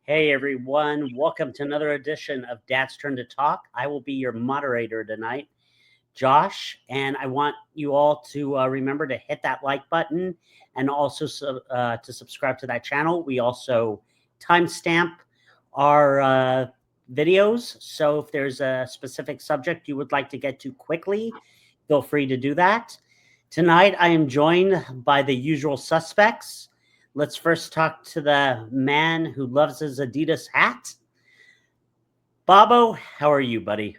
Hey everyone, welcome to another edition of Dad's Turn to Talk. I will be your moderator tonight, Josh, and I want you all to remember to hit that like button and also to subscribe to that channel. We also timestamp our videos, so if there's a specific subject you would like to get to quickly, feel free to do that. Tonight I am joined by the usual suspects. Let's first talk to the man who loves his Adidas hat. Bobo, how are you, buddy?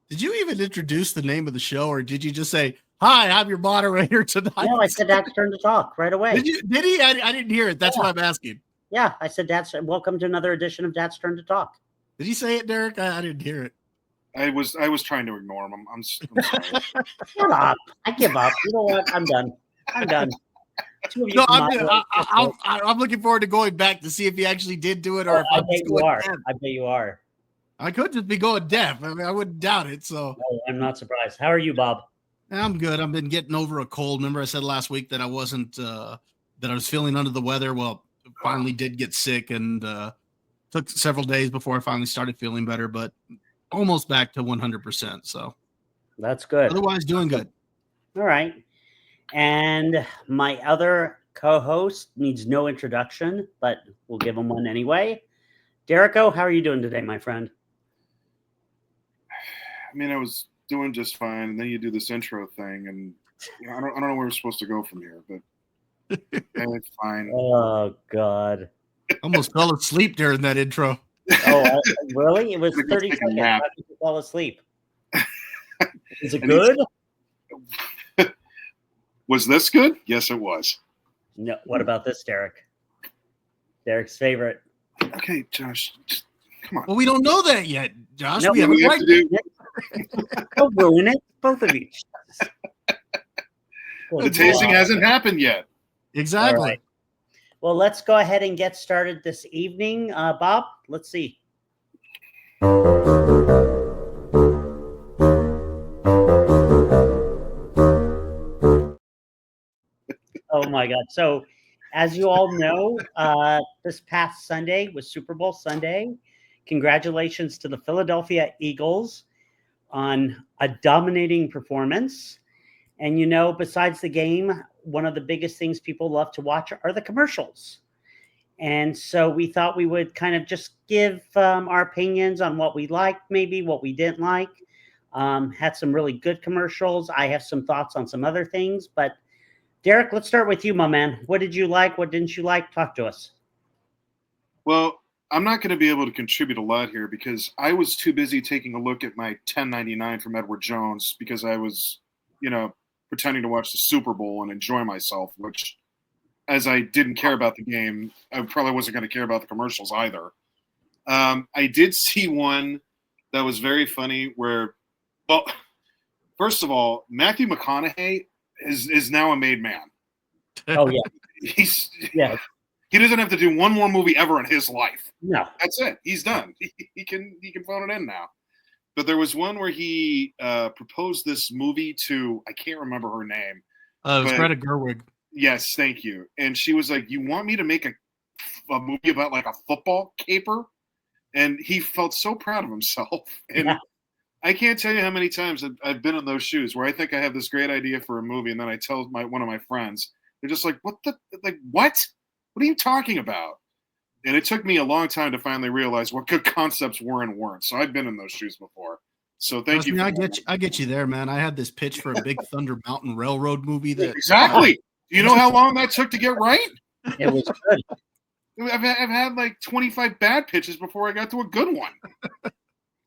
Did you even introduce the name of the show, or did you just say, "Hi, I'm your moderator tonight"? No, I said Dad's turn to talk right away. Did he? I didn't hear it. That's what I'm asking. Yeah, I said welcome to another edition of Dad's Turn to Talk. Did he say it, Derek? I didn't hear it. I was trying to ignore him. I'm sorry. Shut up. I give up. You know what? I'm done. No, I'm looking forward to going back to see if he actually did do it, or if I bet you are. I bet you are. I could just be going deaf. I mean, I wouldn't doubt it. So no, I'm not surprised. How are you, Bob? I'm good. I've been getting over a cold. Remember, I said last week that I wasn't that I was feeling under the weather. Well, finally did get sick, and took several days before I finally started feeling better, but almost back to 100%. So that's good. Otherwise, doing good. All right. And my other co-host needs no introduction, but we'll give him one anyway. Derrico, how are you doing today, my friend? I mean, I was doing just fine, and then you do this intro thing, and I don't know where we're supposed to go from here, but it's fine. Oh God! Almost fell asleep during that intro. Oh, really? It was 30 seconds. How did you fall asleep? Is it good? Was this good? Yes, it was. No. What about this, Derek? Derek's favorite. Okay, Josh, come on. Well, we don't know that yet, Josh. No, we haven't have to do. Don't ruin it, both of you. The tasting hasn't happened yet. Exactly. Right. Well, let's go ahead and get started this evening. Bob, let's see. Oh my God. So as you all know, this past Sunday was Super Bowl Sunday. Congratulations to the Philadelphia Eagles on a dominating performance. And, you know, besides the game, one of the biggest things people love to watch are the commercials. And so we thought we would kind of just give our opinions on what we liked, maybe what we didn't like. Had some really good commercials. I have some thoughts on some other things, but Derek, let's start with you, my man. What did you like? What didn't you like? Talk to us. Well, I'm not going to be able to contribute a lot here because I was too busy taking a look at my 1099 from Edward Jones because I was, pretending to watch the Super Bowl and enjoy myself, which, as I didn't care about the game, I probably wasn't going to care about the commercials either. I did see one that was very funny where, well, first of all, Matthew McConaughey is now a made man. Oh yeah, he doesn't have to do one more movie ever in his life. No, that's it. He's done. He can phone it in now. But there was one where he proposed this movie to, I can't remember her name. It was Greta Gerwig. Yes, thank you. And she was like, "You want me to make a movie about like a football caper?" And he felt so proud of himself. And yeah. I can't tell you how many times I've been in those shoes where I think I have this great idea for a movie, and then I tell one of my friends, they're just like, what? What are you talking about? And it took me a long time to finally realize what good concepts were and weren't. So I've been in those shoes before. So thank you. I get you there, man. I had this pitch for a Big Thunder Mountain Railroad movie. Exactly. Do you know how long that took to get right? It was good. I've had like 25 bad pitches before I got to a good one.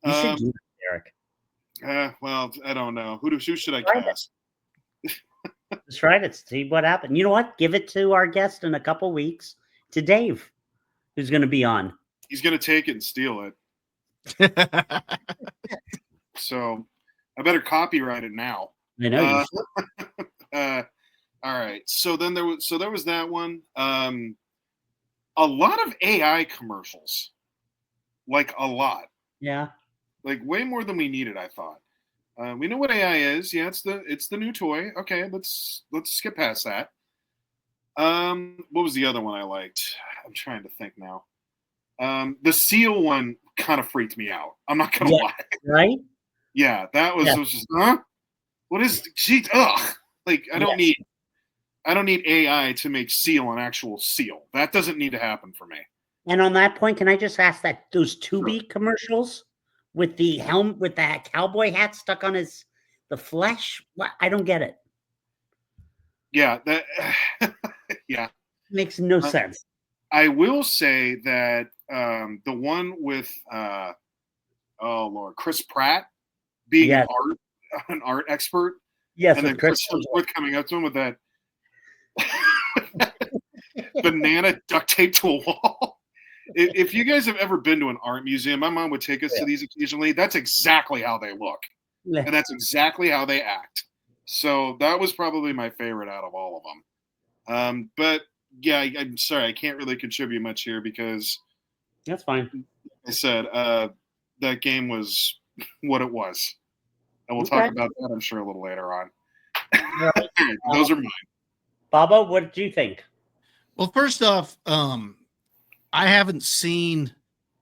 You should do that, Derek. Well, I don't know. Who should I cast? Just try it. See what happened. You know what? Give it to our guest in a couple weeks, to Dave, who's going to be on. He's going to take it and steal it. So I better copyright it now. I know you all right. So then there was that one. A lot of AI commercials. Like a lot. Yeah. Like way more than we needed, I thought. We know what AI is. Yeah, it's the new toy. Okay, let's skip past that. What was the other one I liked? I'm trying to think now. The seal one kind of freaked me out. I'm not gonna lie. Right? Yeah, that was, Yeah. was just, huh? What is she? Ugh. Like I don't need AI to make seal an actual seal. That doesn't need to happen for me. And on that point, can I just ask that those Tubi commercials with the helm with that cowboy hat stuck on the flesh? What? I don't get it. Yeah, that yeah. Makes no sense. I will say that the one with oh Lord, Chris Pratt being Yes. an art expert, Yes, and with then Chris Chris Hemsworth coming up to him with that banana duct taped to a wall. If you guys have ever been to an art museum, my mom would take us to these occasionally. That's exactly how they look, and that's exactly how they act. So that was probably my favorite out of all of them. But yeah, I'm sorry, I can't really contribute much here because That's fine. I said that game was what it was, and we'll Okay. talk about that, I'm sure, a little later on. All right. Those are mine. Baba, what did you think? Well, first off, I haven't seen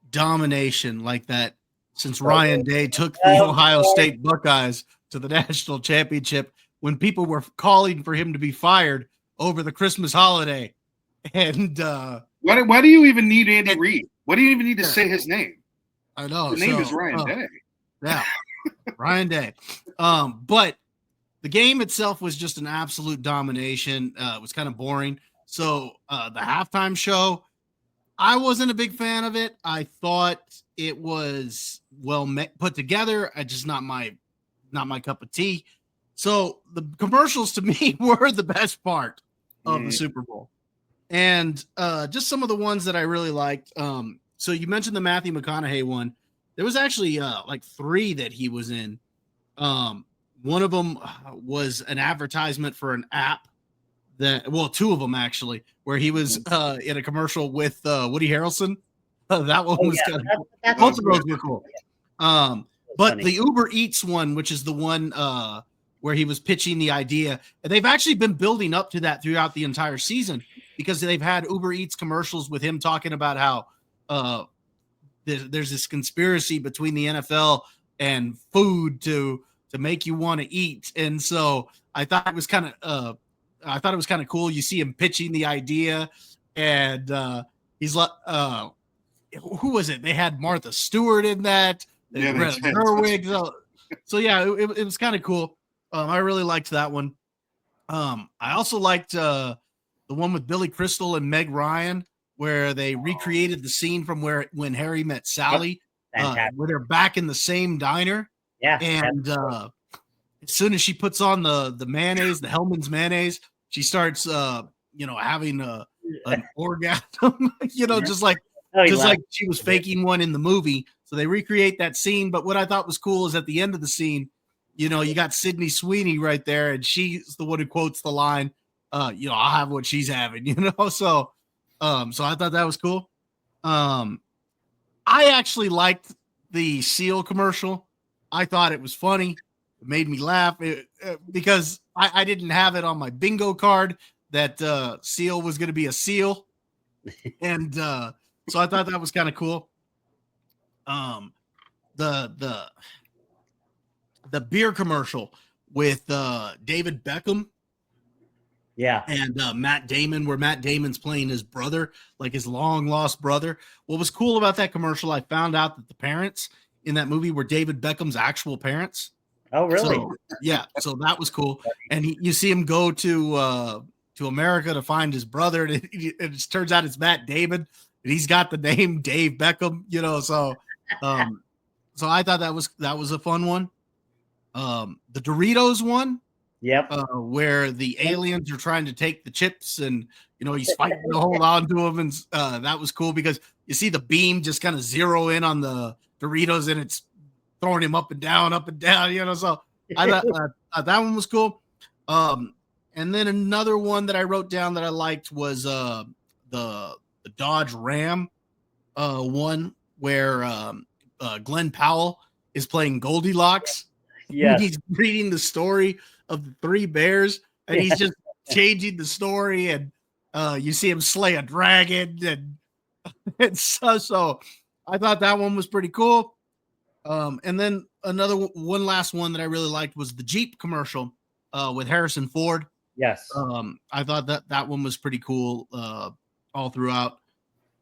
domination like that since Ryan Day took the Ohio State Buckeyes to the national championship when people were calling for him to be fired over the Christmas holiday. And why do you even need Andy Reid? Why do you even need to say his name? I know the name is Ryan Day. Yeah, Ryan Day. But the game itself was just an absolute domination. It was kind of boring. So the halftime show, I wasn't a big fan of it. I thought it was well put together. Just not my cup of tea. So the commercials to me were the best part of the Super Bowl. And just some of the ones that I really liked. So you mentioned the Matthew McConaughey one. There was actually like 3 that he was in. One of them was an advertisement for an app 2 of them actually, where he was in a commercial with Woody Harrelson. That one was kind of cool. Both of those were cool. But the Uber Eats one, which is the one where he was pitching the idea, and they've actually been building up to that throughout the entire season because they've had Uber Eats commercials with him talking about how there's this conspiracy between the NFL and food to make you want to eat. And so I thought it was kind of cool. You see him pitching the idea, and he's like, who was it? They had Martha Stewart in that. Yeah, Greta Gerwig. So yeah, it was kind of cool. I really liked that one. I also liked the one with Billy Crystal and Meg Ryan, where they recreated the scene from when Harry met Sally, where they're back in the same diner. Yeah. And as soon as she puts on the mayonnaise, the Hellman's mayonnaise, she starts having an orgasm, just like she was faking one in the movie. So they recreate that scene. But what I thought was cool is at the end of the scene, you got Sydney Sweeney right there, and she's the one who quotes the line, I'll have what she's having, So I thought that was cool. I actually liked the Seal commercial. I thought it was funny. It made me laugh because I didn't have it on my bingo card that Seal was going to be a seal. And so I thought that was kind of cool. The beer commercial with David Beckham. Yeah. And Matt Damon, where Matt Damon's playing his brother, like his long lost brother. What was cool about that commercial, I found out that the parents in that movie were David Beckham's actual parents. Oh, really? So, yeah. So that was cool. And you see him go to America to find his brother. And it turns out it's Matt Damon. And he's got the name Dave Beckham, so I thought that was a fun one. The Doritos one. Yep. Where the aliens are trying to take the chips and, he's fighting to hold on to them. And that was cool because you see the beam just kind of zero in on the Doritos and it's throwing him up and down. So I thought that one was cool. And then another one that I wrote down that I liked was the Dodge Ram one where Glenn Powell is playing Goldilocks. Yes. He's reading the story of the 3 bears, and he's just changing the story, and you see him slay a dragon, and And so I thought that one was pretty cool. And then one last one that I really liked was the Jeep commercial with Harrison Ford. Yes. I thought that one was pretty cool all throughout.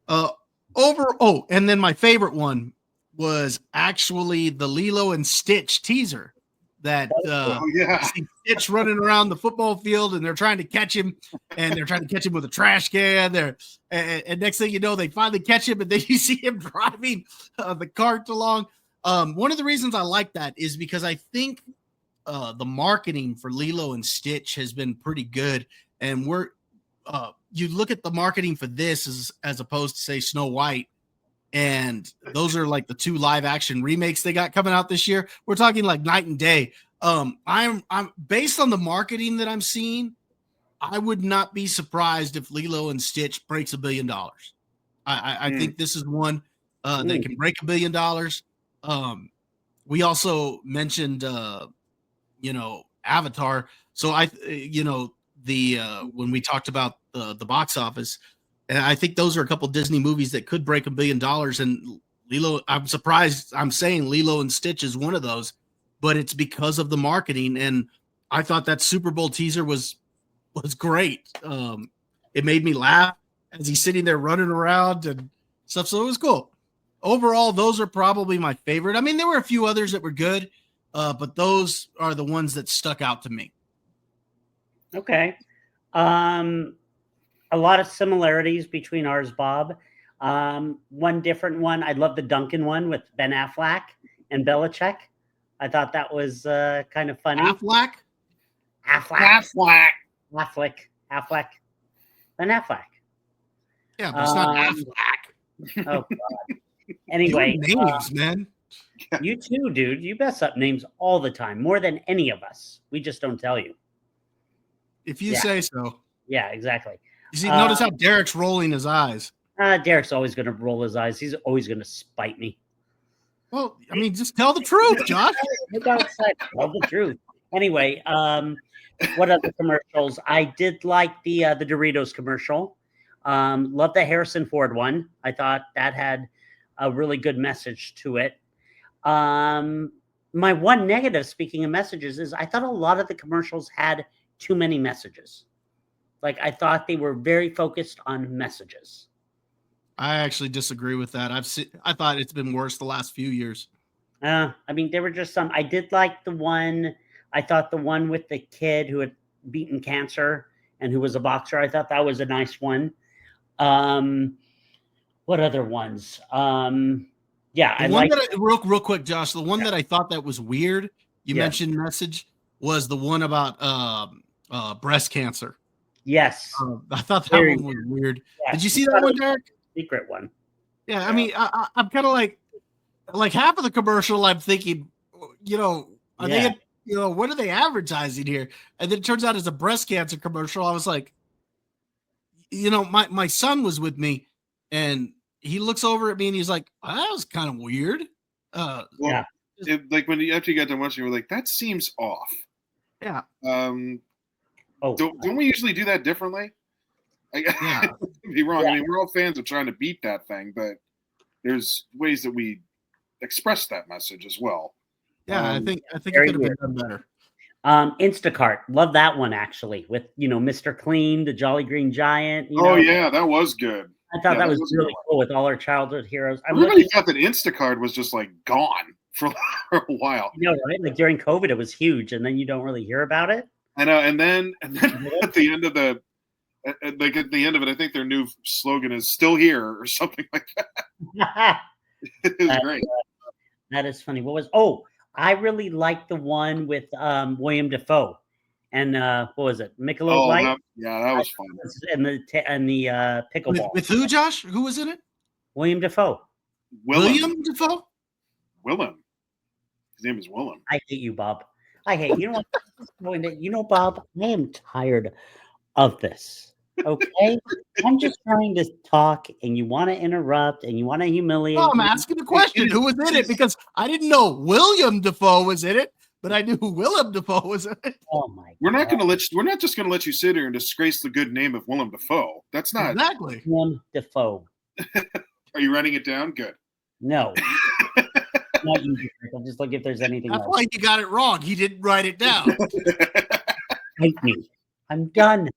And then my favorite one was actually the Lilo and Stitch teaser that you see Stitch running around the football field and they're trying to catch him, and they're trying to catch him with a trash can there. And next thing you know, they finally catch him, and then you see him driving the cart along. One of the reasons I like that is because I think the marketing for Lilo and Stitch has been pretty good. And you look at the marketing for this as opposed to, say, Snow White, and those are like the 2 live action remakes they got coming out this year. We're talking like night and day. I'm based on the marketing that I'm seeing, I would not be surprised if Lilo and Stitch breaks $1 billion. I think this is one that can break $1 billion. We also mentioned Avatar. So when we talked about the box office, and I think those are a couple Disney movies that could break $1 billion. And Lilo, I'm surprised I'm saying Lilo and Stitch is one of those, but it's because of the marketing. And I thought that Super Bowl teaser was great. It made me laugh as he's sitting there running around and stuff. So it was cool. Overall, those are probably my favorite. I mean, there were a few others that were good, but those are the ones that stuck out to me. Okay. A lot of similarities between ours, Bob. One different one. I love the Duncan one with Ben Affleck and Belichick. I thought that was kind of funny. Affleck. Ben Affleck. Yeah, but it's not Affleck. Oh, God. Anyway. Names, man. You too, dude. You mess up names all the time, more than any of us. We just don't tell you. If you say so. Yeah, exactly. You see, notice how Derek's rolling his eyes. Derek's always going to roll his eyes. He's always going to spite me. Well, I mean, just tell the truth, Josh. Tell the truth. Anyway, what other commercials? I did like the Doritos commercial. Love the Harrison Ford one. I thought that had a really good message to it. My one negative, speaking of messages, is I thought a lot of the commercials had too many messages. Like, I thought they were very focused on messages. I actually disagree with that. I thought it's been worse the last few years. I mean, there were just some. I did like the one. I thought the one with the kid who had beaten cancer and who was a boxer. I thought that was a nice one. What other ones? Real quick, Josh. The one that I thought that was weird. You mentioned message was the one about breast cancer. Yes, I thought that one was weird. Yes. Did you see that one, Derek? Secret one. Yeah, I mean, I'm kind of like half of the commercial. I'm thinking, are they, what are they advertising here? And then it turns out it's a breast cancer commercial. I was like, my son was with me, and he looks over at me and he's like, oh, that was kind of weird. After you got done watching, you were like, that seems off. Yeah. Don't we usually do that differently? I could be wrong. Yeah. I mean, we're all fans of trying to beat that thing, but there's ways that we express that message as well. Yeah, I think it could have been done better. Instacart, love that one actually, with Mr. Clean, the Jolly Green Giant. Yeah, that was good. I thought that was really cool with all our childhood heroes. Everybody thought that Instacart was just like gone for a while. Right? Like during COVID, it was huge, and then you don't really hear about it. I know, and then at the end of it, I think their new slogan is "Still Here" or something like that. It was great. That is funny. I really liked the one with William Dafoe, and what was it? Michelob Light. That was fun. And the pickleball. With who, Josh? Who was in it? William Dafoe. William Dafoe. Willem. His name is Willem. I hate you, Bob. I hate you. Bob, I am tired of this. Okay? I'm just trying to talk, and you want to interrupt, and you want to humiliate. No, I'm asking the question. Who was in it? Because I didn't know William Dafoe was in it, but I knew Willem Dafoe was in it. Oh my! We're not just going to let you sit here and disgrace the good name of Willem Dafoe. That's not exactly Willem Dafoe. Are you writing it down? Good. No. Not you. I'll just look if there's anything That's else. why you got it wrong. He didn't write it down. Hate me. I'm done.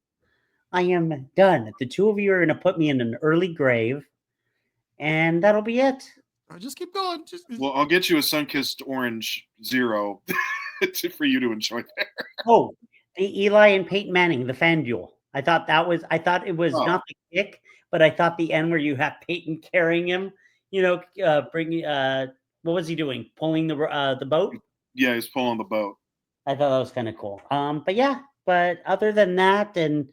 I am done. The two of you are going to put me in an early grave, and that'll be it. Just keep going. Well, I'll get you a sun-kissed orange 0 for you to enjoy there. Oh, the Eli and Peyton Manning, the fan duel. I thought it was not the kick, but I thought the end where you have Peyton carrying him, bringing, what was he doing? Pulling the boat? Yeah, he's pulling the boat. I thought that was kind of cool. But other than that, and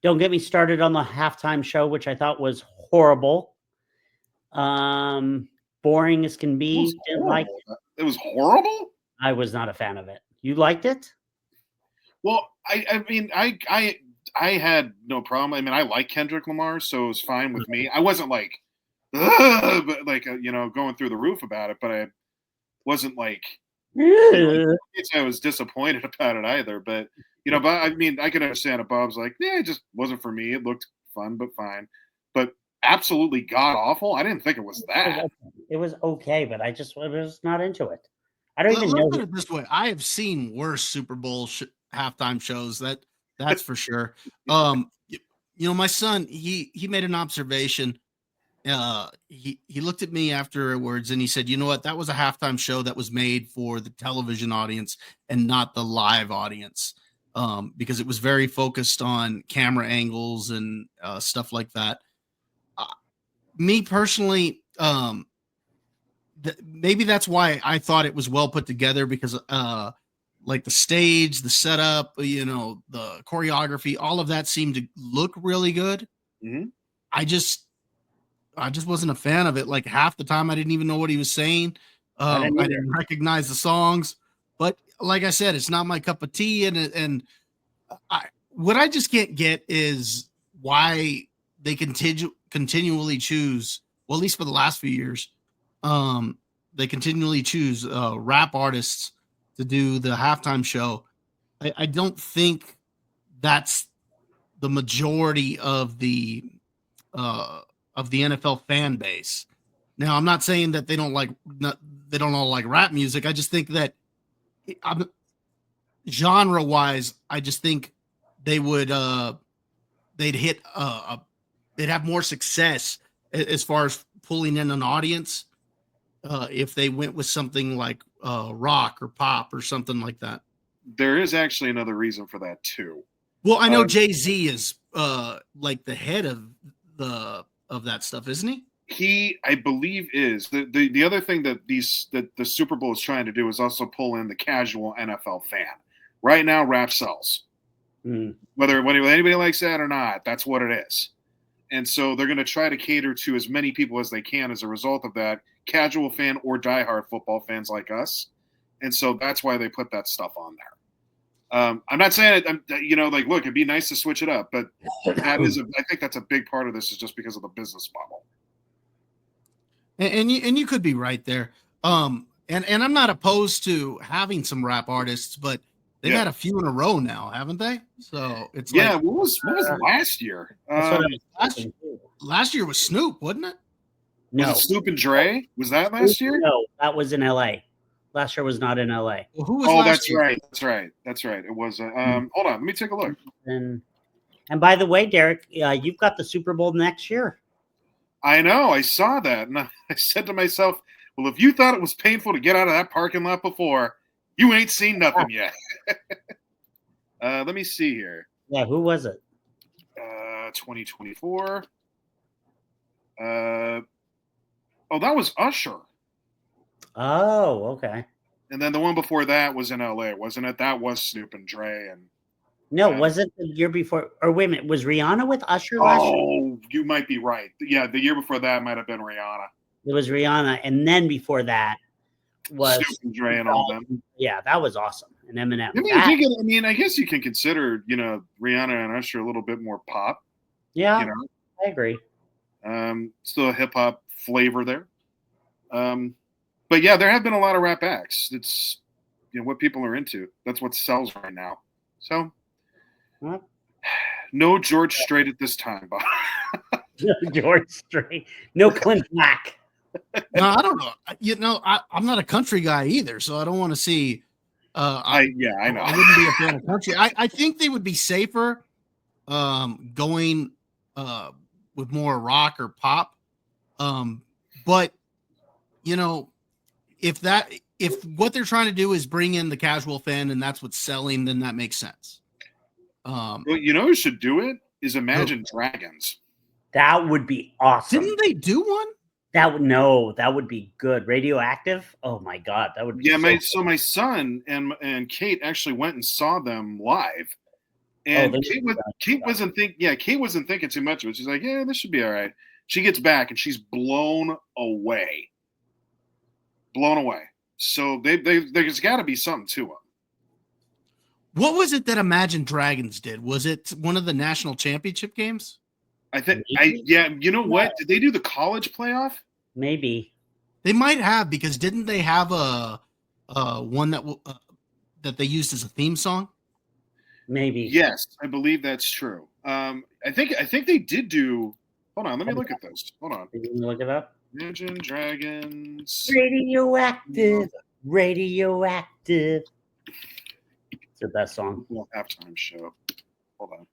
don't get me started on the halftime show, which I thought was horrible. Boring as can be. Didn't like it. It was horrible? I was not a fan of it. You liked it? Well, I mean, I had no problem. I mean, I like Kendrick Lamar, so it was fine with me. I wasn't like, but like, going through the roof about it, but I wasn't like, I was disappointed about it either. But, but I mean, I can understand if Bob's like, yeah, it just wasn't for me. It looked fun, but fine. But absolutely god awful. I didn't think it was that. It was okay, but I was not into it. I don't even know. Let's put it this way: I have seen worse Super Bowl halftime shows. That's for sure. My son, he made an observation. He looked at me afterwards and he said, "You know what? That was a halftime show that was made for the television audience and not the live audience, because it was very focused on camera angles and stuff like that." Me personally, maybe that's why I thought it was well put together, because like the stage, the setup, the choreography, all of that seemed to look really good. Mm-hmm. I just wasn't a fan of it. Like half the time I didn't even know what he was saying. I didn't recognize the songs, but like I said, it's not my cup of tea. What I just can't get is why they continually choose, well, at least for the last few years, they continually choose rap artists to do the halftime show. I don't think that's the majority of the NFL fan base. Now, I'm not saying that they don't all like rap music. I just think that genre wise, I just think they would they'd hit they'd have more success as far as pulling in an audience if they went with something like rock or pop or something like that. There is actually another reason for that too. Well, I know Jay-Z is like the head of that stuff, isn't he? He, I believe, is. The other thing that the Super Bowl is trying to do is also pull in the casual NFL fan. Right now, rap sells. Whether anybody likes that or not, that's what it is. And so they're going to try to cater to as many people as they can as a result of that, casual fan or diehard football fans like us. And so that's why they put that stuff on there. I'm not saying it, look, it'd be nice to switch it up, but I think that's a big part of this is just because of the business model. And you could be right there. And I'm not opposed to having some rap artists, but they've had a few in a row now, haven't they? So it's what was last year? Last year was Snoop, wasn't it? No. Was it Snoop and Dre? Was that last year? No, that was in LA. Last year was not in LA. Well, who was last year? That's right. It was. Hold on, let me take a look. And by the way, Derek, you've got the Super Bowl next year. I know. I saw that, and I said to myself, "Well, if you thought it was painful to get out of that parking lot before, you ain't seen nothing yet." Let me see here. Yeah, who was it? 2024. That was Usher. Oh, okay. And then the one before that was in LA, wasn't it? That was Snoop and Dre. And no, was it the year before? Or wait a minute, was Rihanna with Usher last year? Oh, you might be right. Yeah, the year before that might have been Rihanna. It was Rihanna, and then before that was Snoop and Dre and all them. Yeah, that was awesome. And Eminem. I guess you can consider, Rihanna and Usher a little bit more pop. Yeah, I agree. Still a hip hop flavor there. But yeah, there have been a lot of rap acts. It's what people are into. That's what sells right now. So no George Strait at this time, Bob. George Strait. No Clint Black. No, I don't know. I'm not a country guy either, so I don't want to see. I know. I wouldn't be a fan of country. I think they would be safer going with more rock or pop. But if what they're trying to do is bring in the casual fan and that's what's selling, then that makes sense. Well, who should do it is Imagine Dragons. That would be awesome. Didn't they do one? That would be good. Radioactive? Oh my god, that would be my son and Kate actually went and saw them live. And Kate wasn't thinking too much of it. She's like, yeah, this should be all right. She gets back and she's blown away. So there's got to be something to them. What was it that Imagine Dragons did? Was it one of the national championship games? I think you know what? Did they do the college playoff? Maybe. They might have, because didn't they have a one that they used as a theme song? Maybe. Yes, I believe that's true. I think they did do. Hold on, let me look at this. Hold on. You can look it up. Imagine Dragons. Radioactive. It's the best song. Halftime show. Hold on.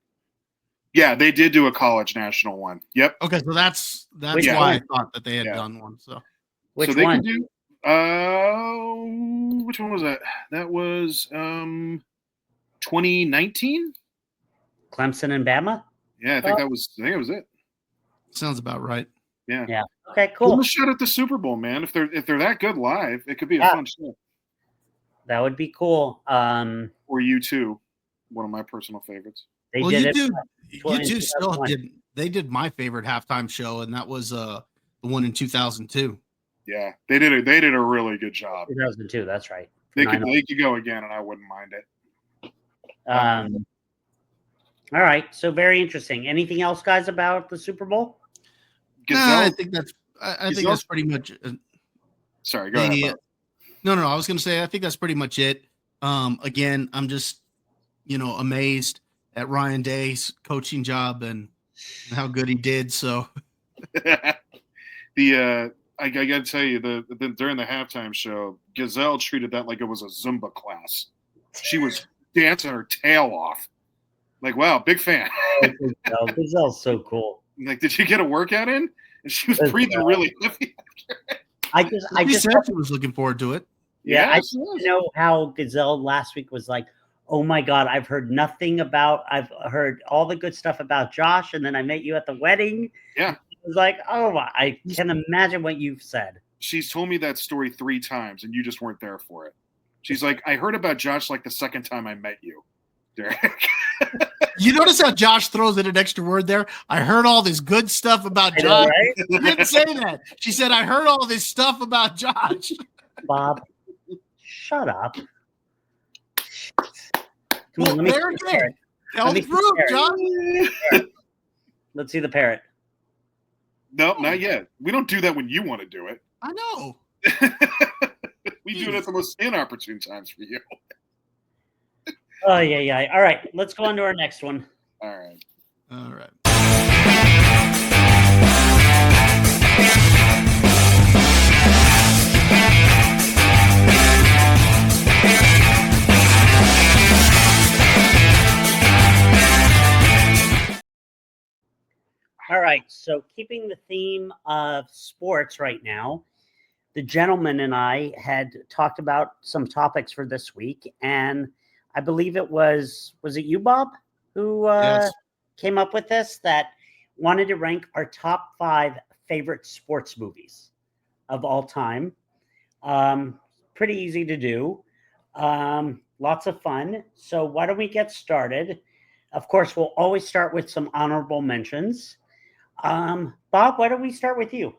Yeah, they did do a college national one. Yep. Okay, so that's why I thought that they had done one. So which one? Could do, which one was that? That was 2019. Clemson and Bama. Yeah, I think that was it. Sounds about right. Yeah. Yeah. Okay. Cool. Give them a shot at the Super Bowl, man. If they're that good live, it could be a fun show. That would be cool. Or U2, one of my personal favorites. They did it. U2 still did. They did my favorite halftime show, and that was the one in 2002. Yeah, they did it. They did a really good job. 2002. That's right. They could go again, and I wouldn't mind it. All right. So very interesting. Anything else, guys, about the Super Bowl? I think that's pretty much. Sorry, go ahead. No. I was going to say I think that's pretty much it. Again, I'm just amazed at Ryan Day's coaching job and how good he did. So, I got to tell you, during the halftime show, Gazelle treated that like it was a Zumba class. She was dancing her tail off. Like, wow, big fan. Gazelle's so cool. Like, did you get a workout in? And she was breathing really heavy. I just said she was looking forward to it. Yeah, I know how Gazelle last week was like, oh my God, I've heard all the good stuff about Josh, and then I met you at the wedding. Yeah. It was like, oh, I can imagine what you've said. She's told me that story 3 times, and you just weren't there for it. She's like, I heard about Josh like the second time I met you, Derek. You notice how Josh throws in an extra word there? I heard all this good stuff about Josh. Know, right? She didn't say that. She said, I heard all this stuff about Josh. Bob, shut up. Come on, there again. Tell the truth, John. Let's see the parrot. No, not yet. We don't do that when you want to do it. I know. We do it at the most inopportune times for you. Oh, yeah. All right. Let's go on to our next one. All right. All right. So keeping the theme of sports right now, the gentleman and I had talked about some topics for this week, and I believe it was it you, Bob, who came up with this, that wanted to rank our top 5 favorite sports movies of all time. Pretty easy to do. Lots of fun. So why don't we get started? Of course, we'll always start with some honorable mentions. Bob, why don't we start with you?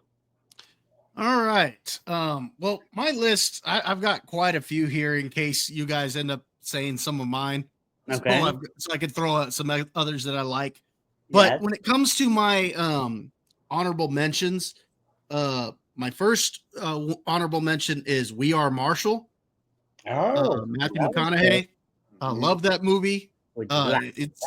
All right. Well, my list, I've got quite a few here in case you guys end up saying some of mine. Okay. So I could throw out some others that I like. But when it comes to my honorable mentions, my first honorable mention is We Are Marshall. Oh, Matthew McConaughey. I love that movie. It's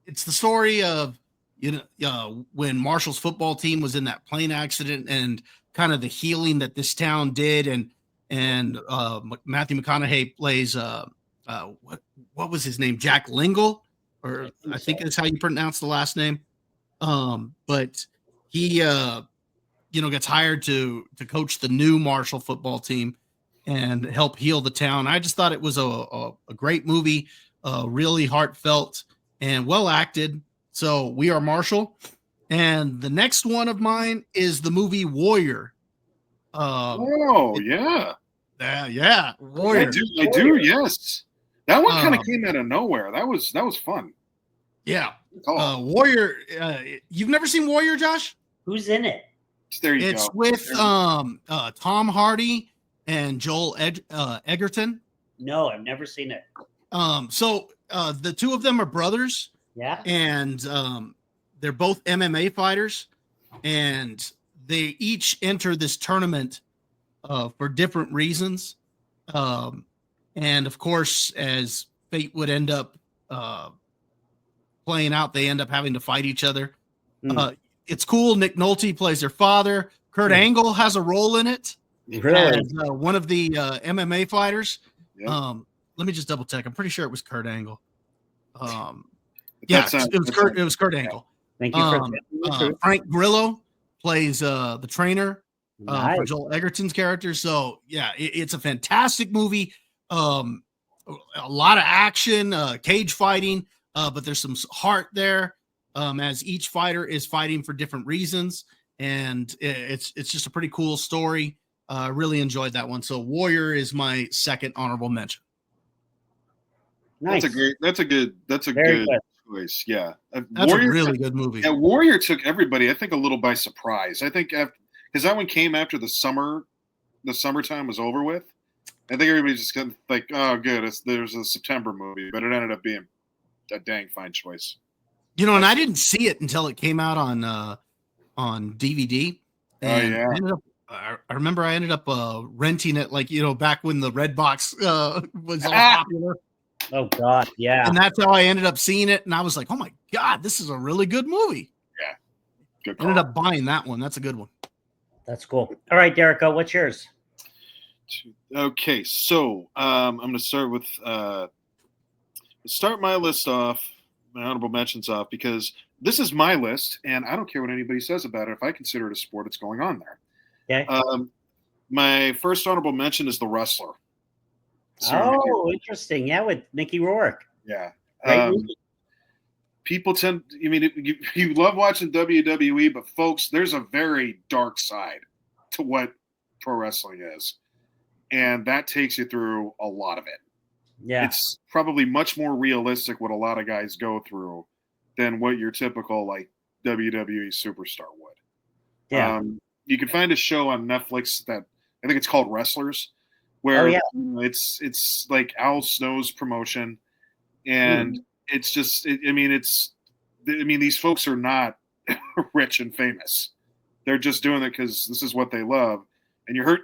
it's the story of when Marshall's football team was in that plane accident and kind of the healing that this town did. And Matthew McConaughey plays what was his name? Jack Lingle, or I think that's how you pronounce the last name. But he gets hired to coach the new Marshall football team and help heal the town. I just thought it was a great movie, really heartfelt and well acted. So We Are Marshall. And the next one of mine is the movie Warrior. Yeah. Warrior. I do, yes. That one kind of came out of nowhere. That was fun. Yeah. Warrior. You've never seen Warrior, Josh? Who's in it? There you go. It's with Tom Hardy and Joel Egerton. No, I've never seen it. So the two of them are brothers. Yeah. And they're both MMA fighters, and they each enter this tournament for different reasons. And of course, as fate would end up playing out, they end up having to fight each other. It's cool. Nick Nolte plays their father. Kurt Angle has a role in it. Really? As one of the MMA fighters. Yep. Let me just double check. I'm pretty sure it was Kurt Angle. It was Kurt Angle. Thank you for Frank Grillo plays the trainer Nice. for Joel Egerton's character. So yeah, it's a fantastic movie. A lot of action, cage fighting, but there's some heart there. As each fighter is fighting for different reasons, and it's just a pretty cool story. Really enjoyed that one. So Warrior is my second honorable mention. Nice. That's a good choice. Yeah. That's a really good movie. Yeah, Warrior took everybody, I think, a little by surprise. I think because that one came after the summertime was over with. I think everybody just got like, oh, good, there's a September movie, but it ended up being a dang fine choice. And I didn't see it until it came out on DVD. And I remember I ended up renting it, back when the Red Box was all popular. Oh God, yeah. And that's how I ended up seeing it. And I was like, oh my God, this is a really good movie. Yeah. Good call. Ended up buying that one. That's a good one. That's cool. All right, Derico, what's yours? Okay, so I'm going to start with start my list off, my honorable mentions off, because this is my list, and I don't care what anybody says about it. If I consider it a sport, it's going on there. Okay. My first honorable mention is The Wrestler. Interesting. Yeah, with Mickey Rourke. Yeah. Great movie. People tend, you love watching WWE, but folks, there's a very dark side to what pro wrestling is. And that takes you through a lot of it. Yeah. It's probably much more realistic what a lot of guys go through than what your typical WWE superstar would. Yeah. You can find a show on Netflix that I think it's called Wrestlers, where it's like Al Snow's promotion, and it's just these folks are not rich and famous. They're just doing it because this is what they love, and you're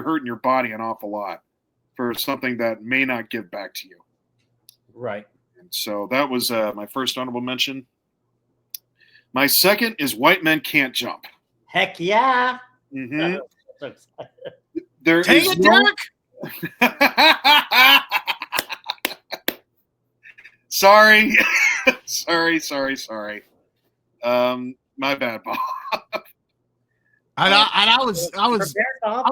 hurting your body an awful lot for something that may not give back to you. Right. And so that was my first honorable mention. My second is White Men Can't Jump. Heck yeah. Mm-hmm. Take it, Derek. Sorry. My bad, Bob. I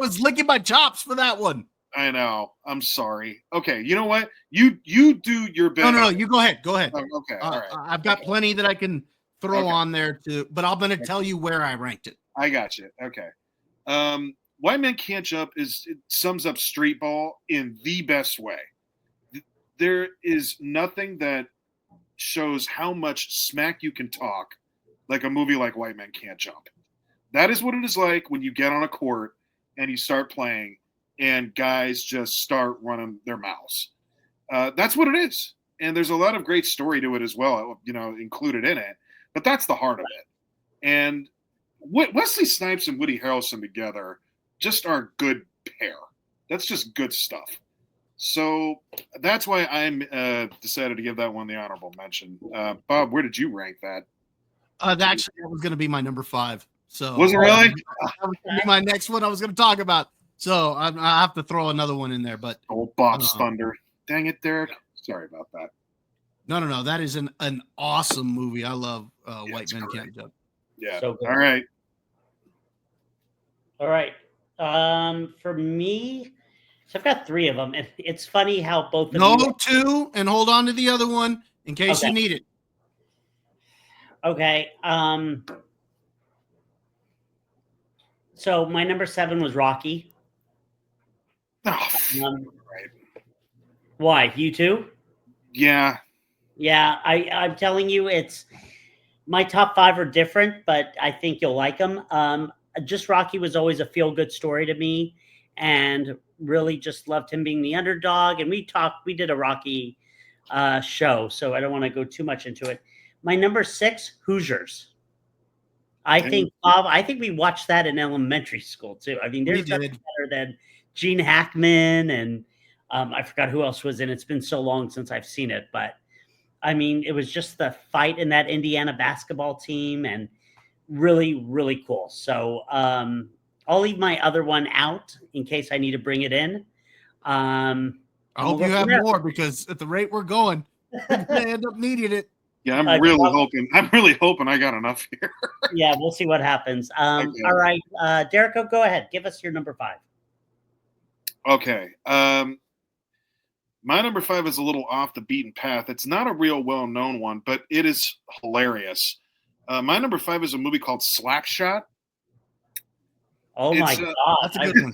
was licking my chops for that one. I know. I'm sorry. Okay, you know what? You do your best. No. You go ahead. Go ahead. Okay. All right. I've got plenty that I can throw on there too, but I'm going to tell you where I ranked it. I got you. Okay. White Men Can't Jump it sums up street ball in the best way. There is nothing that shows how much smack you can talk like a movie like White Men Can't Jump. That is what it is like when you get on a court and you start playing and guys just start running their mouths. That's what it is. And there's a lot of great story to it as well, included in it. But that's the heart of it. And Wesley Snipes and Woody Harrelson together just are a good pair. That's just good stuff. So that's why I'm decided to give that one the honorable mention. Bob, where did you rank that? Actually, that was going to be my number 5. So Was it really? That was going to be my next one I was going to talk about. So I have to throw another one in there. But Old Bob's Thunder. Dang it, Derek. Sorry about that. No. That is an awesome movie. I love White Men great. Can't Jump. Yeah. So good. All right. All right. For me, so I've got 3 of them. And it's funny how both of you. 2, and hold on to the other one in case you need it. Okay. So my number 7 was Rocky. Oh, right. Why? You too? Yeah. Yeah. I'm telling you, it's my top 5 are different, but I think you'll like them. Just Rocky was always a feel-good story to me, and really just loved him being the underdog. And we did a Rocky show, so I don't want to go too much into it. My number 6, Hoosiers. I think we watched that in elementary school too. I mean, there's nothing better than Gene Hackman, and I forgot who else was in it. It's been so long since I've seen it, but I mean, it was just the fight in that Indiana basketball team, and really, really cool. So I'll leave my other one out in case I need to bring it in. I hope you have more, because at the rate we're going, we're going to end up needing it. Yeah, I'm really hoping I got enough here. Yeah, we'll see what happens. All right, Derek, go ahead. Give us your number 5. Okay. My number 5 is a little off the beaten path. It's not a real well-known one, but it is hilarious. My number 5 is a movie called Slapshot. Oh my God, that's a good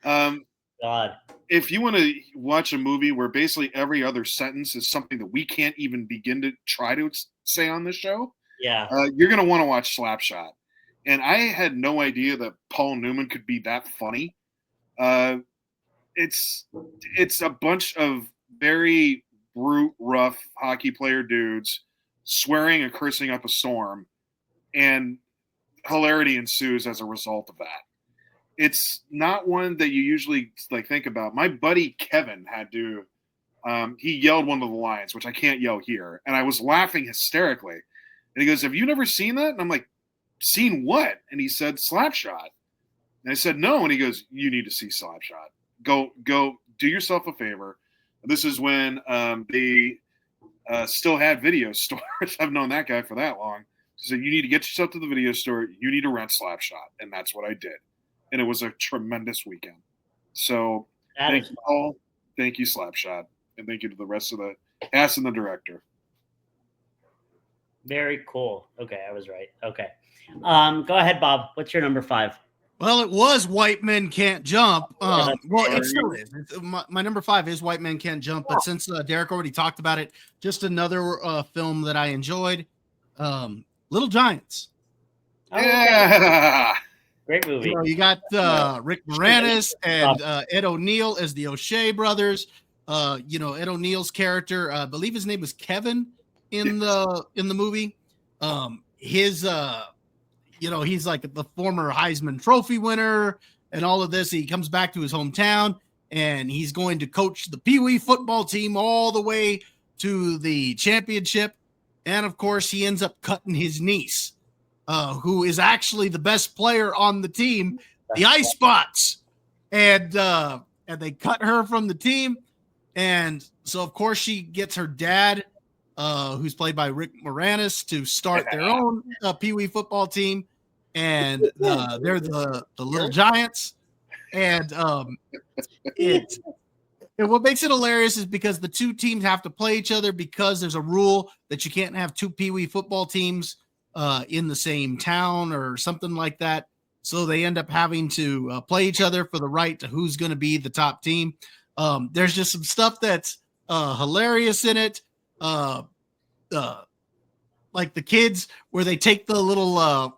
one. God. If you want to watch a movie where basically every other sentence is something that we can't even begin to try to say on this show, yeah, you're going to want to watch Slapshot. And I had no idea that Paul Newman could be that funny. It's a bunch of very brute, rough hockey player dudes swearing and cursing up a storm, and hilarity ensues as a result of that. It's not one that you usually think about. My buddy Kevin had to he yelled one of the lines, which I can't yell here, and I was laughing hysterically. And he goes, "Have you never seen that?" And I'm like, "Seen what?" And he said, "Slapshot." And I said, "No." And he goes, "You need to see Slapshot. Go do yourself a favor." This is when they still had video stores. I've known that guy for that long. He said, "You need to get yourself to the video store. You need to rent Slapshot." And that's what I did. And it was a tremendous weekend. So thank you all. Thank you, Slapshot. And thank you to the rest of the cast and the director. Very cool. Okay, I was right. Okay. Go ahead, Bob. What's your number 5? Well, it was White Men Can't Jump. Well, it still is. My number 5 is White Men Can't Jump. But since Derek already talked about it, just another film that I enjoyed, Little Giants. Yeah. Great movie. You got Rick Moranis and Ed O'Neill as the O'Shea brothers. Ed O'Neill's character, I believe his name was Kevin in the movie. He's like the former Heisman Trophy winner and all of this. He comes back to his hometown, and he's going to coach the Pee Wee football team all the way to the championship. And of course, he ends up cutting his niece, who is actually the best player on the team, the Icebox. And they cut her from the team. And so, of course, she gets her dad, who's played by Rick Moranis, to start their own Pee Wee football team. And they're the Little Giants. And what makes it hilarious is because the two teams have to play each other, because there's a rule that you can't have two Pee Wee football teams in the same town or something like that. So they end up having to play each other for the right to who's going to be the top team. There's just some stuff that's hilarious in it. Like the kids where they take the little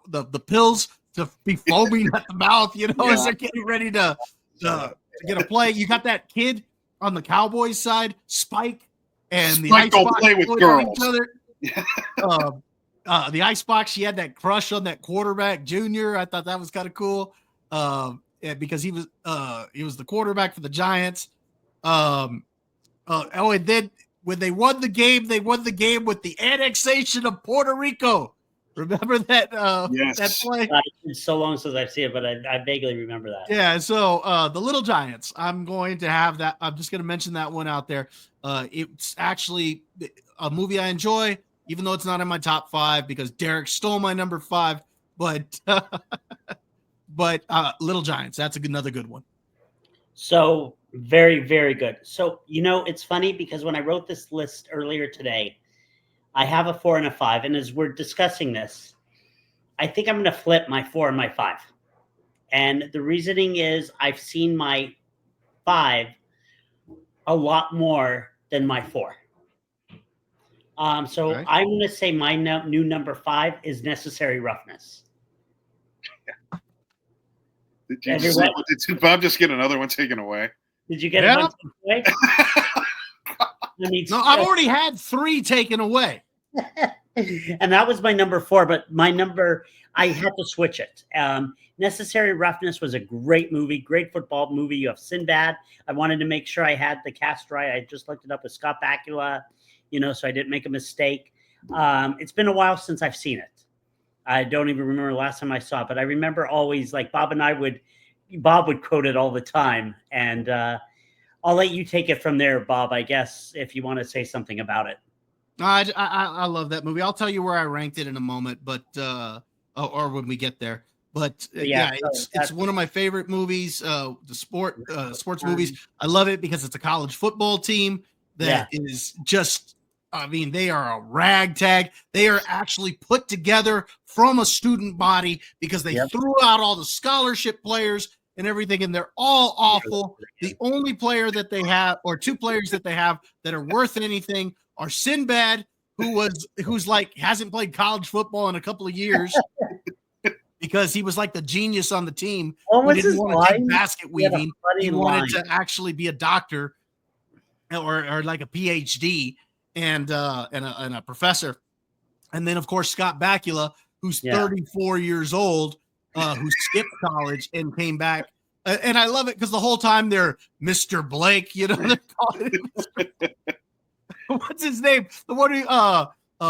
the pills to be foaming at the mouth, as they're getting ready to get a play. You got that kid on the Cowboys side, Spike, and the Spike don't Icebox play with girls. The Icebox, she had that crush on that quarterback, Junior. I thought that was kind of cool because he was the quarterback for the Giants. And then when they won the game with the annexation of Puerto Rico. Remember that Yes. that play? God, it's been so long since I've seen it, but I vaguely remember that. Yeah, so the Little Giants, I'm going to have that. I'm just going to mention that one out there. It's actually a movie I enjoy, even though it's not in my top 5 because Derek stole my number 5. But Little Giants, that's another good one. So very, very good. So, it's funny because when I wrote this list earlier today, I have a 4 and a 5. And as we're discussing this, I think I'm going to flip my 4 and my 5. And the reasoning is I've seen my 5 a lot more than my 4. So Right. I'm going to say my new number 5 is Necessary Roughness. Did Bob just get another one taken away? Did you get one taken away? No, I've already had 3 taken away. And that was my number 4, but I had to switch it. Necessary Roughness was a great movie, great football movie. You have Sinbad. I wanted to make sure I had the cast right. I just looked it up with Scott Bakula, so I didn't make a mistake. It's been a while since I've seen it. I don't even remember the last time I saw it, but I remember always, like, Bob would quote it all the time. And I'll let you take it from there, Bob, I guess, if you want to say something about it. I love that movie. I'll tell you where I ranked it in a moment, but or when we get there. But it's one of my favorite movies. The sports movies. I love it because it's a college football team that is just. I mean, they are a ragtag. They are actually put together from a student body because they threw out all the scholarship players and everything, and they're all awful. The only player that they have, or 2 players that they have that are worth anything, are Sinbad, who's like hasn't played college football in a couple of years because he was like the genius on the team. He didn't want to take basket weaving. He wanted to actually be a doctor or like a PhD and a professor. And then of course Scott Bakula, who's 34 years old, who skipped college and came back. And I love it because the whole time they're Mr. Blake, they're calling him what's his name? The one who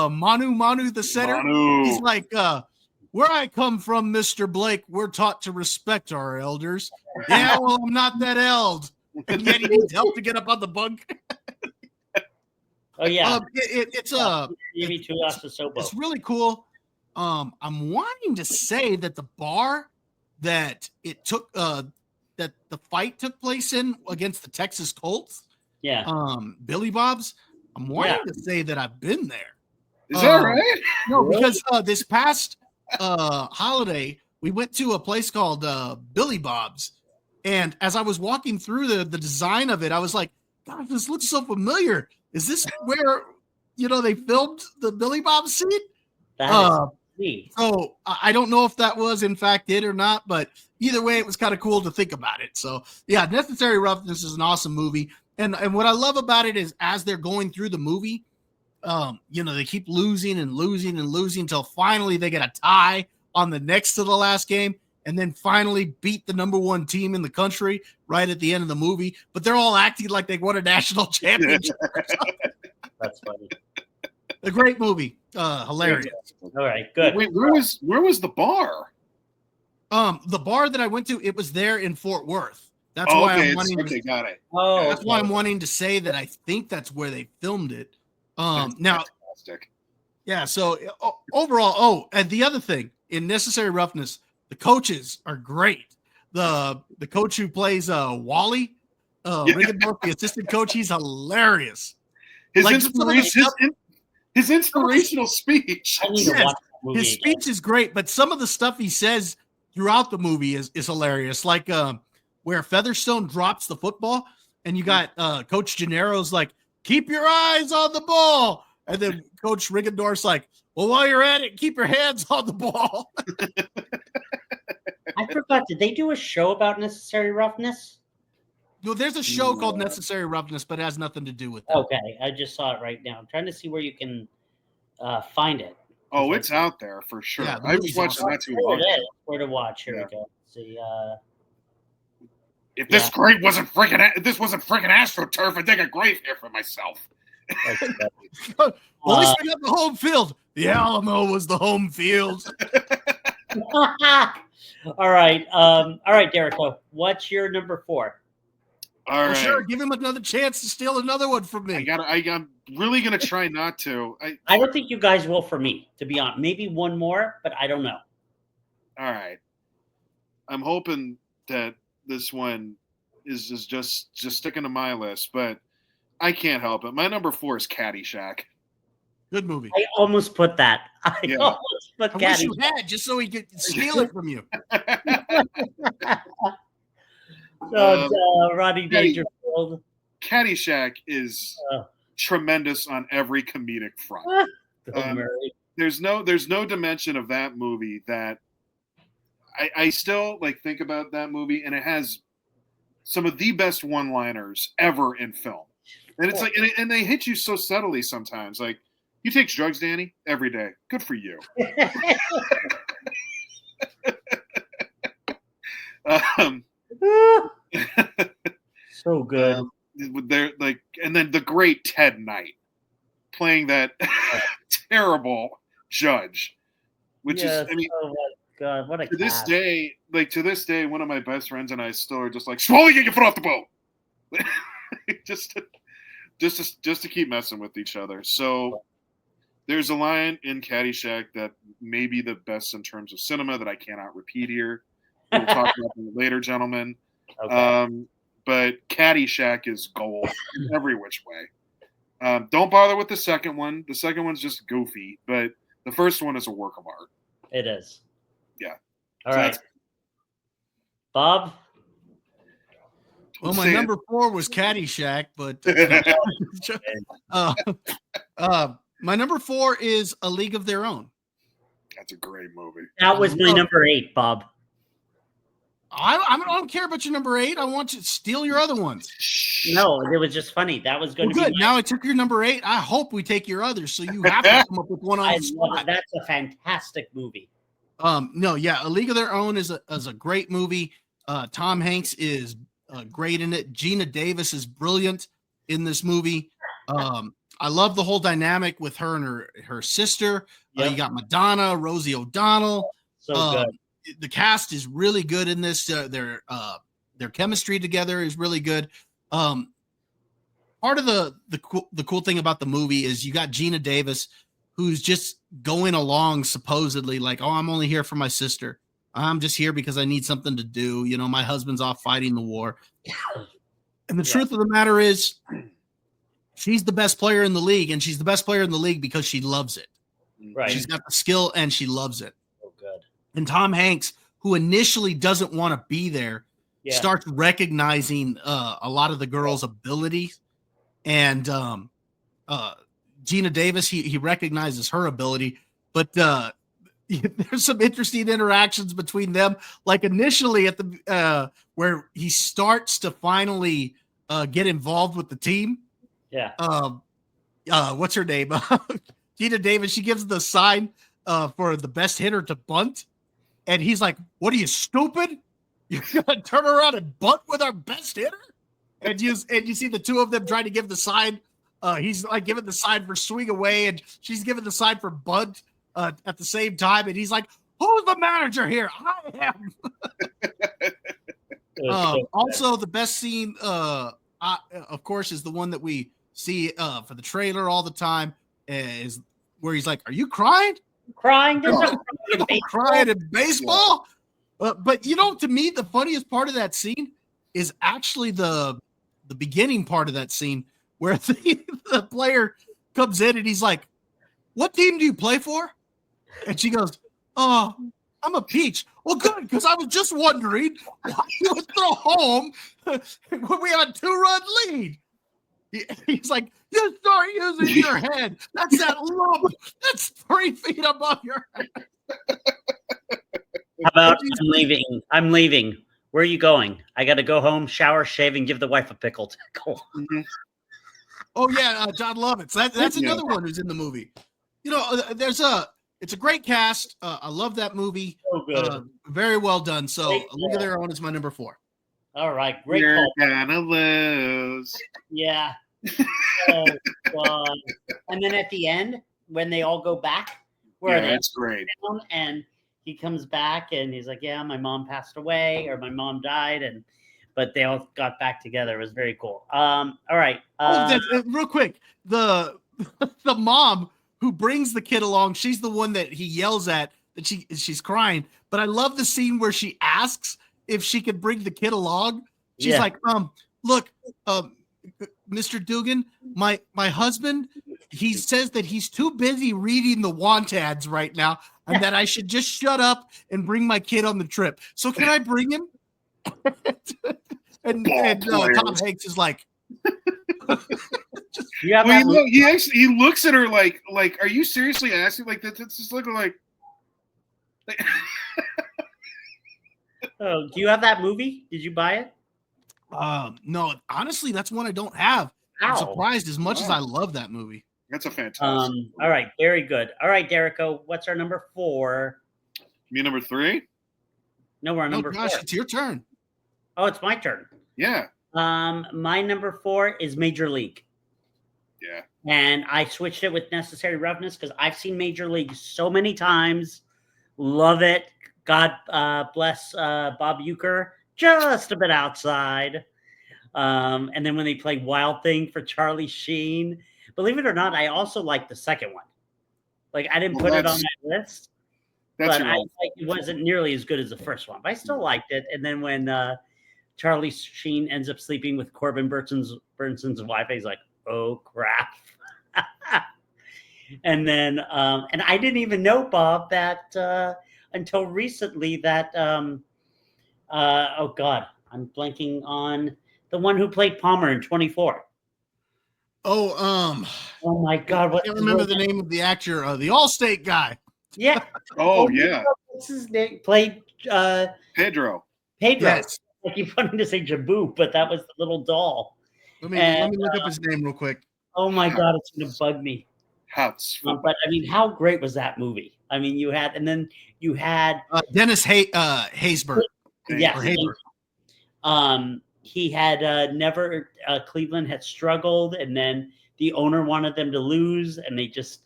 Manu the center. Manu. He's like, where I come from, Mr. Blake, we're taught to respect our elders. Yeah, well, I'm not that eld. And yet he needs help to get up on the bunk. Oh yeah. It's really cool. I'm wanting to say that the bar that it took that the fight took place in against the Texas Colts. Yeah. Billy Bob's. I'm wanting to say that I've been there. Is that right? No, because this past holiday we went to a place called Billy Bob's, and as I was walking through the design of it, I was like, God, this looks so familiar. Is this where they filmed the Billy Bob scene? That is neat. So I don't know if that was in fact it or not, but either way, it was kind of cool to think about it. So yeah, Necessary Roughness is an awesome movie. And what I love about it is as they're going through the movie, they keep losing and losing and losing until finally they get a tie on the next to the last game and then finally beat the number 1 team in the country right at the end of the movie. But they're all acting like they won a national championship. That's funny. A great movie. Hilarious. All right, good. Wait, where was the bar? The bar that I went to, it was there in Fort Worth. That's why I'm wanting to, got it. Oh, that's why I'm wanting to say that I think that's where they filmed it. Now, fantastic. Yeah. So overall, and the other thing in Necessary Roughness, the coaches are great. The coach who plays Wally, Rickendorf, the assistant coach, he's hilarious. His inspirational speech. I need to watch that movie his speech is great, but some of the stuff he says throughout the movie is hilarious. Like where Featherstone drops the football, and you got Coach Gennaro's like, "Keep your eyes on the ball," and then Coach Rickendorf's like, "Well, while you're at it, keep your hands on the ball." I forgot. Did they do a show about Necessary Roughness? No, there's a show called Necessary Roughness, but it has nothing to do with that. Okay, I just saw it right now. I'm trying to see where you can find it. Oh, it's out there for sure. Yeah, I was watching that too long. Where to watch? Here we go. Let's see. If this wasn't freaking AstroTurf, I'd dig a grave here for myself. At least we got the home field. The Alamo was the home field. All right. Derek. What's your number 4? All right. Sure, give him another chance to steal another one from me. I'm really gonna try not to. I don't think you guys will for me, to be honest. Maybe one more, but I don't know. All right. I'm hoping that this one is just sticking to my list, but I can't help it. My number 4 is Caddyshack. Good movie. I almost put that. I wish you had, just so he could steal it from you. Rodney Dangerfield. Caddyshack is tremendous on every comedic front. There's no dimension of that movie that I still think about that movie, and it has some of the best one-liners ever in film. And it's and they hit you so subtly sometimes. Like, you take drugs, Danny, every day. Good for you. So good. They're and then the great Ted Knight playing that terrible judge, which is, I mean, God, what a to this day, one of my best friends and I still are just like, Swally, get your foot off the boat, just to keep messing with each other. So there's a line in Caddyshack that may be the best in terms of cinema that I cannot repeat here. We'll talk about it later, gentlemen. Okay. But Caddyshack is gold in every which way. Don't bother with the second one. The second one's just goofy, but the first one is a work of art. It is. Yeah. All right. Bob? Well, my number 4 was Caddyshack, but my number 4 is A League of Their Own. That's a great movie. That was my number 8, Bob. I don't care about your number 8. I want you to steal your other ones. No, it was just funny. That was going to be good. Now I took your number 8. I hope we take your others, so you have to come up with one on the spot. That's a fantastic movie. No, yeah, A League of Their Own is a great movie. Tom Hanks is great in it. Gina Davis is brilliant in this movie. I love the whole dynamic with her and her sister. Yep. You got Madonna, Rosie O'Donnell. So good. The cast is really good in this. Their chemistry together is really good. Part of the cool thing about the movie is you got Gina Davis, who's just going along supposedly like, oh, I'm only here for my sister. I'm just here because I need something to do. You know, my husband's off fighting the war. And the truth of the matter is, she's the best player in the league, and she's the best player in the league because she loves it. Right. She's got the skill and she loves it. Oh, good. And Tom Hanks, who initially doesn't want to be there, starts recognizing a lot of the girls' abilities. And Gina Davis, he recognizes her ability, but there's some interesting interactions between them. Like initially at the where he starts to finally get involved with the team. Yeah. What's her name? Gina Davis. She gives the sign for the best hitter to bunt, and he's like, "What are you, stupid? You're gonna turn around and bunt with our best hitter?" And you see the two of them trying to give the sign. He's like giving the sign for swing away, and she's giving the sign for bunt at the same time. And he's like, "Who's the manager here? I am." Also, the best scene, of course, is the one that we see for the trailer all the time. Is where he's like, "Are you crying? Crying? Crying in baseball?" But you know, to me, the funniest part of that scene is actually the beginning part of that scene where the player comes in and he's like, "What team do you play for?" And she goes, "Oh, I'm a peach." "Well, good, because I was just wondering why you would throw home when we had a 2-run lead." He's like, "You start using your head. That's that lump that's 3 feet above your head." How about I'm leaving. Where are you going? I got to go home, shower, shave, and give the wife a pickle tickle. Mm-hmm. Oh yeah, John Lovitz. That's another one who's in the movie. You know, it's a great cast. I love that movie. So good. Very well done. So A League of Their Own is my number 4. All right, great. You're gonna lose. Yeah. Oh God! And then at the end, when they all go back, where Yeah, they that's great. down, and he comes back and he's like, "Yeah, my mom passed away, or my mom died," and but they all got back together. It was very cool. All right. Real quick, the the mom who brings the kid along, she's the one that he yells at that she's crying. But I love the scene where she asks if she could bring the kid along. She's Yeah. like, look, Mr. Dugan, my husband, he says that he's too busy reading the want ads right now, and that I should just shut up and bring my kid on the trip. So can I bring him? and Tom Hanks is like, You have Well, that he looks at her like, are you seriously asking? Like that's just looking like. Oh, do you have that movie? Did you buy it? No, honestly, that's one I don't have. I'm Ow. surprised as much as Wow. I love that movie. That's a fantastic. All right, very good. All right, Derico, what's our number 4? Me number 3? No, we're on number Josh, 4. it's your turn. Oh, it's my turn. Yeah. My number 4 is Major League. Yeah. And I switched it with Necessary Roughness because I've seen Major League so many times. Love it. God bless Bob Uecker. Just a bit outside. And then when they play Wild Thing for Charlie Sheen, believe it or not, I also like the second one. Like I didn't put it on my list, but it wasn't nearly as good as the first one. But I still liked it. And then when Charlie Sheen ends up sleeping with Corbin Burnson's wife, he's like, "Oh crap!" And then, and I didn't even know, Bob, that until recently that oh God, I'm blanking on the one who played Palmer in 24. Oh, Oh my God, I can't remember the name of the actor, the Allstate guy. Yeah. Oh yeah. What's his name? Played Pedro. Yes. Like you wanted to say Jaboo, but that was the little doll. Let me look up his name real quick. Oh my God, it's gonna bug me. But I mean, how great was that movie? I mean, you had Dennis Haysbert. Yes. Haysbert. He had never Cleveland had struggled, and then the owner wanted them to lose, and they just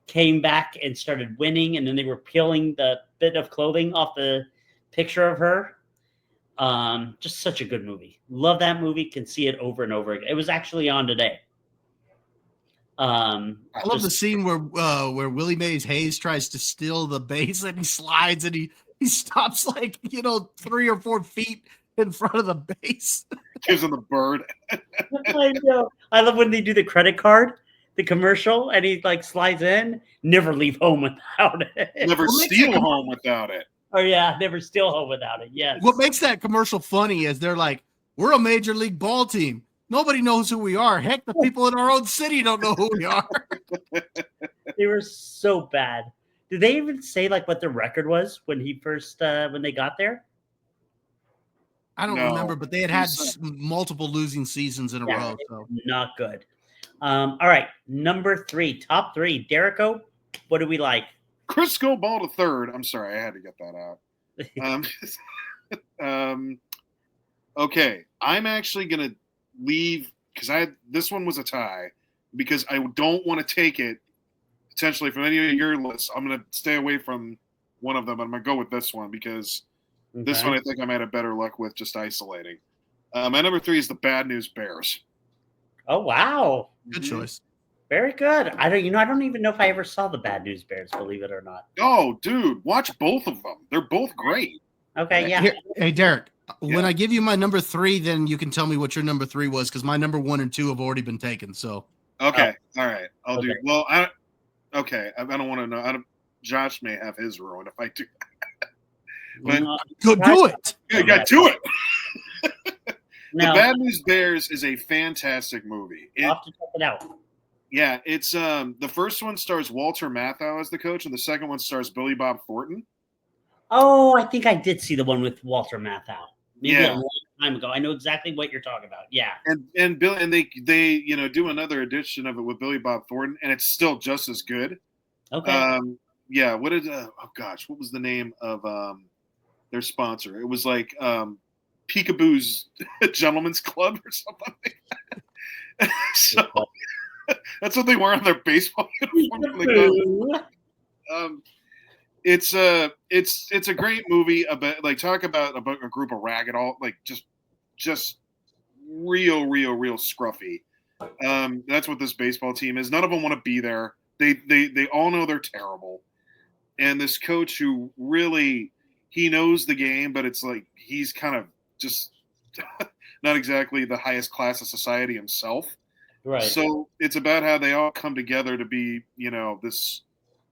came back and started winning, and then they were peeling the bit of clothing off the picture of her. Just such a good movie. Love that movie. Can see it over and over again. It was actually on today. I love the scene where Willie Mays Hayes tries to steal the base and he slides and he stops like 3 or 4 feet in front of the base. Gives him the bird. I know. I love when they do the credit card, the commercial, and he like slides in. Never leave home without it. Never steal home without it. Oh yeah, never steal home without it. Yes. What makes that commercial funny is they're like, we're a major league ball team. Nobody knows who we are. Heck, the people in our own city don't know who we are. They were so bad. Did they even say like what the record was when he first when they got there? I don't remember, but they had multiple losing seasons in a row. So not good. All right, number 3, top 3. Derico, what do we like? Crisco Ball to third. I'm sorry, I had to get that out. Okay, I'm actually gonna leave because this one was a tie because I don't want to take it potentially from any of your lists. I'm gonna stay away from one of them. I'm gonna go with this one because this one I think I might have better luck with just isolating. My number 3 is the Bad News Bears. Oh wow, good choice. Very good. I don't even know if I ever saw the Bad News Bears, believe it or not. Oh, dude, watch both of them. They're both great. Okay, yeah. Hey, Derek, when I give you my number 3, then you can tell me what your number 3 was because my number 1 and 2 have already been taken. So okay, all right, I'll do. Well, I don't want to know. Josh may have his ruined if I do. Go do it. Yeah, you got to do it. No. The Bad News Bears is a fantastic movie. I'll have to check it out. Yeah, it's the first one stars Walter Matthau as the coach, and the second one stars Billy Bob Thornton. Oh, I think I did see the one with Walter Matthau. Maybe Yeah. a long time ago. I know exactly what you're talking about. Yeah. And Bill and they do another edition of it with Billy Bob Thornton, and it's still just as good. Okay. Yeah. What did what was the name of their sponsor? It was like Peekaboo's Gentleman's Club or something. So that's what they wear on their baseball uniforms when they go. It's a great movie about, like, talk about a group of ragdoll, like just real scruffy. That's what this baseball team is. None of them want to be there. They all know they're terrible. And this coach who really, he knows the game, but it's like he's kind of just not exactly the highest class of society himself. Right. So it's about how they all come together to be, this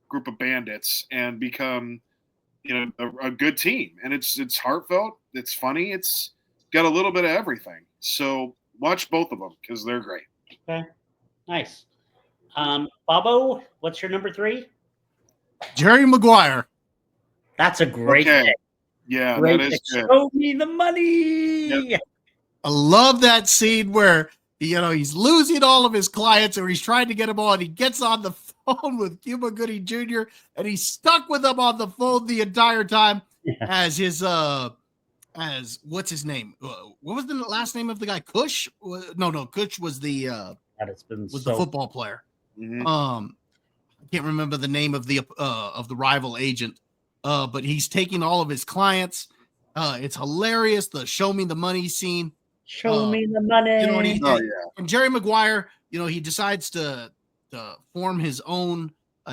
group of bandits and become, a good team. And it's heartfelt. It's funny. It's got a little bit of everything. So watch both of them because they're great. Okay. Nice. Bobo, what's your number 3? Jerry Maguire. That's a great pick. Yeah, great that is pick. good. Show me the money. Yep. I love that scene where he's losing all of his clients, or he's trying to get them on. He gets on the phone with Cuba Gooding Jr. and he's stuck with him on the phone the entire time. As his as what's his name? What was the last name of the guy? Kush? No, Kush was the the football player. Mm-hmm. I can't remember the name of the rival agent. But he's taking all of his clients. It's hilarious. The show me the money scene. Show me the money. And Jerry Maguire, he decides to form his own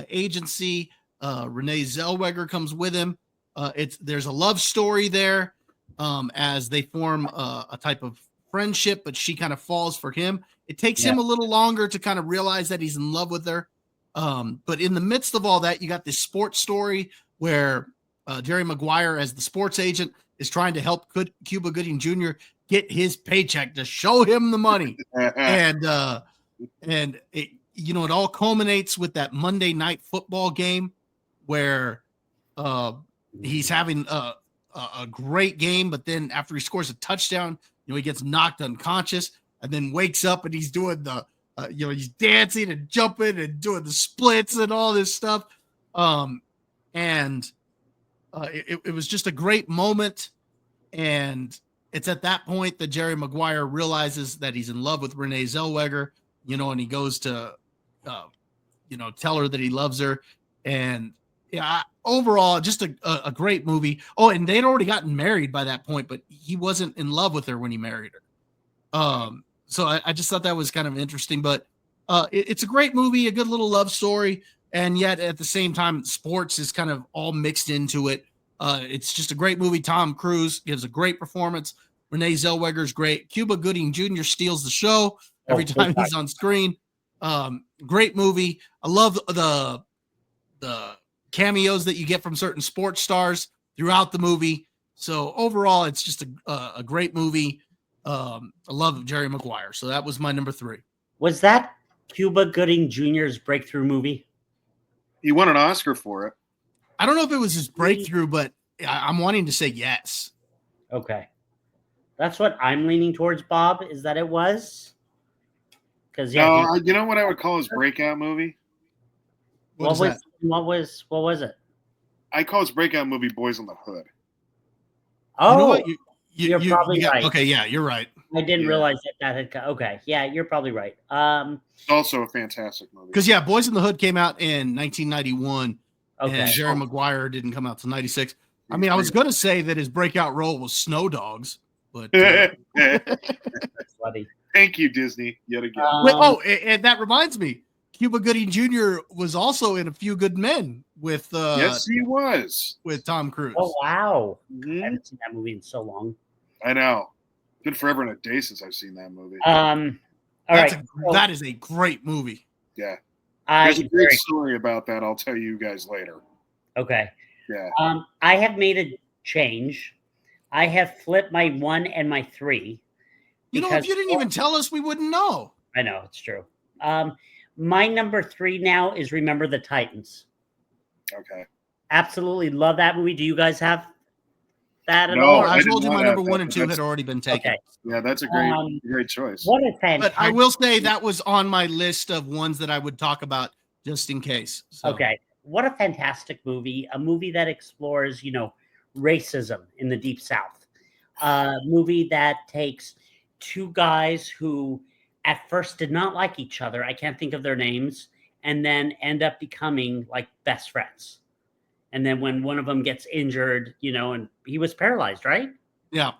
agency. Renee Zellweger comes with him. There's a love story there as they form a type of friendship, but she kind of falls for him. It takes him a little longer to kind of realize that he's in love with her. But in the midst of all that, you got this sports story where Jerry Maguire, as the sports agent, is trying to help Cuba Gooding Jr. get his paycheck to show him the money. and it all culminates with that Monday Night Football game where he's having a great game, but then after he scores a touchdown, he gets knocked unconscious and then wakes up and he's doing the he's dancing and jumping and doing the splits and all this stuff. It was just a great moment. And it's at that point that Jerry Maguire realizes that he's in love with Renee Zellweger, and he goes to, tell her that he loves her. And overall, just a great movie. Oh, and they'd already gotten married by that point, but he wasn't in love with her when he married her. So I just thought that was kind of interesting, but it's a great movie, a good little love story. And yet at the same time, sports is kind of all mixed into it. It's just a great movie. Tom Cruise gives a great performance. Renee Zellweger is great. Cuba Gooding Jr. steals the show every time he's on screen. Great movie. I love the cameos that you get from certain sports stars throughout the movie. So overall, it's just a great movie. I love Jerry Maguire. So that was my number 3. Was that Cuba Gooding Jr.'s breakthrough movie? He won an Oscar for it. I don't know if it was his breakthrough, but I'm wanting to say yes. Okay. That's what I'm leaning towards, Bob, is that it was. Because you know what I would call his breakout movie? What was it? I call his breakout movie Boys in the Hood. Oh, you know what? You're probably right. Okay, yeah, you're right. I didn't realize that had. Okay, yeah, you're probably right. It's also a fantastic movie. Because Boys in the Hood came out in 1991, and Jerry Maguire didn't come out till 96. I mean, I was going to say that his breakout role was Snow Dogs, but that's funny. Thank you, Disney, yet again. And that reminds me, Cuba Gooding Jr. was also in A Few Good Men with. Yes, he was with Tom Cruise. Oh wow! Mm-hmm. I haven't seen that movie in so long. I know. It's been forever and a day since I've seen that movie. That is a great movie. Yeah. There's a great story about that. I'll tell you guys later. Okay. Yeah. I have made a change. I have flipped my 1 and my 3. If you didn't even tell us, we wouldn't know. I know, it's true. My number 3 now is Remember the Titans. Okay. Absolutely love that movie. Do you guys have that at No, all? I told you my number 1 and 2 had already been taken. Okay. Yeah, that's a great choice. What a fantastic. But I will say that was on my list of ones that I would talk about just in case. So. Okay. What a fantastic movie. A movie that explores, racism in the Deep South. A movie that takes two guys who at first did not like each other. I can't think of their names, and then end up becoming like best friends. And then when one of them gets injured, and he was paralyzed, right? Yeah.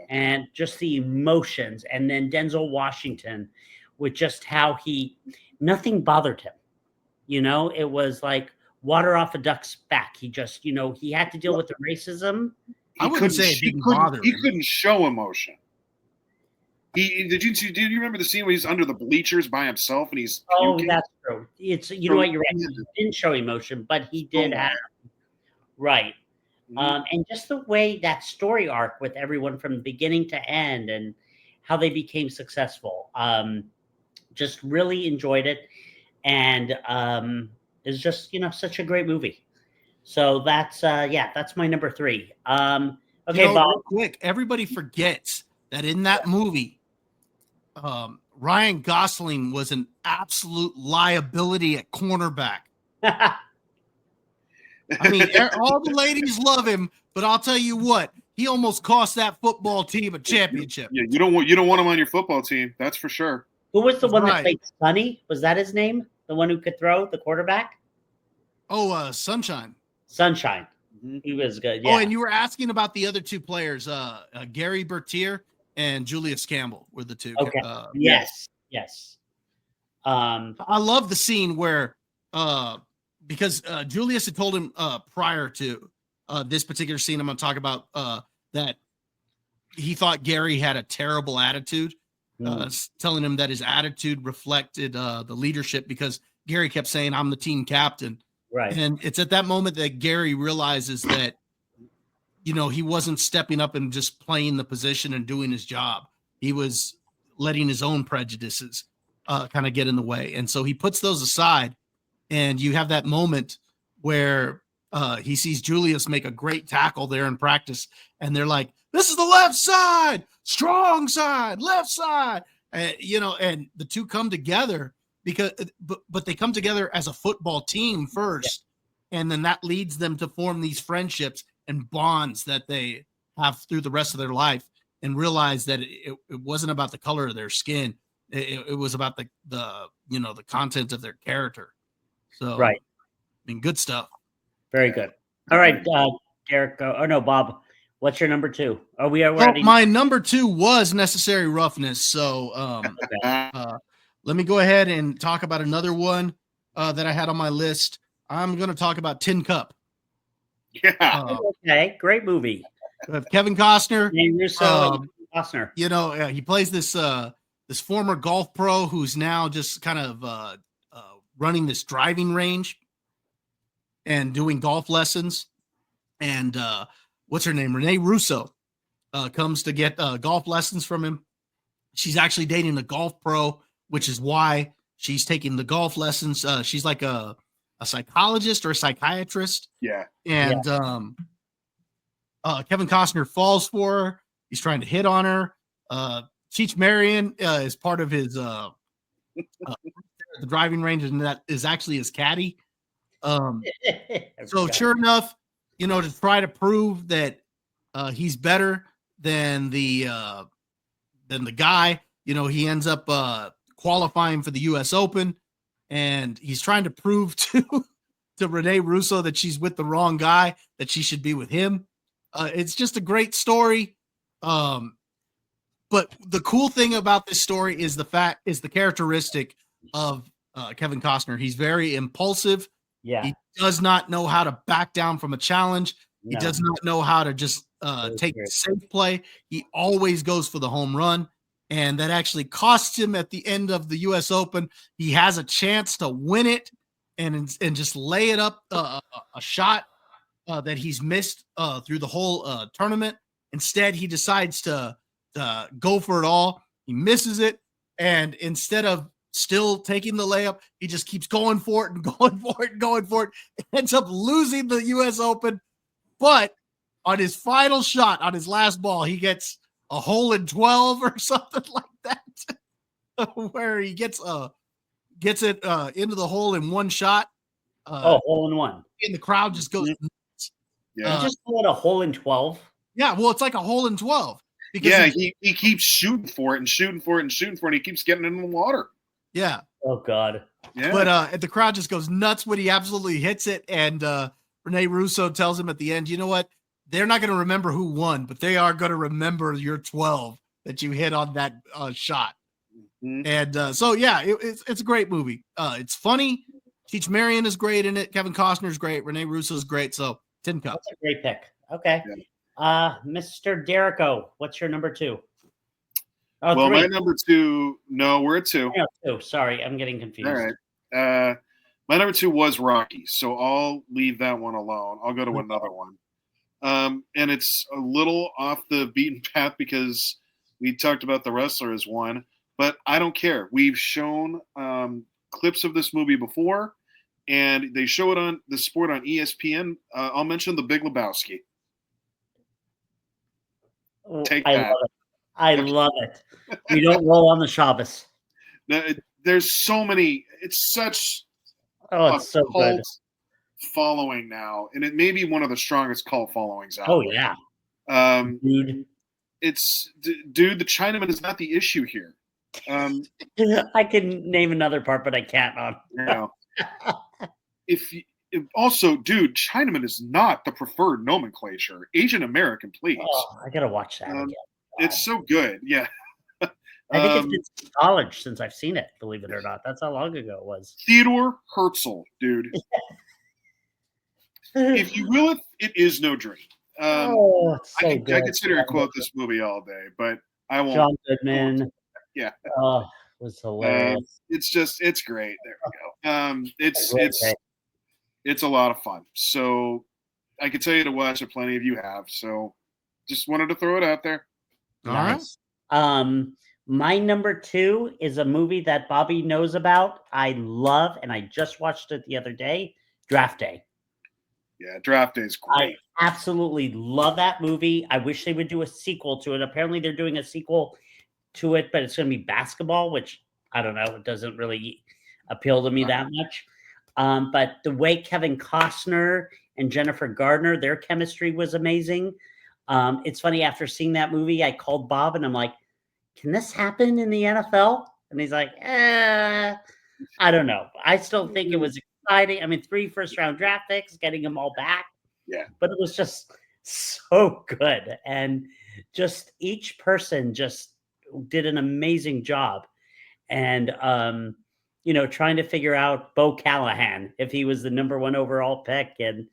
And just the emotions, and then Denzel Washington with just how nothing bothered him. It was like water off a duck's back. He just, he had to deal with the racism. I wouldn't say it didn't bother him. He couldn't show emotion. Did you remember the scene where he's under the bleachers by himself and he's puking? That's true. It's know what, you're right. He didn't show emotion, but he did have right. And just the way that story arc with everyone from beginning to end and how they became successful. Just really enjoyed it. And it's just, such a great movie. So that's my number 3. Okay, Bob. Real quick, everybody forgets that in that movie, Ryan Gosling was an absolute liability at cornerback. I mean, all the ladies love him, but I'll tell you what, he almost cost that football team a championship. Yeah, you don't want him on your football team, that's for sure. Who was the one that played Sonny? Was that his name? The one who could throw, the quarterback? Oh, Sunshine. Sunshine. He was good. Yeah. Oh, and you were asking about the other 2 players, Gary Bertier and Julius Campbell were the 2. Okay. Yes. I love the scene where because Julius had told him prior to this particular scene I'm going to talk about that he thought Gary had a terrible attitude, telling him that his attitude reflected the leadership because Gary kept saying, I'm the team captain. Right. And it's at that moment that Gary realizes that, he wasn't stepping up and just playing the position and doing his job. He was letting his own prejudices kind of get in the way. And so he puts those aside, and you have that moment where he sees Julius make a great tackle there in practice. And they're like, this is the left side, strong side, left side. And the 2 come together but they come together as a football team first. Yeah. And then that leads them to form these friendships and bonds that they have through the rest of their life, and realize that it wasn't about the color of their skin. It was about the content of their character. So, right. I mean, good stuff. Very good. All right, Derek. Bob. What's your number 2? Are we already? My number 2 was Necessary Roughness. So, let me go ahead and talk about another one that I had on my list. I'm going to talk about Tin Cup. Yeah. Okay. Great movie. Kevin Costner. Costner. He plays this former golf pro who's now just kind of running this driving range and doing golf lessons. And what's her name? Renee Russo comes to get golf lessons from him. She's actually dating a golf pro, which is why she's taking the golf lessons. She's like a psychologist or a psychiatrist. Yeah. And Kevin Costner falls for her. He's trying to hit on her. Cheech Marion is part of his the driving range, and that is actually his caddy. So sure enough, to try to prove that he's better than the guy, he ends up qualifying for the U.S. Open, and he's trying to prove to Renee Russo that she's with the wrong guy, that she should be with him. It's just a great story. But the cool thing about this story is the characteristic of Kevin Costner. He's very impulsive. Yeah. He does not know how to back down from a challenge. He does not know how to just take a safe play. He always goes for the home run. And that actually costs him at the end of the U.S. Open. He has a chance to win it and just lay it up a shot that he's missed through the whole tournament. Instead, he decides to go for it all. He misses it. And instead of still taking the layup, he just keeps going for it and going for it and going for it. It ends up losing the U.S. Open. But on his final shot, on his last ball, he gets a hole in 12 or something like that, where he gets it into the hole in one shot. Hole in one. And the crowd just goes nuts. Yeah. You just call it a hole in 12? Yeah, well, it's like a hole in 12. Because he keeps shooting for it and shooting for it and shooting for it, and he keeps getting it in the water. Yeah. Oh God. Yeah. But the crowd just goes nuts when he absolutely hits it. And Rene Russo tells him at the end, you know what? They're not going to remember who won, but they are going to remember your 12 that you hit on that shot. Mhm. And so, yeah, it's a great movie. It's funny. Teach Marion is great in it. Kevin Costner is great. Rene Russo is great. So, Tin Cup. That's a great pick. Okay. Yeah. Mr. Derrico, what's your number 2? Oh, Well, 3. my number 2, no, we're at 2. Oh, 2. Sorry, I'm getting confused. All right. My number 2 was Rocky, so I'll leave that one alone. I'll go to another one. And it's a little off the beaten path because we talked about the wrestler as one, but I don't care. We've shown clips of this movie before, and they show it on the sport on ESPN. I'll mention The Big Lebowski. Take I that. love it. I love it. We don't roll on the Shabbos. There's so many. It's such it's so cult good. following now, and it may be one of the strongest cult followings out. Oh yeah, dude. It's dude. The Chinaman is not the issue here. I can name another part, but I can't. You know, if also, dude, Chinaman is not the preferred nomenclature. Asian American, please. Oh, I gotta watch that again. It's so good. Yeah. I think it's been since college since I've seen it, believe it or not. That's how long ago it was. Theodore Herzl, dude. If you will it is no dream. It's so I good. could sit here and quote this movie all day, but I won't. John Goodman. Yeah. Oh, it was hilarious. It's great. There we go. It's a lot of fun. So I can tell you to watch it. Plenty of you have. So just wanted to throw it out there. Nice. My number 2 is a movie that Bobby knows about. I love, and I just watched it the other day. Draft Day. Yeah, Draft Day is great. I absolutely love that movie. I wish they would do a sequel to it. Apparently, they're doing a sequel to it, but it's going to be basketball, which I don't know. It doesn't really appeal to me that much. But the way Kevin Costner and Jennifer Gardner, their chemistry was amazing. It's funny, after seeing that movie, I called Bob and I'm like, can this happen in the NFL? And he's like, I don't know. I still think it was exciting. I mean, 3 first-round draft picks, getting them all back. Yeah. But it was just so good. And just each person just did an amazing job. And, trying to figure out Bo Callahan, if he was the number 1 overall pick, and,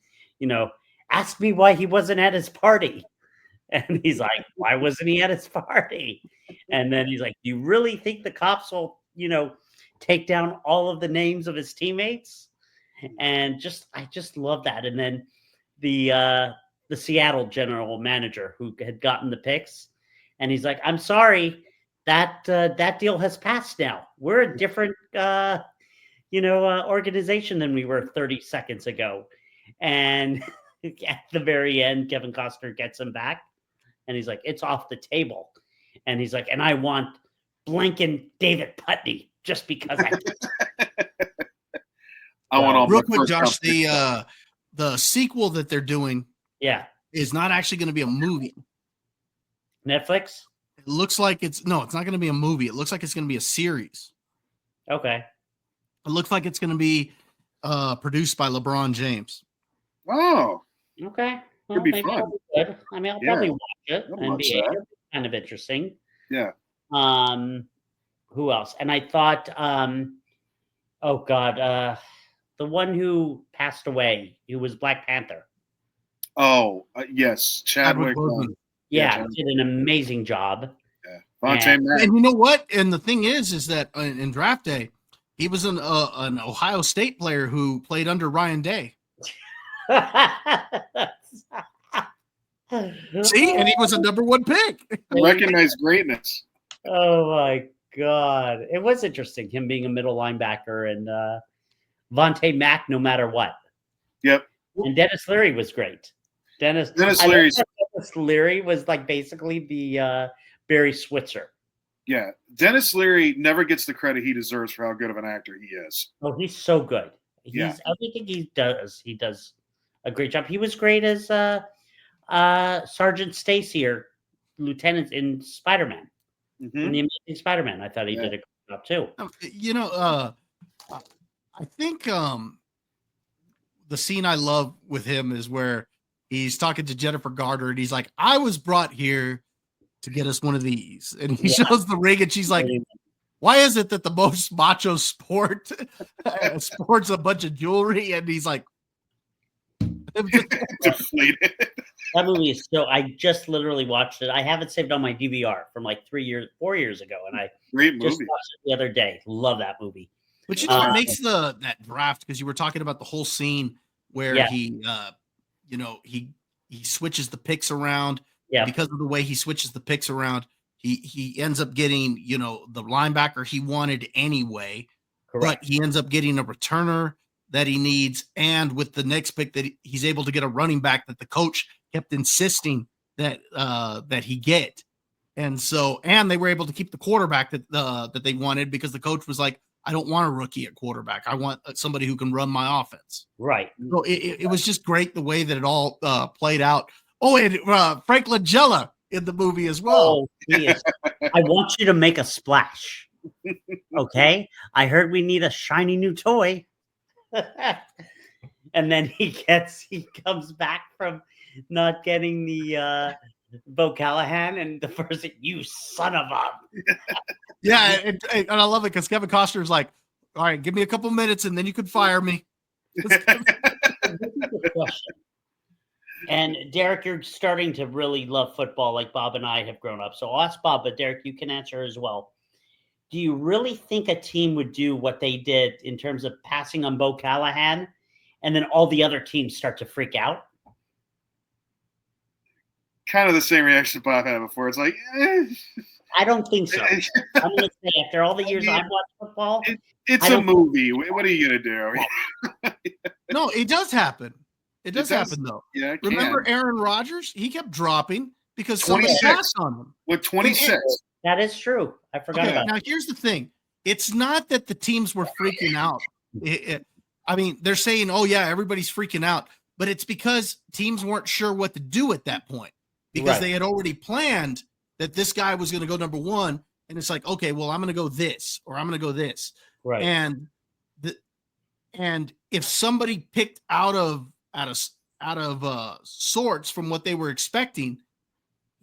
ask me why he wasn't at his party. And he's like, why wasn't he at his party? And then he's like, do you really think the cops will, take down all of the names of his teammates? And I just love that. And then the Seattle general manager who had gotten the picks, and he's like, I'm sorry, that deal has passed now. We're a different, organization than we were 30 seconds ago. And at the very end, Kevin Costner gets him back. And he's like, it's off the table. And he's like, and I want blanking David Putney just because I want all real quick, Josh, the sequel that they're doing is not actually going to be a movie. Netflix? It looks like it's not going to be a movie. It looks like it's going to be a series. Okay. It looks like it's going to be produced by LeBron James. Oh. Okay. Could be fun. Good. I mean, I'll probably watch it. NBA, kind of interesting. Yeah. Who else? And I thought, the one who passed away, who was Black Panther. Oh, yes, Chadwick. Did an amazing job. Yeah. And you know what? And the thing is that in Draft Day, he was an Ohio State player who played under Ryan Day. See, and he was a number 1 pick. Recognize greatness. Oh my God. It was interesting, him being a middle linebacker, and Vontae Mack, no matter what. Yep. And Dennis Leary was great. Dennis Leary was like basically the Barry Switzer. Yeah. Dennis Leary never gets the credit he deserves for how good of an actor he is. Oh, he's so good. Everything he does a great job. He was great as Sergeant Stacy, or lieutenant in Spider-Man, in Mhm. the Amazing Spider-Man. I thought he Yeah. did a good job too. I think the scene I love with him is where he's talking to Jennifer Garner and he's like, I was brought here to get us one of these. And he Yeah. shows the ring and she's like, why is it that the most macho sport sports a bunch of jewelry? And he's like, Deflated. That movie is so. I just literally watched it. I have it saved on my DVR from like 4 years ago, and I Great just movie. watched it the other day. Love that movie. But you know what makes that draft, because you were talking about the whole scene where Yeah. he switches the picks around. Yeah. Because of the way he switches the picks around, he ends up getting, the linebacker he wanted anyway. Correct. But he ends up getting a returner that he needs, and with the next pick that he's able to get a running back that the coach kept insisting that he get. And they were able to keep the quarterback that they wanted, because the coach was like, I don't want a rookie at quarterback. I want somebody who can run my offense. Right. So it was just great the way that it all played out. Oh, and Frank Langella in the movie as well. Oh, he is. I want you to make a splash. Okay? I heard we need a shiny new toy. And then he comes back from not getting the Bo Callahan, and the first thing, you son of a. Yeah, and I love it because Kevin Costner's like, all right, give me a couple minutes and then you can fire me. This is the question. And Derek, you're starting to really love football like Bob and I have grown up. So I'll ask Bob, but Derek, you can answer as well. Do you really think a team would do what they did in terms of passing on Bo Callahan, and then all the other teams start to freak out? Kind of the same reaction Bob had before. It's like, I don't think so. I'm going to say, after all the years I've watched football, it's a movie. What are you going to do? No, it does happen. It does happen, though. Yeah, remember Aaron Rodgers? He kept dropping because somebody passed on him. With 26. That is true. I forgot about that. Now, here's the thing. It's not that the teams were freaking out. I mean, they're saying, oh, yeah, everybody's freaking out. But it's because teams weren't sure what to do at that point, because they had already planned that this guy was going to go number one. And it's like, okay, well, I'm going to go this, or I'm going to go this. Right. And if somebody picked out of sorts from what they were expecting,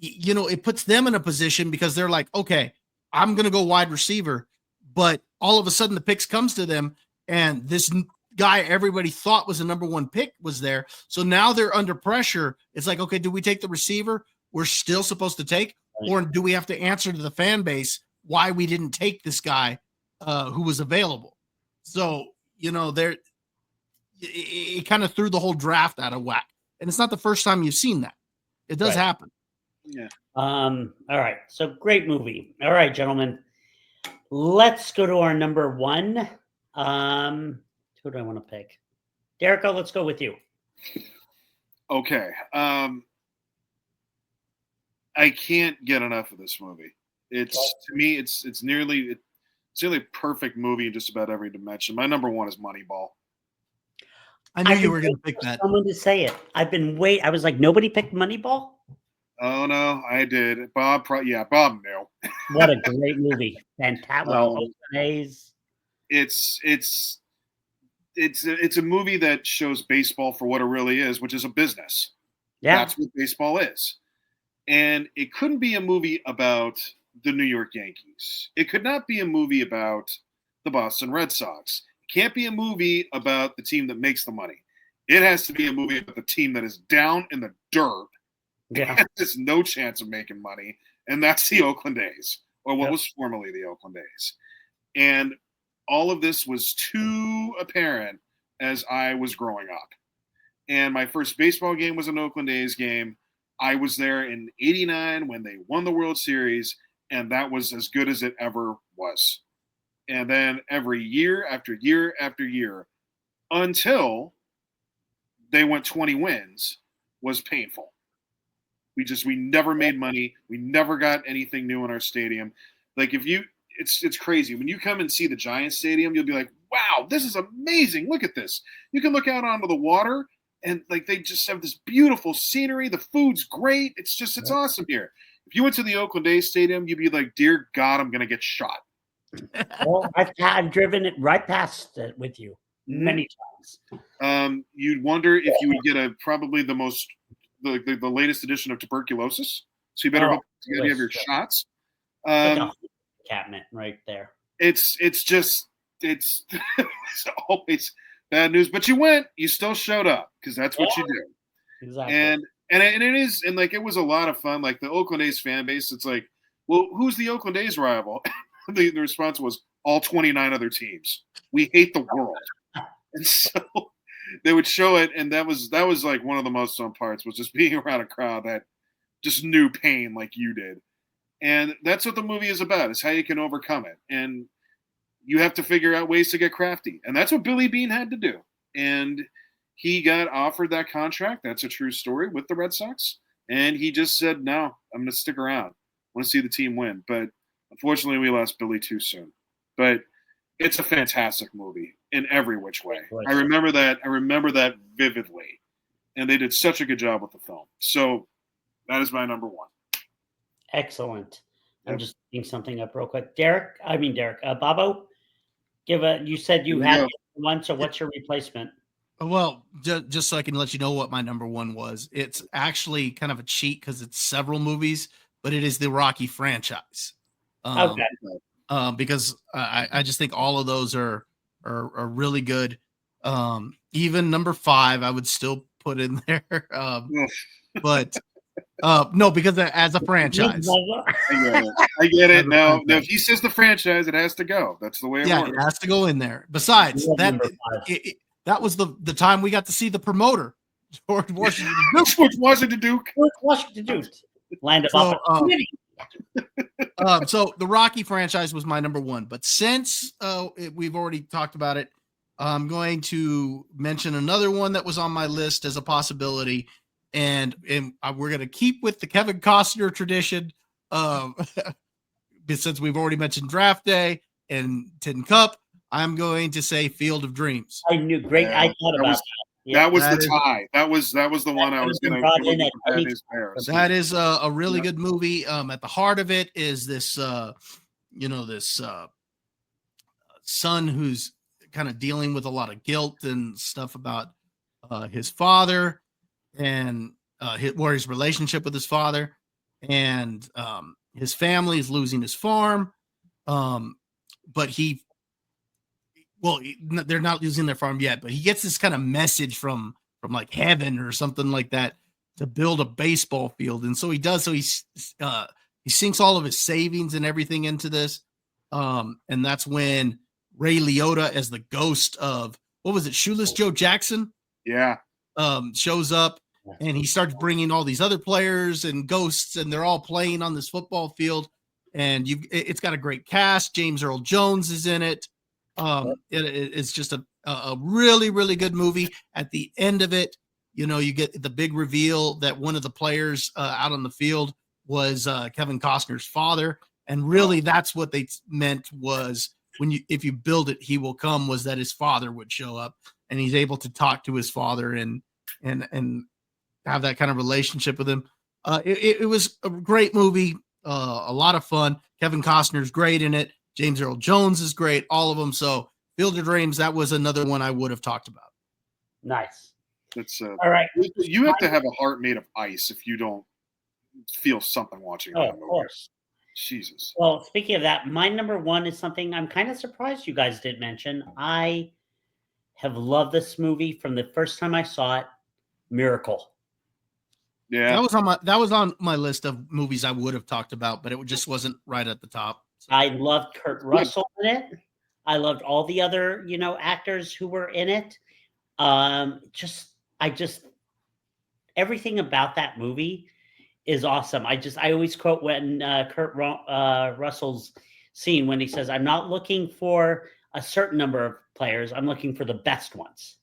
it puts them in a position, because they're like, okay, I'm going to go wide receiver, but all of a sudden the picks comes to them, and this guy everybody thought was a number one pick was there. So now they're under pressure. It's like, okay, do we take the receiver we're still supposed to take, or do we have to answer to the fan base why we didn't take this guy who was available? So, it kind of threw the whole draft out of whack. And it's not the first time you've seen that. It does happen. Yeah. All right. So great movie. All right, gentlemen. Let's go to our number one. Who do I want to pick? Derico, let's go with you. Okay. I can't get enough of this movie. To me, it's nearly a perfect movie in just about every dimension. My number one is Moneyball. I knew you were going to pick that. Someone to say it. I was like, nobody picked Moneyball? Oh no, I did. Bob knew. What a great movie! Fantastic. Oakland A's. It's a movie that shows baseball for what it really is, which is a business. Yeah, that's what baseball is. And it couldn't be a movie about the New York Yankees. It could not be a movie about the Boston Red Sox. It can't be a movie about the team that makes the money. It has to be a movie about the team that is down in the dirt. Yeah. There's no chance of making money. And that's the Oakland A's, or what was formerly the Oakland A's. And all of this was too apparent as I was growing up. And my first baseball game was an Oakland A's game. I was there in '89 when they won the World Series, and that was as good as it ever was. And then every year after year after year, until they went 20 wins, was painful. We never made money. We never got anything new in our stadium. Like it's crazy. When you come and see the Giants stadium, you'll be like, wow, this is amazing. Look at this. You can look out onto the water, and like they just have this beautiful scenery. The food's great. It's awesome here. If you went to the Oakland A's stadium, you'd be like, "Dear God, I'm gonna get shot." Well, I've driven it right past it with you many times. You'd wonder if you would get probably the latest edition of tuberculosis. So you better hope you have your shots. It's like a cabinet right there. It's it's always bad news, but you went. You still showed up because that's what you do. Exactly. And it is, and like it was a lot of fun. Like the Oakland A's fan base, it's like, well, who's the Oakland A's rival? The response was all 29 other teams. We hate the world. And so they would show it, and that was like one of the most fun parts, was just being around a crowd that just knew pain like you did. And that's what the movie is about, is how you can overcome it. And you have to figure out ways to get crafty. And that's what Billy Beane had to do. And he got offered that contract. That's a true story, with the Red Sox. And he just said, no, I'm going to stick around. I want to see the team win. But unfortunately, we lost Billy too soon. But it's a fantastic movie in every which way. I remember that vividly. And they did such a good job with the film. So that is my number one. Excellent. Yep. I'm just looking something up real quick. Bobo, you said you had one, so what's your replacement? Well, just so I can let you know what my number one was. It's actually kind of a cheat because it's several movies, but it is the Rocky franchise. Okay. Because I just think all of those are really good. Even number 5, I would still put in there. But no, because as a franchise. I get it. Now, if he says the franchise, it has to go. That's the way it works. It has to go in there. Besides, that was the time we got to see the promoter, George Washington Duke. George Washington Duke. Land of opportunity. So the Rocky franchise was my number one. But since we've already talked about it, I'm going to mention another one that was on my list as a possibility. And we're going to keep with the Kevin Costner tradition. Since we've already mentioned Draft Day and Tin Cup, I'm going to say Field of Dreams. I knew. Great. I thought about that. Yeah. That was the tie. That was the one I was going to. That is a really good movie. At the heart of it is this, son who's kind of dealing with a lot of guilt and stuff about his father and his relationship with his father, and his family is losing his farm. But they're not losing their farm yet, but he gets this kind of message from like heaven or something like that to build a baseball field. And so he does. So he sinks all of his savings and everything into this. And that's when Ray Liotta, as the ghost of, what was it, Shoeless Joe Jackson? Yeah. Shows up, and he starts bringing all these other players and ghosts, and they're all playing on this football field. And it's got a great cast. James Earl Jones is in it. It's just a really, really good movie. At the end of it, you get the big reveal that one of the players out on the field was Kevin Costner's father. And really, that's what they meant was, if you build it, he will come, was that his father would show up, and he's able to talk to his father and have that kind of relationship with him. It was a great movie, a lot of fun. Kevin Costner's great in it. James Earl Jones is great, all of them. So Field of Dreams, that was another one I would have talked about. Nice. It's all right. You have to have a heart made of ice if you don't feel something watching that movie. Of course. Jesus. Well, speaking of that, my number one is something I'm kind of surprised you guys didn't mention. I have loved this movie from the first time I saw it, Miracle. Yeah. That was on my list of movies I would have talked about, but it just wasn't right at the top. So. I loved Kurt Russell in it. I loved all the other, actors who were in it. Everything about that movie is awesome. I always quote when Kurt Russell's scene when he says, "I'm not looking for a certain number of players. I'm looking for the best ones."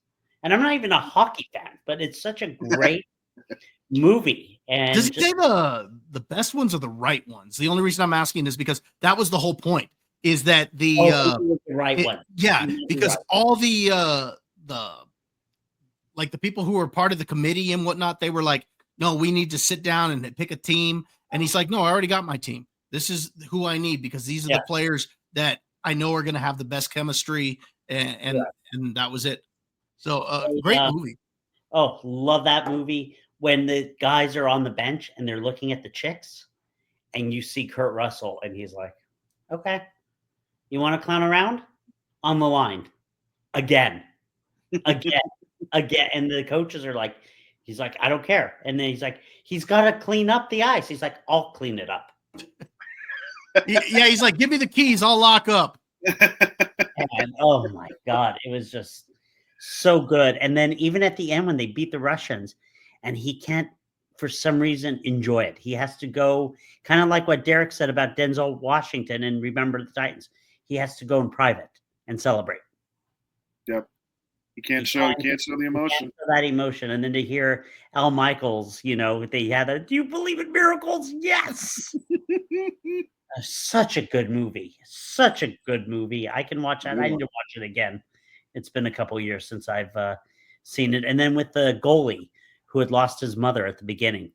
And I'm not even a hockey fan, but it's such a great movie. And does he say the best ones or the right ones? The only reason I'm asking is because that was the whole point. Is that the right one? Yeah, because all the people who were part of the committee and whatnot, they were like, no, we need to sit down and pick a team. And he's like, no, I already got my team. This is who I need because these are the players that I know are going to have the best chemistry. And that was it. So great movie. Oh, love that movie. When the guys are on the bench and they're looking at the chicks and you see Kurt Russell and he's like, okay, you want to clown around? On the line. Again. Again. And the coaches are like, he's like, I don't care. And then he's like, he's got to clean up the ice. He's like, I'll clean it up. Yeah, he's like, give me the keys. I'll lock up. And oh my God, it was just so good. And then even at the end when they beat the Russians and he can't, for some reason, enjoy it. He has to go, kind of like what Derek said about Denzel Washington and Remember the Titans. He has to go in private and celebrate. Yep. You can't show the emotion. That emotion. And then to hear Al Michaels, they had a, do you believe in miracles? Yes. Such a good movie. Such a good movie. I can watch that. I need to watch it again. It's been a couple years since I've seen it. And then with the goalie who had lost his mother at the beginning.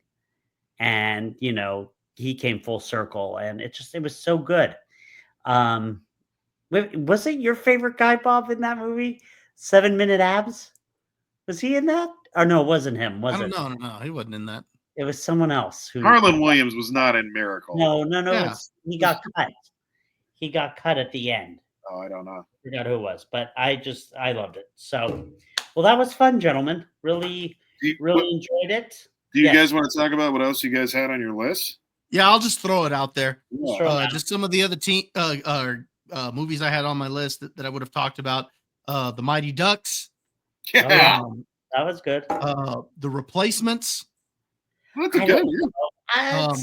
And, he came full circle. And it was so good. Was it your favorite guy, Bob, in that movie? 7 Minute Abs? Was he in that? Or no, it wasn't him, was it? No, he wasn't in that. It was someone else. Harlan Williams was not in Miracle. No. Yeah. He got cut. He got cut at the end. Oh, I don't know. I forgot who it was, but I loved it. So, well, that was fun, gentlemen. Really enjoyed it. Do you guys want to talk about what else you guys had on your list? Yeah, I'll just throw it out there. Yeah. Just some of the other movies I had on my list that I would have talked about. The Mighty Ducks. Yeah. That was good. The Replacements. That's a good one.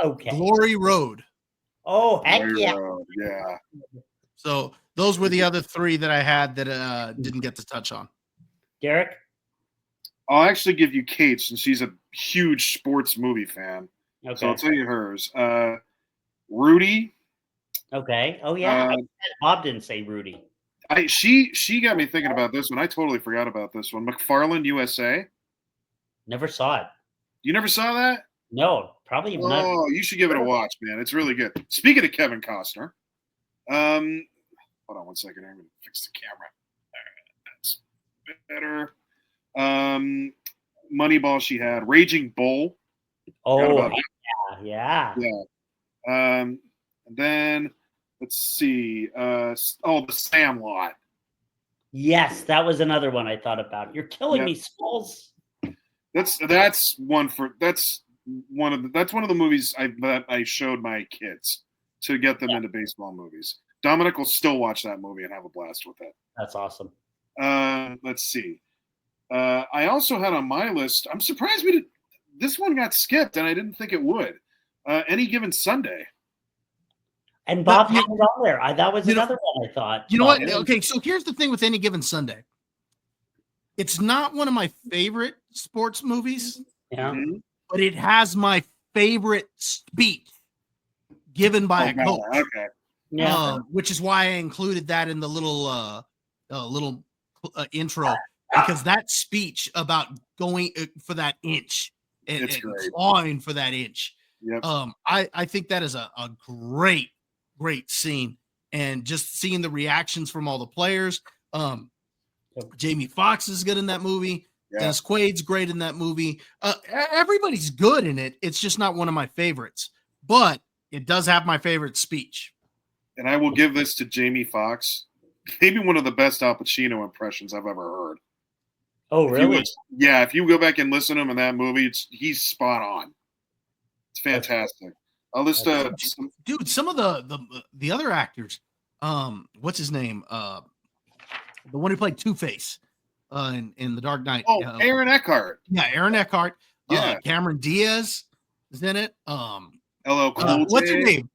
Okay. Glory Road. Oh, heck yeah. Road. Yeah. So those were the other three that I had that didn't get to touch on. Derek? I'll actually give you Kate since she's a huge sports movie fan. Okay. So I'll tell you hers. Rudy. Okay. Oh, yeah. Bob didn't say Rudy. She got me thinking about this one. I totally forgot about this one. McFarland, USA. Never saw it. You never saw that? No, probably not. Oh, you should give it a watch, man. It's really good. Speaking of Kevin Costner, hold on one second. I'm going to fix the camera. That's better. Moneyball she had. Raging Bull. Oh, yeah. And then, let's see. The Sandlot. Yes, that was another one I thought about. You're killing me, Skulls. That's one of the movies that I showed my kids to get them into baseball movies. Dominic will still watch that movie and have a blast with it. That's awesome. Let's see. I also had on my list. I'm surprised this one got skipped, and I didn't think it would. Any Given Sunday. And Bob had it on there. That was another one I thought. You know what? Okay, so here's the thing with Any Given Sunday. It's not one of my favorite sports movies. Yeah. But it has my favorite speech given by a coach. Okay. Yeah. Which is why I included that in the little intro, because that speech about going for that inch and clawing for that inch. Yep. I think that is a great scene, and just seeing the reactions from all the players. Jamie Foxx is good in that movie. Yeah. Dennis Quaid's great in that movie. Everybody's good in it. It's just not one of my favorites, but it does have my favorite speech. And I will give this to Jamie Foxx. Maybe one of the best Al Pacino impressions I've ever heard. Oh, really? If you go back and listen to him in that movie, he's spot on. It's fantastic. I'll list dude, some of the other actors. What's his name? The one who played Two-Face in The Dark Knight. Oh, Aaron Eckhart. Yeah, Aaron Eckhart. Yeah. Cameron Diaz is in it. LL Cool what's her name?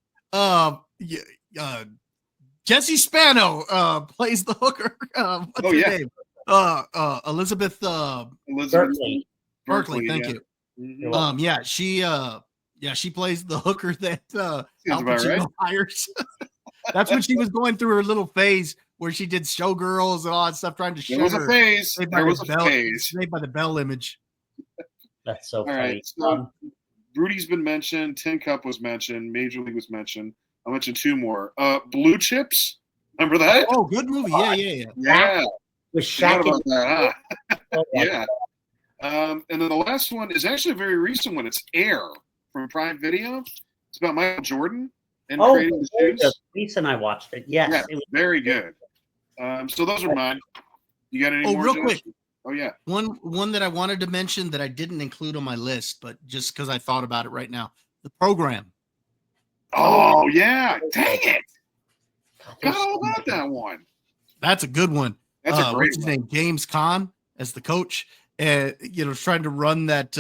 Jesse Spano plays the hooker. What's her name? Elizabeth Berkley. Thank you. Mm-hmm. She plays the hooker that Al Pacino hires. That's when she was going through her little phase where she did showgirls and all that stuff, trying to show her. There was a phase. Made by the Bell image. That's so funny. Right, so Rudy's been mentioned. Tin Cup was mentioned. Major League was mentioned. I'll mention 2 more. Blue Chips. Remember that? Oh, good movie. Yeah. Yeah. With Forgot Shaq about that, huh? and Yeah. And then the last one is actually a very recent one. It's Air from Prime Video. It's about Michael Jordan and creating the shoes. Lisa and I watched it. Yes, Yeah, it was very good. So those are mine. You got any more? Real Josh? quick. Oh yeah. One that I wanted to mention that I didn't include on my list, but just because I thought about it right now, The Program. Oh yeah. Dang it. Forgot all about that one. That's a good one. That's a great what's his one. name? James Caan as the coach, trying to run that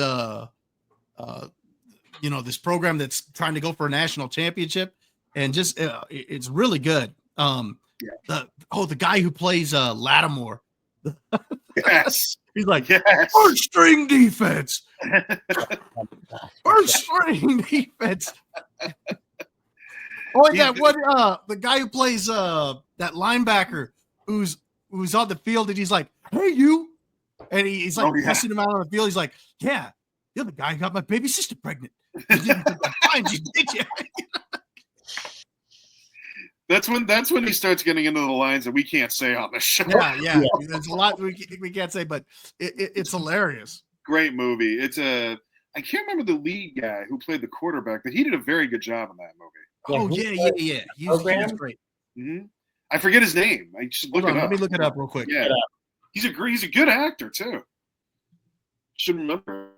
this program that's trying to go for a national championship, and just it's really good. The guy who plays Lattimore. Yes. He's like, yes. First string defense. First string defense. Oh, that one, the guy who plays that linebacker who's on the field, and he's like, hey, you. And he's like cussing him out on the field. He's like, yeah, you're the guy who got my baby sister pregnant. You didn't find you, did you? That's when he starts getting into the lines that we can't say on the show. Yeah. There's a lot we can't say, but it's hilarious. Great movie. I can't remember the lead guy who played the quarterback, but he did a very good job in that movie. Oh yeah. He was great. Mm-hmm. I forget his name. I should look it up. Let me look it up real quick. Yeah, he's a good actor too. Should remember.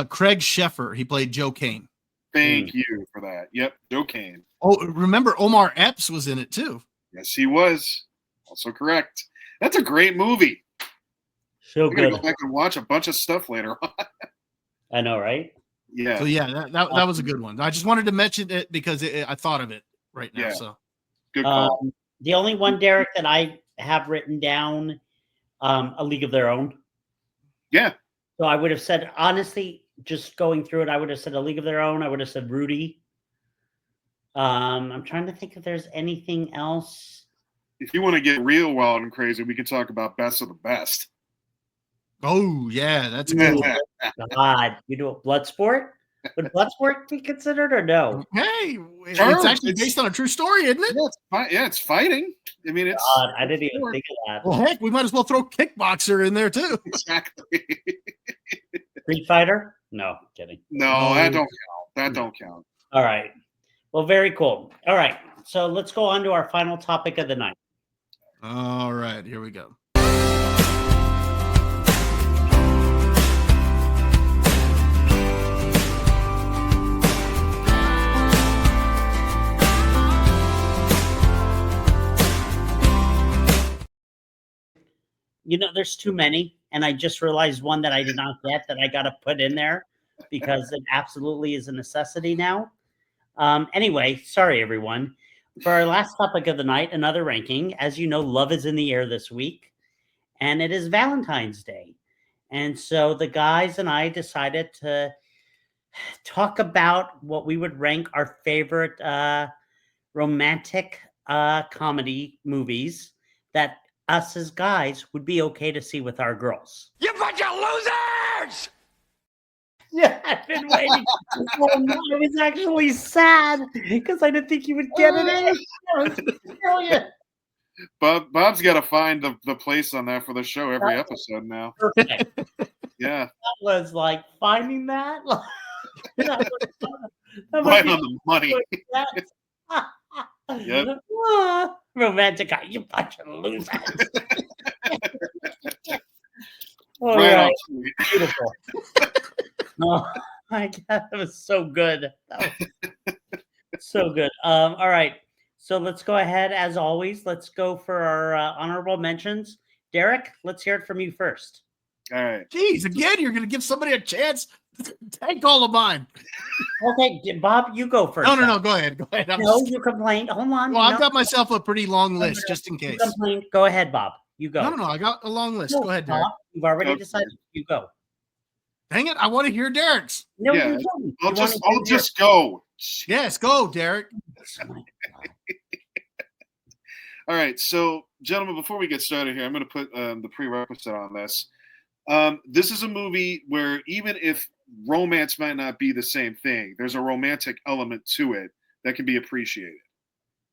Craig Sheffer. He played Joe Kane. Thank you for that. Yep, Joe Kane. Oh, remember Omar Epps was in it too. Yes, he was. Also correct. That's a great movie. So I'm gonna good. go back and watch a bunch of stuff later on. I know, right? Yeah. So yeah, that was a good one. I just wanted to mention it because I thought of it right now. Yeah. So Good call. The only one, Derek, that I have written down, A League of Their Own. Yeah. So I would have said, honestly, just going through it, I would have said A League of Their Own. I would have said Rudy. I'm trying to think if there's anything else. If you want to get real wild and crazy, we can talk about Best of the Best. Oh yeah, that's a good one. God, Bloodsport? Would Bloodsport be considered or no? Hey, it's actually based on a true story, isn't it? Yeah, it's fighting. I mean, it's. God, I didn't even think of that. Well, heck, we might as well throw Kickboxer in there too. Exactly. Street Fighter? No, kidding. No, that don't count. That don't count. All right. Well, very cool. All right. So let's go on to our final topic of the night. All right, here we go. There's too many, and I just realized one that I did not get that I got to put in there because it absolutely is a necessity now. Anyway, sorry, everyone. For our last topic of the night, another ranking. As you know, love is in the air this week, and it is Valentine's Day. And so the guys and I decided to talk about what we would rank our favorite romantic comedy movies that us as guys would be okay to see with our girls. You bunch of losers! Yeah, I've been waiting. Oh, no, I was actually sad because I didn't think you would get it in. That was brilliant. Bob's got to find the place on that for the show every episode now. Perfect. Yeah. That was like finding that. That Right on the money. Yep. Romantic guy, you bunch of losers. All right. Beautiful. Oh my God, that was so good. So good. All right. So let's go ahead. As always, let's go for our honorable mentions. Derek, let's hear it from you first. All right. Jeez, again, you're going to give somebody a chance. Take all of mine. Okay, Bob, you go first. No. Go ahead. You complained. Hold on. Well, I've got myself a pretty long list just in case. You complained. Go ahead, Bob. You go. No. I got a long list. Go ahead, Derek. Bob, you've already decided. You go. Dang it! I want to hear Derek's. No, Yeah, you don't. I'll just go. Yes, go, Derek. All right, so gentlemen, before we get started here, I'm going to put the prerequisite on this. This is a movie where even if romance might not be the same thing, there's a romantic element to it that can be appreciated.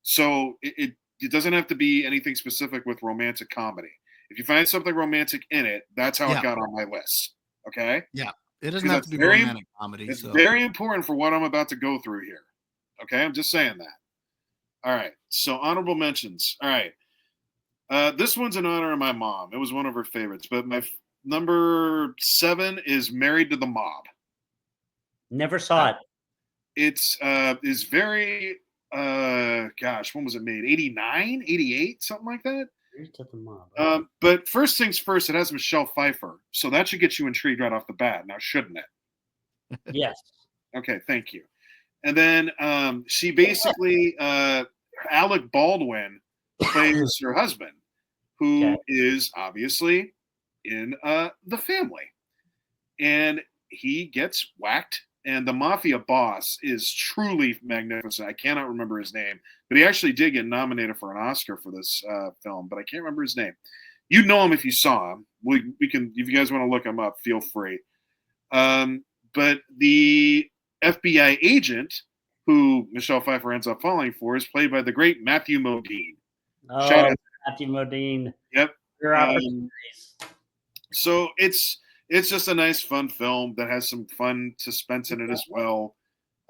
So it doesn't have to be anything specific with romantic comedy. If you find something romantic in it, that's how it got on my list. Okay? Yeah. It doesn't Because have to be romantic comedy. it's So. very important for what I'm about to go through here. Okay? I'm just saying that. All right. So honorable mentions. All right. This one's in honor of my mom. It was one of her favorites. But my number 7 is Married to the Mob. Never saw it. It's is very gosh, when was it made? 89, 88, something like that. Married to the Mob. But first things first, it has Michelle Pfeiffer, so that should get you intrigued right off the bat. Now, shouldn't it? Yes. Okay, thank you. And then she basically Alec Baldwin plays her husband, who is obviously in the family, and he gets whacked. And the mafia boss is truly magnificent. I cannot remember his name, but he actually did get nominated for an Oscar for this film, but I can't remember his name. You know him if you saw him. We can, if you guys want to look him up, feel free. But the FBI agent who Michelle Pfeiffer ends up falling for is played by the great Matthew Modine. Oh, Shout out. Matthew Modine. Yep. Your opportunities. So it's just a nice, fun film that has some fun suspense in it as well.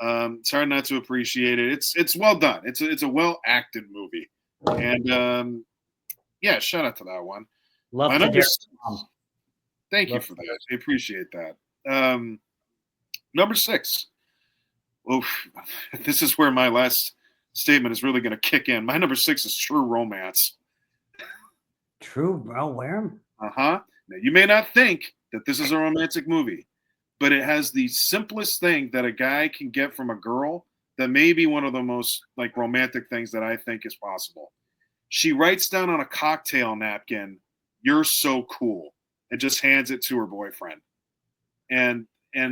It's hard not to appreciate it. It's well done. It's a well acted movie, and yeah, shout out to that one. Love My to number hear. Thank you for that. I appreciate that. Number 6. Oh, this is where my last statement is really going to kick in. My number 6 is True Romance. True, bro. Where? Now, you may not think that this is a romantic movie, but it has the simplest thing that a guy can get from a girl that may be one of the most like romantic things that I think is possible. She writes down on a cocktail napkin, "You're so cool," and just hands it to her boyfriend. And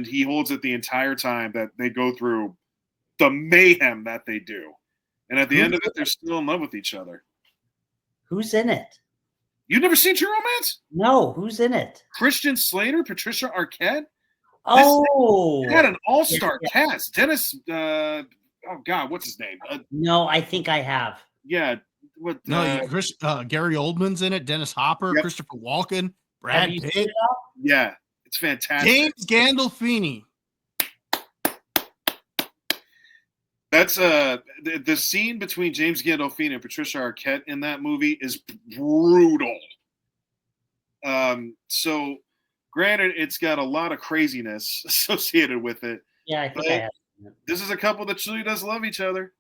he holds it the entire time that they go through the mayhem that they do. And at the end of it, they're still in love with each other. Who's in it? You've never seen True Romance? No, who's in it? Christian Slater, Patricia Arquette. Oh, It had an all-star cast. Dennis, oh God, what's his name? No, I think I have. Yeah, what? No, Gary Oldman's in it. Dennis Hopper, Yep. Christopher Walken, Have Brad you seen Pitt, it all? Yeah, it's fantastic. James Gandolfini. That's the scene between James Gandolfini and Patricia Arquette in that movie is brutal. So granted, it's got a lot of craziness associated with it. Yeah, I think I have. This is a couple that truly does love each other,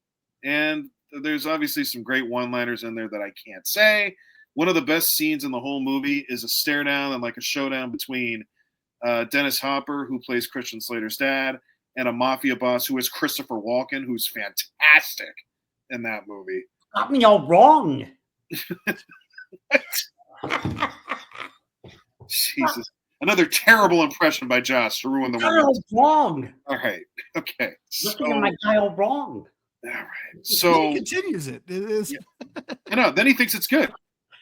and there's obviously some great one-liners in there that I can't say. One of the best scenes in the whole movie is a stare down and like a showdown between Dennis Hopper, who plays Christian Slater's dad, and a mafia boss who is Christopher Walken, who's fantastic in that movie. Got me all wrong. Jesus. Another terrible impression by Josh to ruin the Got it all moment. wrong. All right. Okay. Looking at my guy all wrong. All right. So He continues it. It is. I know. Then he thinks it's good.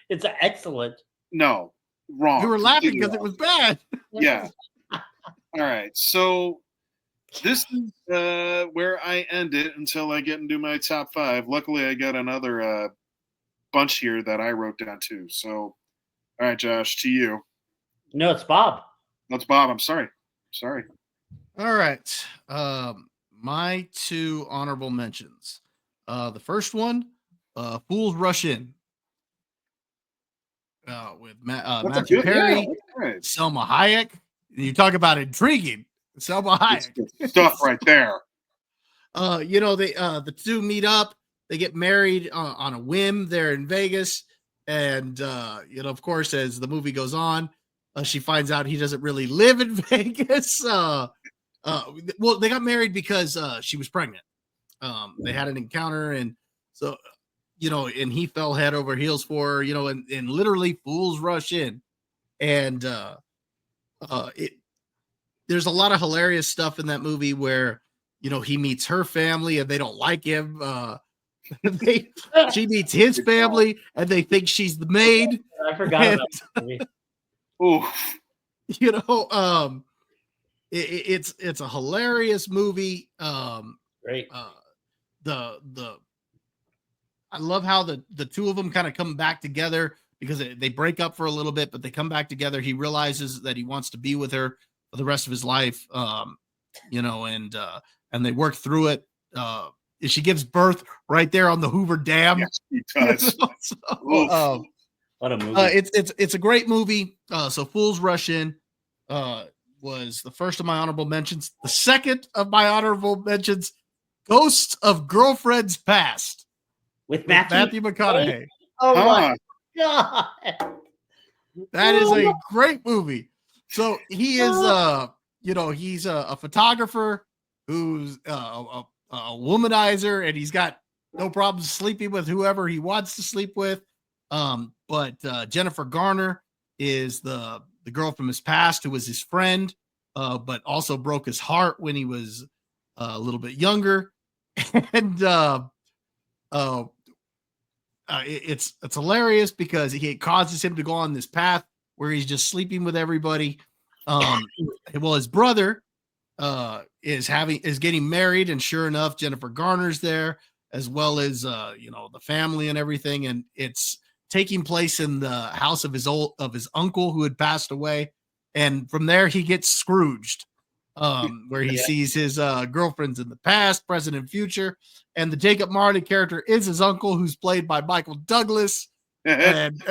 It's excellent. No, wrong. We were laughing Completely because it wrong. was bad. Yeah. All right. So this is where I end it until I get into my top 5. Luckily, I got another bunch here that I wrote down too. So, all right, Josh, to you. No, it's Bob. That's Bob. I'm sorry. Sorry. All right. My 2 honorable mentions. The first one, Fools Rush In. With Matthew Perry, right. Selma Hayek. You talk about intriguing. Selma Hayek. Good stuff right there. You know, they the two meet up, they get married on a whim there in Vegas. And you know, of course, as the movie goes on, she finds out he doesn't really live in Vegas. Well, they got married because she was pregnant. They had an encounter, and so you know, and he fell head over heels for her, you know, and literally fools rush in. And there's a lot of hilarious stuff in that movie where, you know, he meets her family and they don't like him. She meets his family and they think she's the maid. I forgot about that movie. Oh, You know, it's a hilarious movie. Great. The I love how the two of them kind of come back together because they break up for a little bit, but they come back together. He realizes that he wants to be with her for the rest of his life. You know, and they work through it. She gives birth right there on the Hoover Dam. Yes, he does. So, What a movie. it's a great movie. So Fools Rush In was the first of my honorable mentions. The second of my honorable mentions, Ghosts of Girlfriends Past with Matthew McConaughey. Oh my Huh. God. That is a great movie. So he is, you know, he's a photographer who's a womanizer, and he's got no problem sleeping with whoever he wants to sleep with. But Jennifer Garner is the girl from his past who was his friend, but also broke his heart when he was a little bit younger. And it's hilarious because it causes him to go on this path where he's just sleeping with everybody. Well, his brother is getting married, and sure enough, Jennifer Garner's there, as well as you know, the family and everything, and it's taking place in the house of his uncle who had passed away. And from there he gets Scrooged, where he sees his girlfriends in the past, present, and future. And the Jacob Marley character is his uncle, who's played by Michael Douglas. And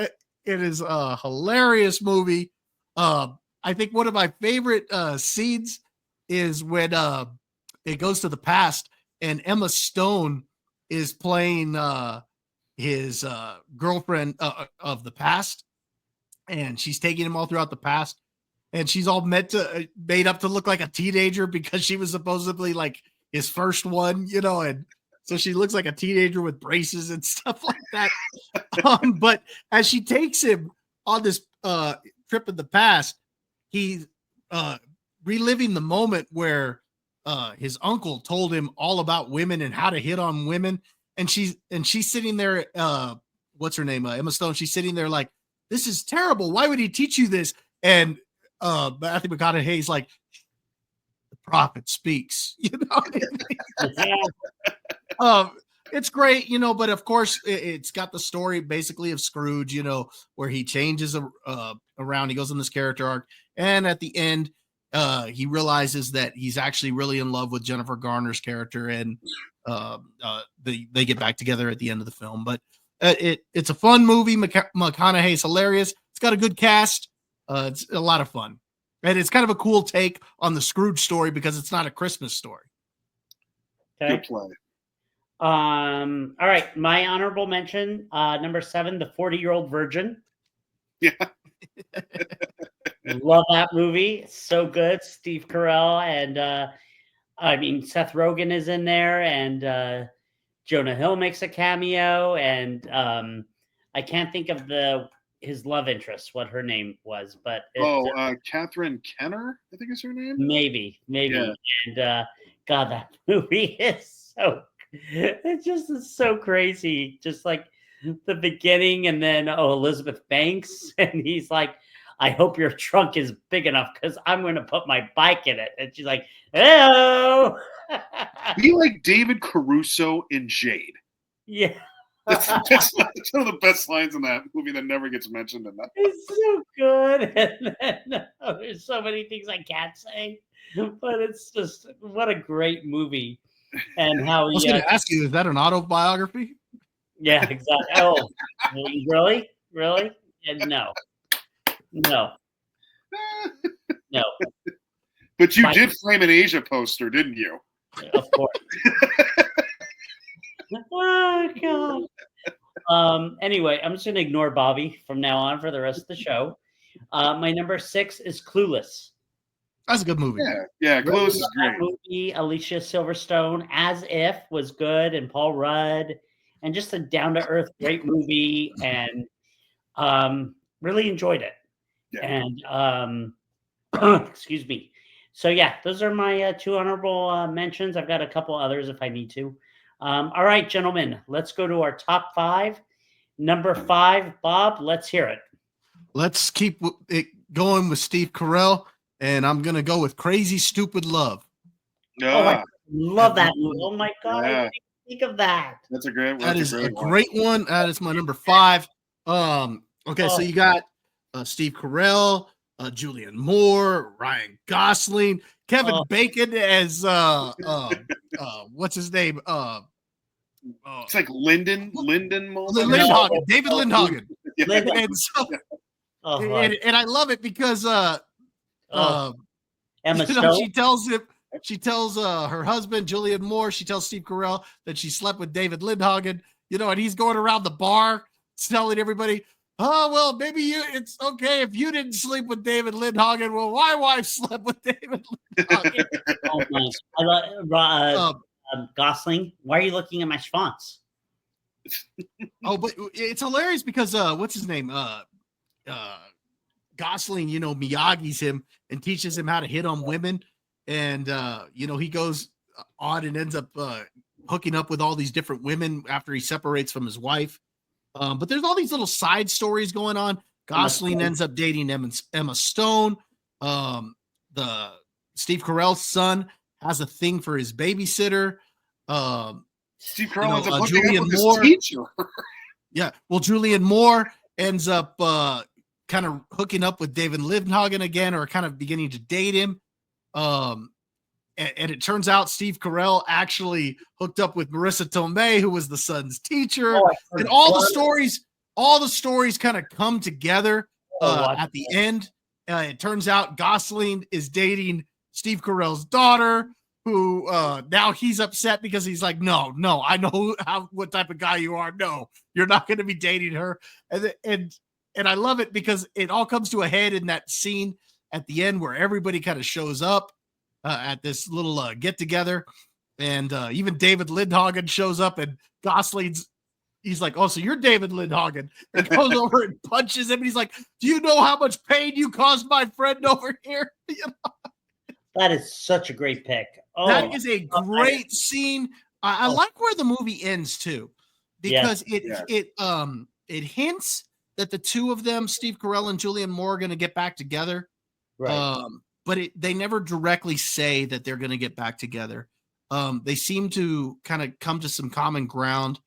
it is a hilarious movie. I think one of my favorite scenes is when it goes to the past and Emma Stone is playing his girlfriend of the past, and she's taking him all throughout the past, and she's all made up to look like a teenager because she was supposedly like his first one, you know, and so she looks like a teenager with braces and stuff like that. But as she takes him on this trip in the past, he's reliving the moment where his uncle told him all about women and how to hit on women. And she's sitting there. What's her name? Emma Stone. She's sitting there like, this is terrible. Why would he teach you this? And Matthew McConaughey's like, the prophet speaks. You know, it's great, you know. But of course, it's got the story basically of Scrooge, you know, where he changes around. He goes on this character arc, and at the end, he realizes that he's actually really in love with Jennifer Garner's character, and they get back together at the end of the film. But it's a fun movie. McConaughey's hilarious. It's got a good cast. It's a lot of fun, and it's kind of a cool take on the Scrooge story because it's not a Christmas story. Okay. Good play. All right, my honorable mention, number 7, The 40-Year-Old Virgin. Yeah. Love that movie. So good. Steve Carell and I mean, Seth Rogen is in there, and Jonah Hill makes a cameo, and I can't think of his love interest, what her name was, but Catherine Kenner, I think is her name. Maybe. Yeah. And God, that movie is it's so crazy. Just like the beginning, and then Elizabeth Banks, and he's like, I hope your trunk is big enough because I'm going to put my bike in it. And she's like, hello. Be like David Caruso in Jade. Yeah. That's one of the best lines in that movie that never gets mentioned in that. It's so good. And then, there's so many things I can't say, but it's just, what a great movie. And how I was going to ask you, is that an autobiography? Yeah, exactly. Oh, really? And no. But you did frame an Asia poster, didn't you? Of course. Oh God. Anyway, I'm just gonna ignore Bobby from now on for the rest of the show. My number 6 is Clueless. That's a good movie. Yeah, Clueless is great. Movie. Alicia Silverstone, As If, was good, and Paul Rudd, and just a down to earth great movie, and really enjoyed it. Yeah. And excuse me. So yeah, those are my 2 honorable mentions. I've got a couple others if I need to. All right, gentlemen, let's go to our top 5. Number 5, Bob, let's hear it. Let's keep it going with Steve Carell, and I'm gonna go with Crazy Stupid Love. Oh, I Yeah, love that movie. Oh my god, I Yeah. didn't even think of that. that's a great. That That's is a great one. great one. That is my number 5. Okay, so Oh. you got Steve Carell, Julianne Moore, Ryan Gosling, Kevin Oh. Bacon as what's his name? It's like Lyndon Lindhagen, David Lindhagen. Yeah. Linda- And so Oh, boy. and I love it because Oh, Emma you know, Stone. she tells her husband Julianne Moore, she tells Steve Carell that she slept with David Lindhagen, you know, and he's going around the bar telling everybody, oh well, maybe it's okay if you didn't sleep with David Lindhagen. Well, my wife slept with David Lindhagen. Oh, nice. I love Gosling. Why are you looking at my fonts? But it's hilarious because what's his name? Gosling, you know, Miyagi's him and teaches him how to hit on women. And you know, he goes on and ends up hooking up with all these different women after he separates from his wife. But there's all these little side stories going on. Gosling ends up dating Emma Stone. The Steve Carell's son has a thing for his babysitter. Steve Carell ends up hooking Julianne up with Moore. his teacher. Yeah, well, Julianne Moore ends up kind of hooking up with David Lindhagen again, or kind of beginning to date him. And it turns out Steve Carell actually hooked up with Marissa Tomei, who was the son's teacher. Oh, And all the stories kind of come together at the end. It turns out Gosling is dating Steve Carell's daughter, who now he's upset because he's like, no, I know what type of guy you are. No, you're not going to be dating her. And I love it because it all comes to a head in that scene at the end where everybody kind of shows up at this little get together, and even David Lindhagen shows up, and he's like, oh, so you're David Lindhagen, and goes over and punches him, and he's like, do you know how much pain you caused my friend over here? You know? That is such a great pick. Oh, That is a great scene. I like where the movie ends too, because it hints that the two of them, Steve Carell and Julianne Moore, are going to get back together. right. But they never directly say that they're going to get back together. They seem to kind of come to some common ground,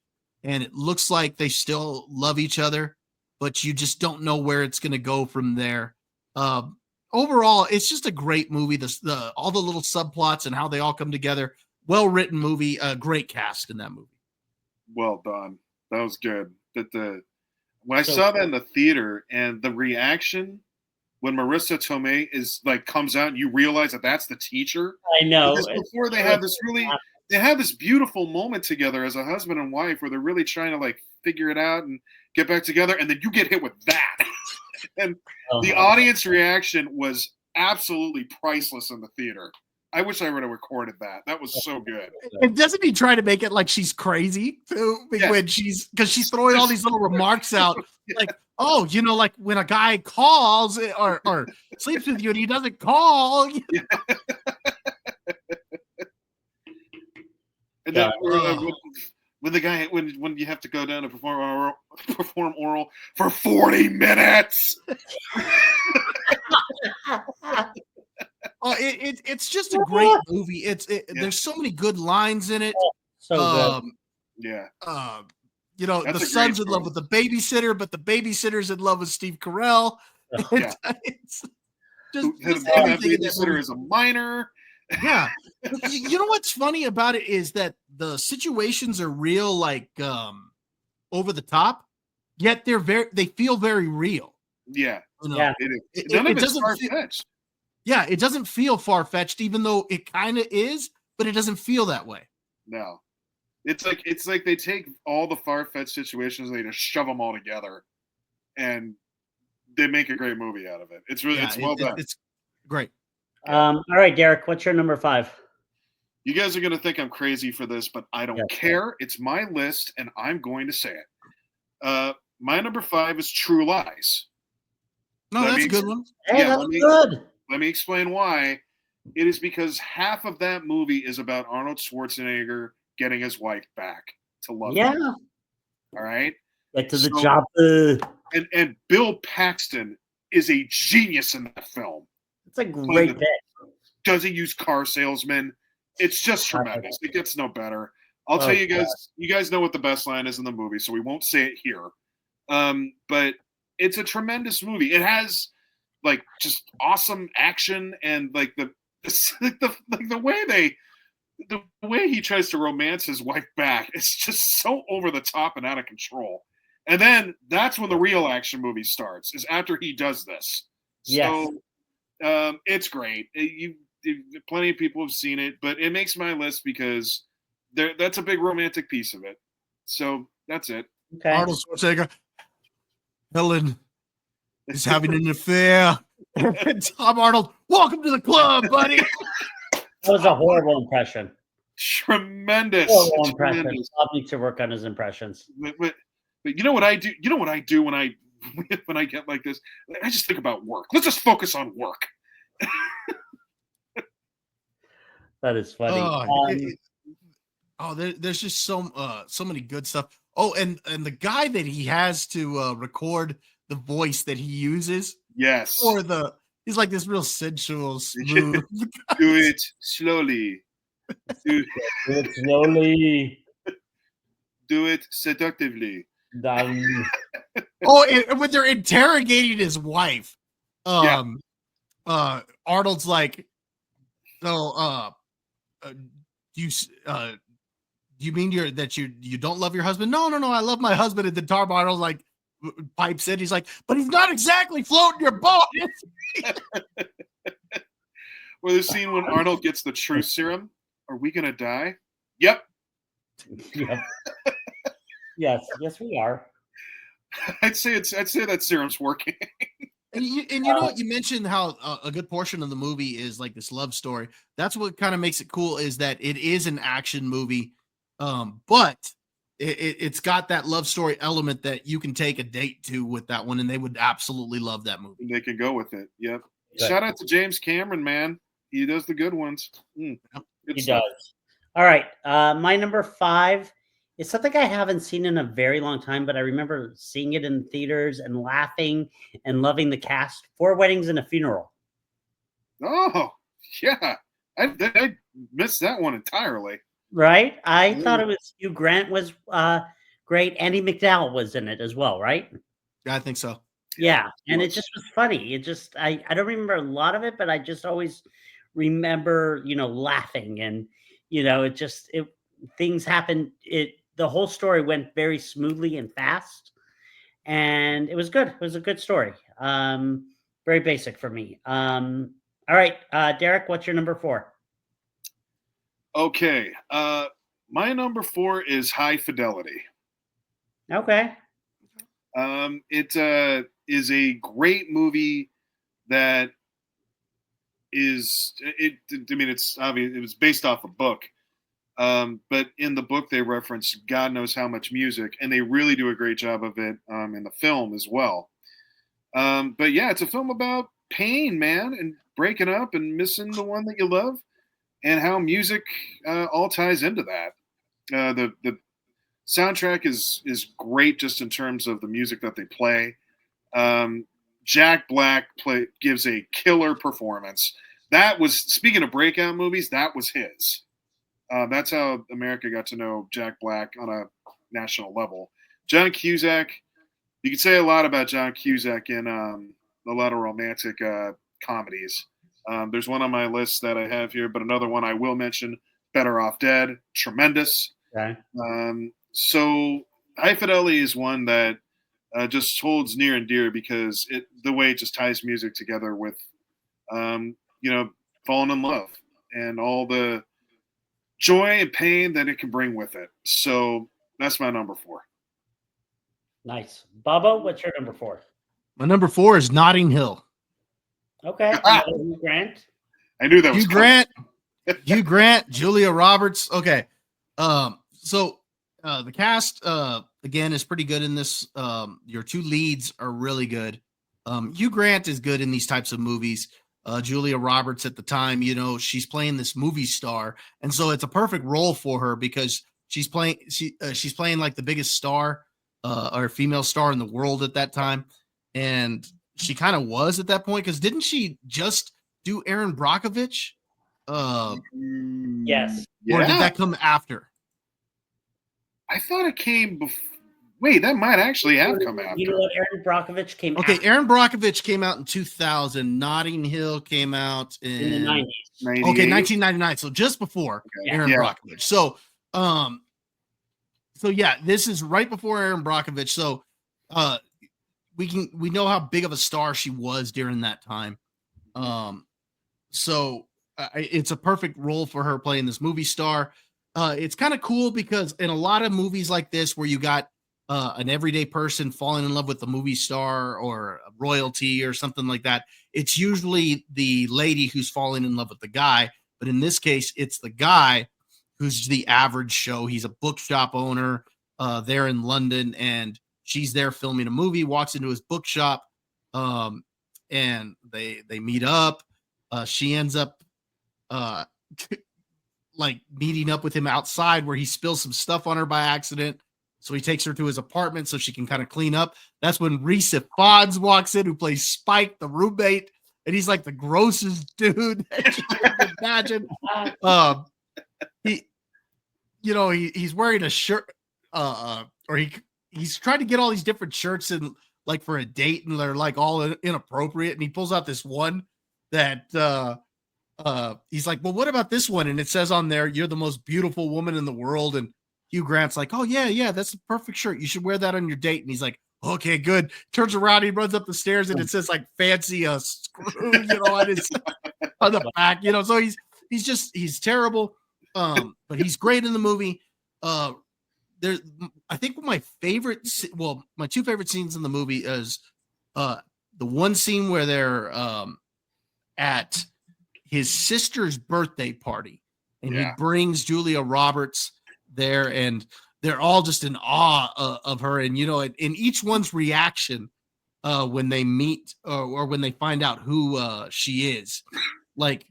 and it looks like they still love each other, but you just don't know where it's going to go from there. Overall, it's just a great movie. All the little subplots and how they all come together. Well-written movie. Great cast in that movie. Well done. That was good. When I saw that in the theater and the reaction when Marissa Tomei comes out and you realize that that's the teacher. I know. Because before they have this beautiful moment together as a husband and wife where they're really trying to figure it out and get back together, and then you get hit with that. And the audience reaction was absolutely priceless in the theater. I wish I would have recorded that. That was so good. And doesn't he try to make it like she's crazy too? When she's throwing all these little remarks out, like, oh, you know, like when a guy calls or sleeps with you and he doesn't call. And then when you have to go down and perform oral for 40 minutes. It's just a great movie. There's so many good lines in it. So good. Yeah. You know, the son's in love with the babysitter, but the babysitter's in love with Steve Carell. Yeah. It's just that babysitter is a minor. Yeah. You know what's funny about it is that the situations are real, over the top, yet they feel very real. Yeah. You know? Yeah. None of it's far-fetched. Yeah, it doesn't feel far-fetched, even though it kind of is, but it doesn't feel that way. No. It's like they take all the far-fetched situations and they just shove them all together, and they make a great movie out of it. It's well done. It's great. All right, Derek, what's your number 5? You guys are going to think I'm crazy for this, but I don't care. It's my list, and I'm going to say it. My number 5 is True Lies. No, that's a good one. Hey, that's good. Let me explain why. It is because half of that movie is about Arnold Schwarzenegger getting his wife back to love him. All right? Get to the job. And Bill Paxton is a genius in that film. It's a great bit. Doesn't use car salesmen. It's just tremendous. It gets no better. I'll tell you guys. You guys know what the best line is in the movie, so we won't say it here. But it's a tremendous movie. It has like just awesome action and like the way he tries to romance his wife back. It's just so over the top and out of control. And then that's when the real action movie starts. Is after he does this. Yes. So it's great. Plenty of people have seen it, but it makes my list because that's a big romantic piece of it. So that's it. Okay. Arnold Schwarzenegger. Helen is having an affair. Tom Arnold, welcome to the club, buddy. That was a horrible impression. Tremendous. Horrible impression. Bob needs to work on his impressions. But you know what I do? You know what I do when I get like this? I just think about work. Let's just focus on work. That is funny. There's just so many good stuff. Oh, and the guy that he has to record the voice that he uses. Yes. He's like this real sensual, smooth. Do it slowly. Do it slowly. Do it seductively. And when they're interrogating his wife, Arnold's like, "So, do you mean you don't love your husband?" No, I love my husband. And then Tom Arnold like pipes in. He's like, "But he's not exactly floating your boat." Or the scene when Arnold gets the truth serum. Are we gonna die? Yep. Yes, we are. I'd say that serum's working. And you know what, you mentioned how a good portion of the movie is like this love story. That's what kind of makes it cool, is that it is an action movie, but it's got that love story element that you can take a date to with that one, and they would absolutely love that movie. They can go with it. Yep. Good. Shout out to James Cameron, man. He does the good ones. He does. All right. My number 5 is something I haven't seen in a very long time, but I remember seeing it in theaters and laughing and loving the cast. 4 Weddings and a Funeral. Oh, yeah. I missed that one entirely. Right? I thought it was Hugh Grant was great. Andy McDowell was in it as well, right? Yeah, I think so. Yeah. And it just was funny. It just, I don't remember a lot of it, but I just always remember, laughing and, things happened. The whole story went very smoothly and fast, and it was good. It was a good story. Very basic for me. All right, Derek, what's your number 4? Okay. My number 4 is High Fidelity. Okay. It is a great movie that is it's obvious it was based off a book. But in the book they reference God knows how much music, and they really do a great job of it in the film as well. But yeah, it's a film about pain, man, and breaking up and missing the one that you love, and how music all ties into that. The soundtrack is great just in terms of the music that they play. Jack Black gives a killer performance. That was, speaking of breakout movies, that was his. That's how America got to know Jack Black on a national level. John Cusack, you could say a lot about John Cusack in a lot of romantic comedies. There's one on my list that I have here, but another one I will mention, Better Off Dead, tremendous. Okay. So High Fidelity is one that just holds near and dear because the way it just ties music together with, falling in love and all the joy and pain that it can bring with it. So that's my number 4. Nice. Bubba, what's your number 4? My number 4 is Notting Hill. Okay. Hugh Grant. I knew that was Hugh Grant, Julia Roberts. Okay. So the cast again is pretty good in this. Your 2 leads are really good. Hugh Grant is good in these types of movies. Julia Roberts at the time, she's playing this movie star, and so it's a perfect role for her because she's playing like the biggest star or female star in the world at that time, and she kind of was at that point, because didn't she just do Aaron Brockovich? Yes. Or did Yeah. that come after? I thought it came before. Wait, that might actually have come after. You know what? Aaron Brockovich came Okay, after, Aaron Brockovich came out in 2000. Notting Hill came out in the 90s. 98? Okay, 1999. So just before Okay. Aaron Yeah. Brockovich. So yeah, this is right before Aaron Brockovich. So we know how big of a star she was during that time. So it's a perfect role for her playing this movie star. It's kind of cool because in a lot of movies like this, where you got an everyday person falling in love with a movie star or a royalty or something like that, it's usually the lady who's falling in love with the guy. But in this case, it's the guy who's the average Joe. He's a bookshop owner there in London, and she's there filming a movie, walks into his bookshop, and they meet up. She ends up like meeting up with him outside, where he spills some stuff on her by accident. So he takes her to his apartment so she can kind of clean up. That's when Reese Ifans walks in, who plays Spike, the roommate, and he's like the grossest dude that you can imagine. He's wearing a shirt, or he's trying to get all these different shirts in, like, for a date, and they're like all inappropriate. And he pulls out this one that he's like, well, what about this one? And it says on there, "You're the most beautiful woman in the world." And Hugh Grant's like, "Oh yeah, that's the perfect shirt. You should wear that on your date." And he's like, "Okay, good." Turns around, he runs up the stairs, and it says like fancy screw, on the back, So he's terrible. But he's great in the movie. I think my two favorite scenes in the movie is the one scene where they're at his sister's birthday party, and he brings Julia Roberts there, and they're all just in awe of her. And in each one's reaction when they meet or when they find out who she is, like,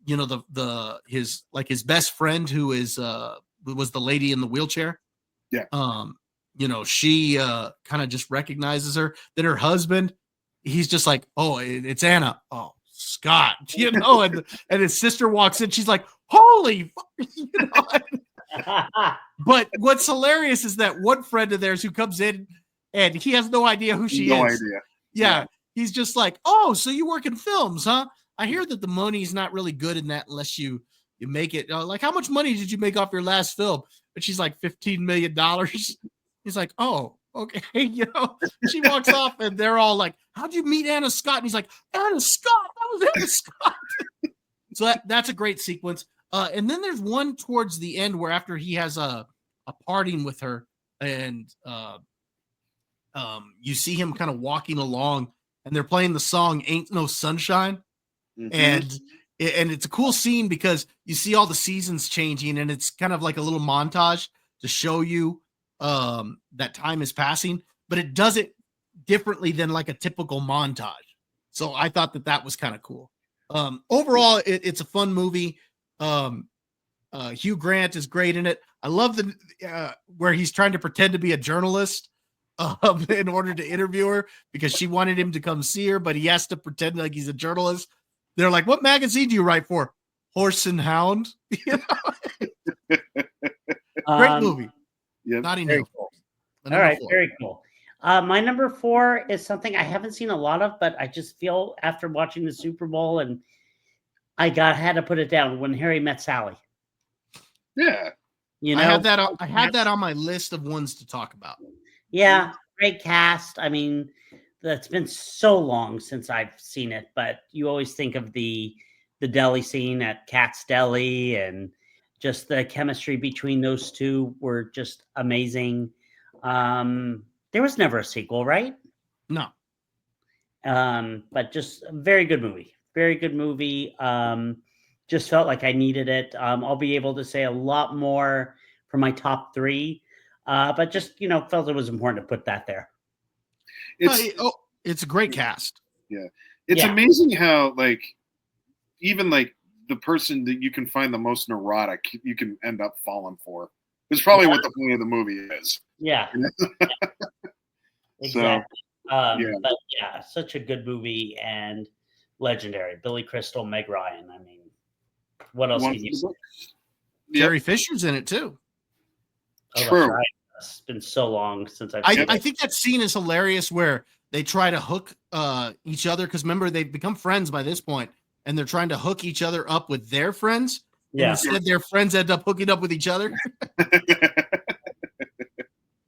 his best friend, who was the lady in the wheelchair. Yeah. She kind of just recognizes her. Then her husband, he's just like, "Oh, it's Anna." "Oh, Scott," and his sister walks in. She's like, "Holy," But what's hilarious is that one friend of theirs who comes in, and he has no idea who she is. No idea. Yeah. He's just like, "Oh, so you work in films, huh? I hear that the money's not really good in that unless you make it. Like, how much money did you make off your last film?" And she's like, $15 million. He's like, "Oh, okay." She walks off, and they're all like, "How'd you meet Anna Scott?" And he's like, "Anna Scott, that was Anna Scott." So that's a great sequence. And then there's one towards the end where, after he has a parting with her, and you see him kind of walking along, and they're playing the song "Ain't No Sunshine." Mm-hmm. And it's a cool scene because you see all the seasons changing, and it's kind of like a little montage to show you that time is passing, but it does it differently than like a typical montage. So I thought that was kind of cool. Overall, it's a fun movie. Hugh Grant is great in it. I love the where he's trying to pretend to be a journalist in order to interview her, because she wanted him to come see her, but he has to pretend like he's a journalist. They're like, "What magazine do you write for?" "Horse and Hound." Great movie. Yeah. Notting Very Hill. cool. Number All right, 4. very cool. My number 4 is something I haven't seen a lot of, but I just feel after watching the Super Bowl, and I had to put it down, When Harry Met Sally. Yeah. I had that on my list of ones to talk about. Yeah, great cast. I mean, that's been so long since I've seen it, but you always think of the deli scene at Cat's Deli, and just the chemistry between those two were just amazing. There was never a sequel, right? No. But just a very good movie. Very good movie. Just felt like I needed it. I'll be able to say a lot more for my top 3, but just felt it was important to put that there. It's a great cast. Yeah, it's amazing how, like, even like the person that you can find the most neurotic, you can end up falling for. It's probably what the point of the movie is. Yeah. Exactly. But yeah, such a good movie and legendary. Billy Crystal, Meg Ryan. I mean, what else One can for you the say? books. Carrie Fisher's in it too. Oh, that's True. right. It's been so long since I've seen I it. think that scene is hilarious where they try to hook each other because remember they've become friends by this point and they're trying to hook each other up with their friends. And Yeah, instead their friends end up hooking up with each other.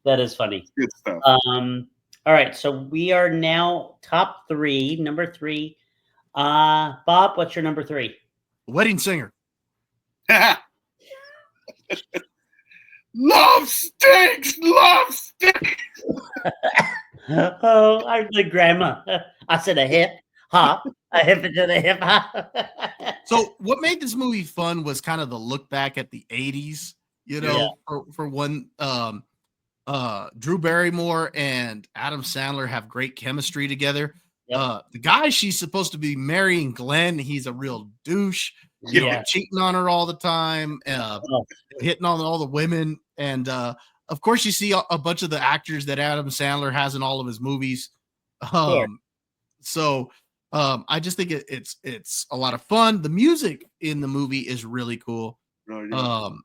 that is funny. Good stuff. All right, so we are now top three. Number three. Bob, what's your number three? Wedding Singer. Love stinks. Love stinks. Oh, I'm the grandma. I said a hip hop, a hip into the hip hop. So what made this movie fun was kind of the look back at the 80s, you know, for one Drew Barrymore and Adam Sandler have great chemistry together. Yep. The guy she's supposed to be marrying, Glenn, he's a real douche, Yeah. cheating on her all the time, hitting on all the women. And of course, you see a bunch of the actors that Adam Sandler has in all of his movies. So I just think it's a lot of fun. The music in the movie is really cool. Oh,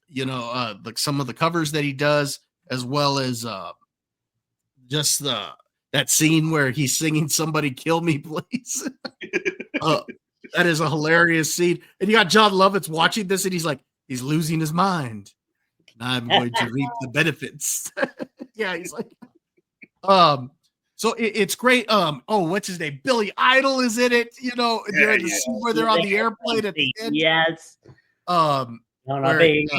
yeah. Like some of the covers that he does, as well as just that scene where he's singing "Somebody Kill Me, Please." That is a hilarious scene. And you got John Lovitz watching this, and he's losing his mind. And I'm going to reap the benefits. Yeah, he's like, so it's great. What's his name? Billy Idol is in it. They're in the scene where they're on the airplane at the end. Yes. Wedding.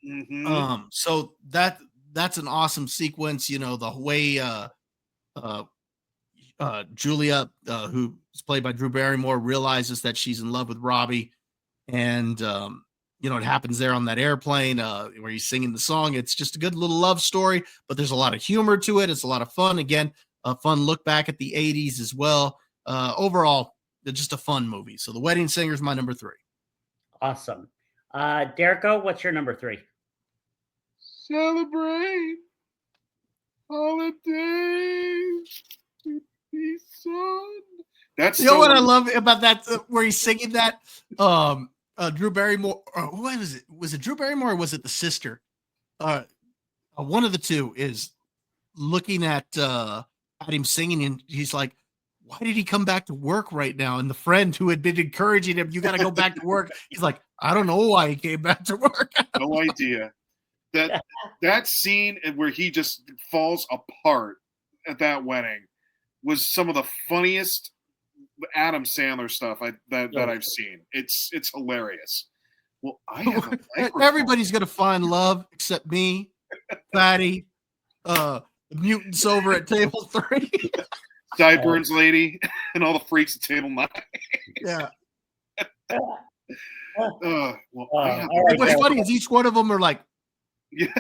Mhm. So that's an awesome sequence. The way Julia, who's played by Drew Barrymore, realizes that she's in love with Robbie, and it happens there on that airplane where he's singing the song. It's just a good little love story, but there's a lot of humor to it. It's a lot of fun. Again, a fun look back at the 80s as well. Overall, just a fun movie. So The Wedding Singer is my number 3. Awesome. Derico, what's your number 3? Celebrate holidays. That's what I love about that where he's singing that. Drew Barrymore. Who was it? Was it Drew Barrymore or was it the sister? One of the two is looking at him singing, and he's like, "Why did he come back to work right now?" And the friend who had been encouraging him, "You got to go back to work," he's like, "I don't know why he came back to work." No idea. That scene where he just falls apart at that wedding was some of the funniest Adam Sandler stuff that I've seen. It's hilarious. Well, I have a microphone. Everybody's gonna find love except me, Fatty, the mutants over at table 3, Sideburns lady, and all the freaks at table 9. Yeah. What's funny is each one of them are like, yeah.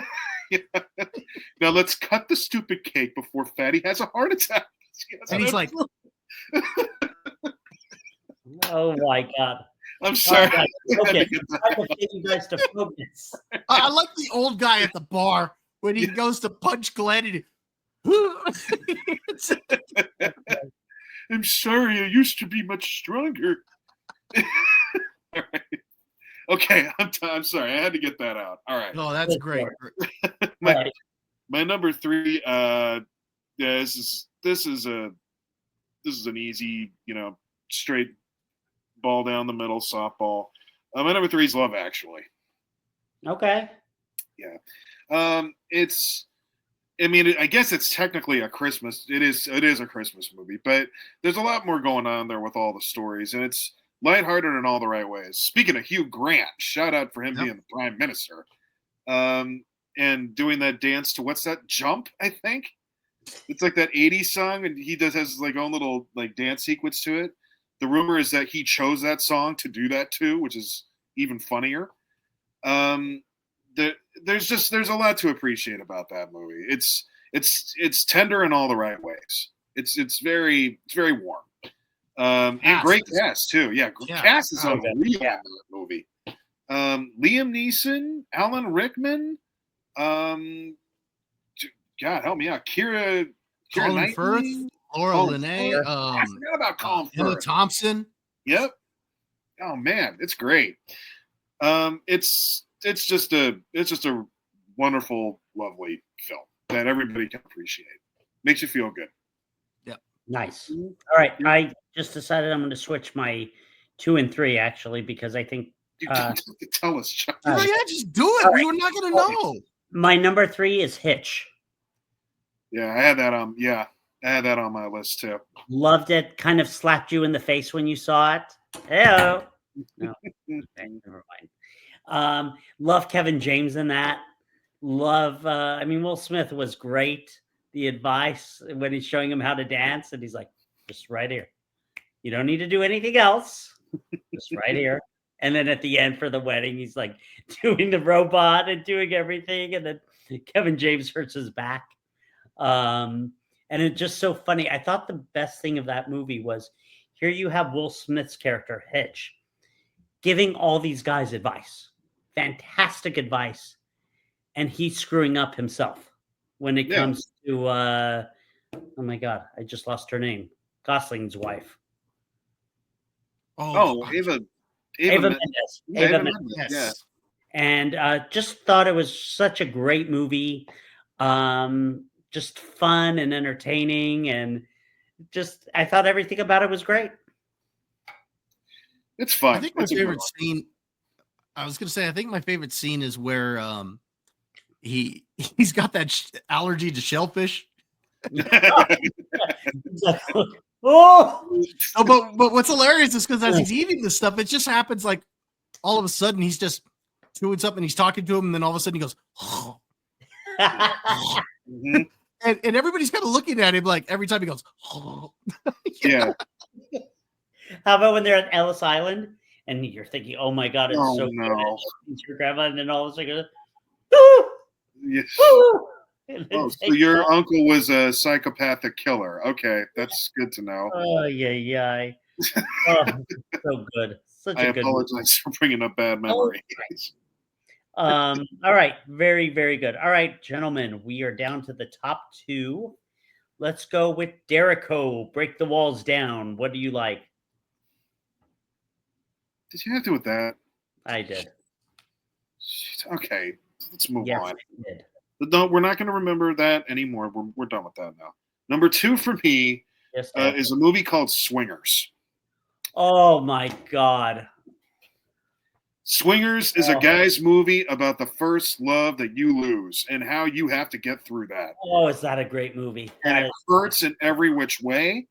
Now let's cut the stupid cake before Fatty has a heart attack. And he's like, oh my God. I'm sorry. Okay. I will get you guys to focus. I like the old guy at the bar when he goes to punch Glenn and I'm sorry, I used to be much stronger. All right. Okay, I'm sorry. I had to get that out. All right. No, that's great. My number 3. This is an easy, straight ball down the middle softball. My number 3 is Love Actually. Okay. Yeah. I guess it's technically a Christmas. It is a Christmas movie, but there's a lot more going on there with all the stories, and it's lighthearted in all the right ways. Speaking of Hugh Grant, shout out for him being the Prime Minister, and doing that dance to what's that, Jump? I think it's like that '80s song, and he has like own little like dance sequence to it. The rumor is that he chose that song to do that too, which is even funnier. There's a lot to appreciate about that movie. It's tender in all the right ways. It's very warm. And great cast too. Yeah, cast is unreal in that movie. Liam Neeson, Alan Rickman, God help me out. Kira Colin Knightley? Firth, Laura Oh, Linney, I forgot about Colin Emma Firth. Thompson. Yep. Oh man, it's great. It's just a wonderful, lovely film that everybody can appreciate. Makes you feel good. Nice. All right. I just decided I'm going to switch my 2 and 3 actually because I think You don't have to tell us, Chuck. Yeah, just do it. All We were not going to know. my number 3 is Hitch. Yeah, I had that on. Yeah, I had that on my list too. Loved it. Kind of slapped you in the face when you saw it. Hello. No. Okay, never mind. Love Kevin James in that. Love. Will Smith was great. The advice when he's showing him how to dance, and he's like, "Just right here. You don't need to do anything else. Just right here." And then at the end for the wedding, he's like doing the robot and doing everything, and then Kevin James hurts his back. And it's just so funny. I thought the best thing of that movie was here you have Will Smith's character, Hitch, giving all these guys advice, fantastic advice, and he's screwing up himself when it comes to, oh my God, I just lost her name, Gosling's wife. Ava Mendes. Ava Mendes. Yes. Yeah. And just thought it was such a great movie. Just fun and entertaining, and just I thought everything about it was great. It's fun. I think my favorite scene. I was going to say, I think my favorite scene is where he's got that allergy to shellfish. Oh, but what's hilarious is because as he's eating this stuff, it just happens like all of a sudden he's just chewing something, he's talking to him, and then all of a sudden he goes, Mhm. and everybody's kind of looking at him like every time he goes, Yeah. How about when they're at Ellis Island and you're thinking, "Oh my God, it's so No. good." It's your grandma, and then all of a sudden, "Woo! Yes. Woo!" And then Oh, so takes your off. uncle was a psychopathic killer. Okay, that's good to know. Oh yeah. Oh, so good. Such I a good movie. apologize for bringing up bad memory. All right. Very, very good. All right, gentlemen, we are down to the top 2. Let's go with Derico. Break the Walls Down. What do you like? Did you have to with that? I did. Okay, let's move Yes, on. I did. No, we're not going to remember that anymore. We're done with that now. Number 2 for me Yes, Dad. is a movie called Swingers. Oh my God. Swingers is a guy's movie about the first love that you lose and how you have to get through that. Oh, is that a great movie? And That it is. hurts in every which way.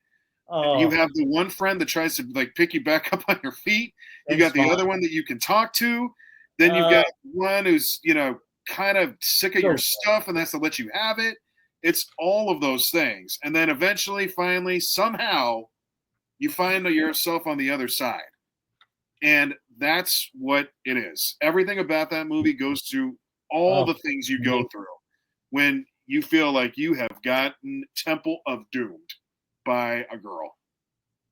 Oh, You have the one friend that tries to like pick you back up on your feet. You Vince got the Vaughn. other one that you can talk to. Then you've got one who's, kind of sick of your stuff and has to let you have it. It's all of those things. And then eventually, finally, somehow, you find yourself on the other side. And that's what it is. Everything about that movie goes through all the things you go through when you feel like you have gotten Temple of Doomed by a girl.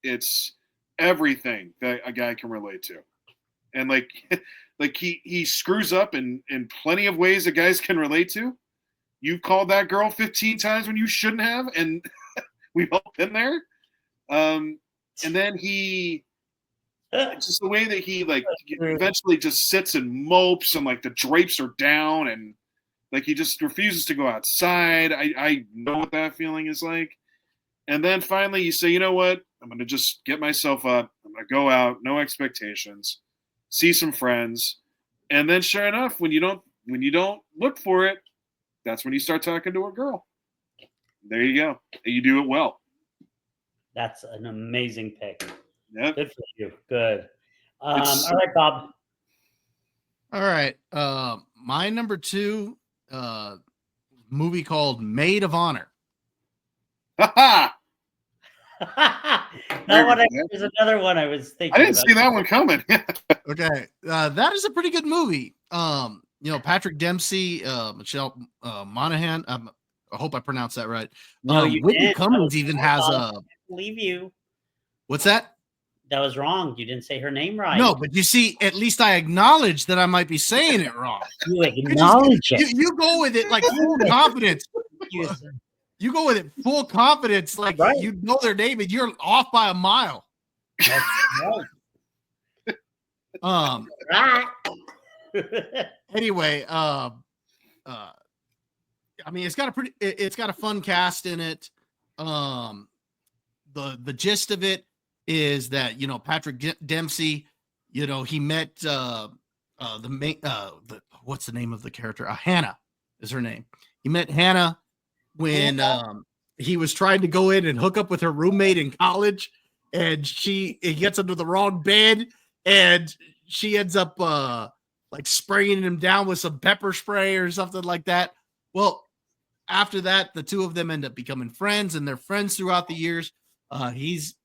It's everything that a guy can relate to. And like he screws up in plenty of ways that guys can relate to. You've called that girl 15 times when you shouldn't have, and we've all been there. And then just the way that he eventually just sits and mopes and like the drapes are down and like he just refuses to go outside. I know what that feeling is like. And then finally you say, you know what? I'm going to just get myself up. I'm going to go out, no expectations, see some friends. And then sure enough, when you don't look for it, that's when you start talking to a girl. There you go. You do it well. That's an amazing pick. Yep. Good for you. Good. All right, Bob. All right. My number 2 movie called Maid of Honor. Ha There's another one I was thinking. I didn't see that one coming. Okay. That is a pretty good movie. Patrick Dempsey, Michelle Monaghan. I hope I pronounced that right. No, you Whitney did. Cummings even has a. Believe you. What's that? That was wrong. You didn't say her name right. No, but you see, at least I acknowledge that I might be saying it wrong. You acknowledge it. You go with it like full confidence. You go with it full confidence, like Right. you know their name, and you're off by a mile. That's right. Anyway, I mean, it's got a fun cast in it. The gist of it is that, you know, Patrick Dempsey, you know, he met what's the name of the character? Hannah is her name. He met Hannah when he was trying to go in and hook up with her roommate in college, and he gets under the wrong bed, and she ends up like spraying him down with some pepper spray or something like that. Well, after that, the two of them end up becoming friends, and they're friends throughout the years. He's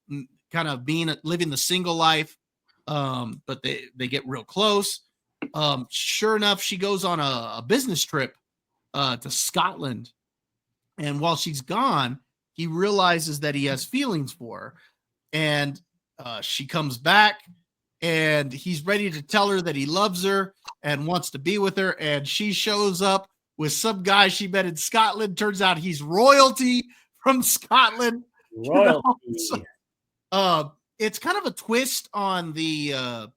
kind of living the single life, but they get real close. Sure enough, she goes on a business trip to Scotland, and while she's gone, he realizes that he has feelings for her, and she comes back, and he's ready to tell her that he loves her and wants to be with her, and she shows up with some guy she met in Scotland. Turns out he's royalty from Scotland. Royalty. You know? It's kind of a twist on it's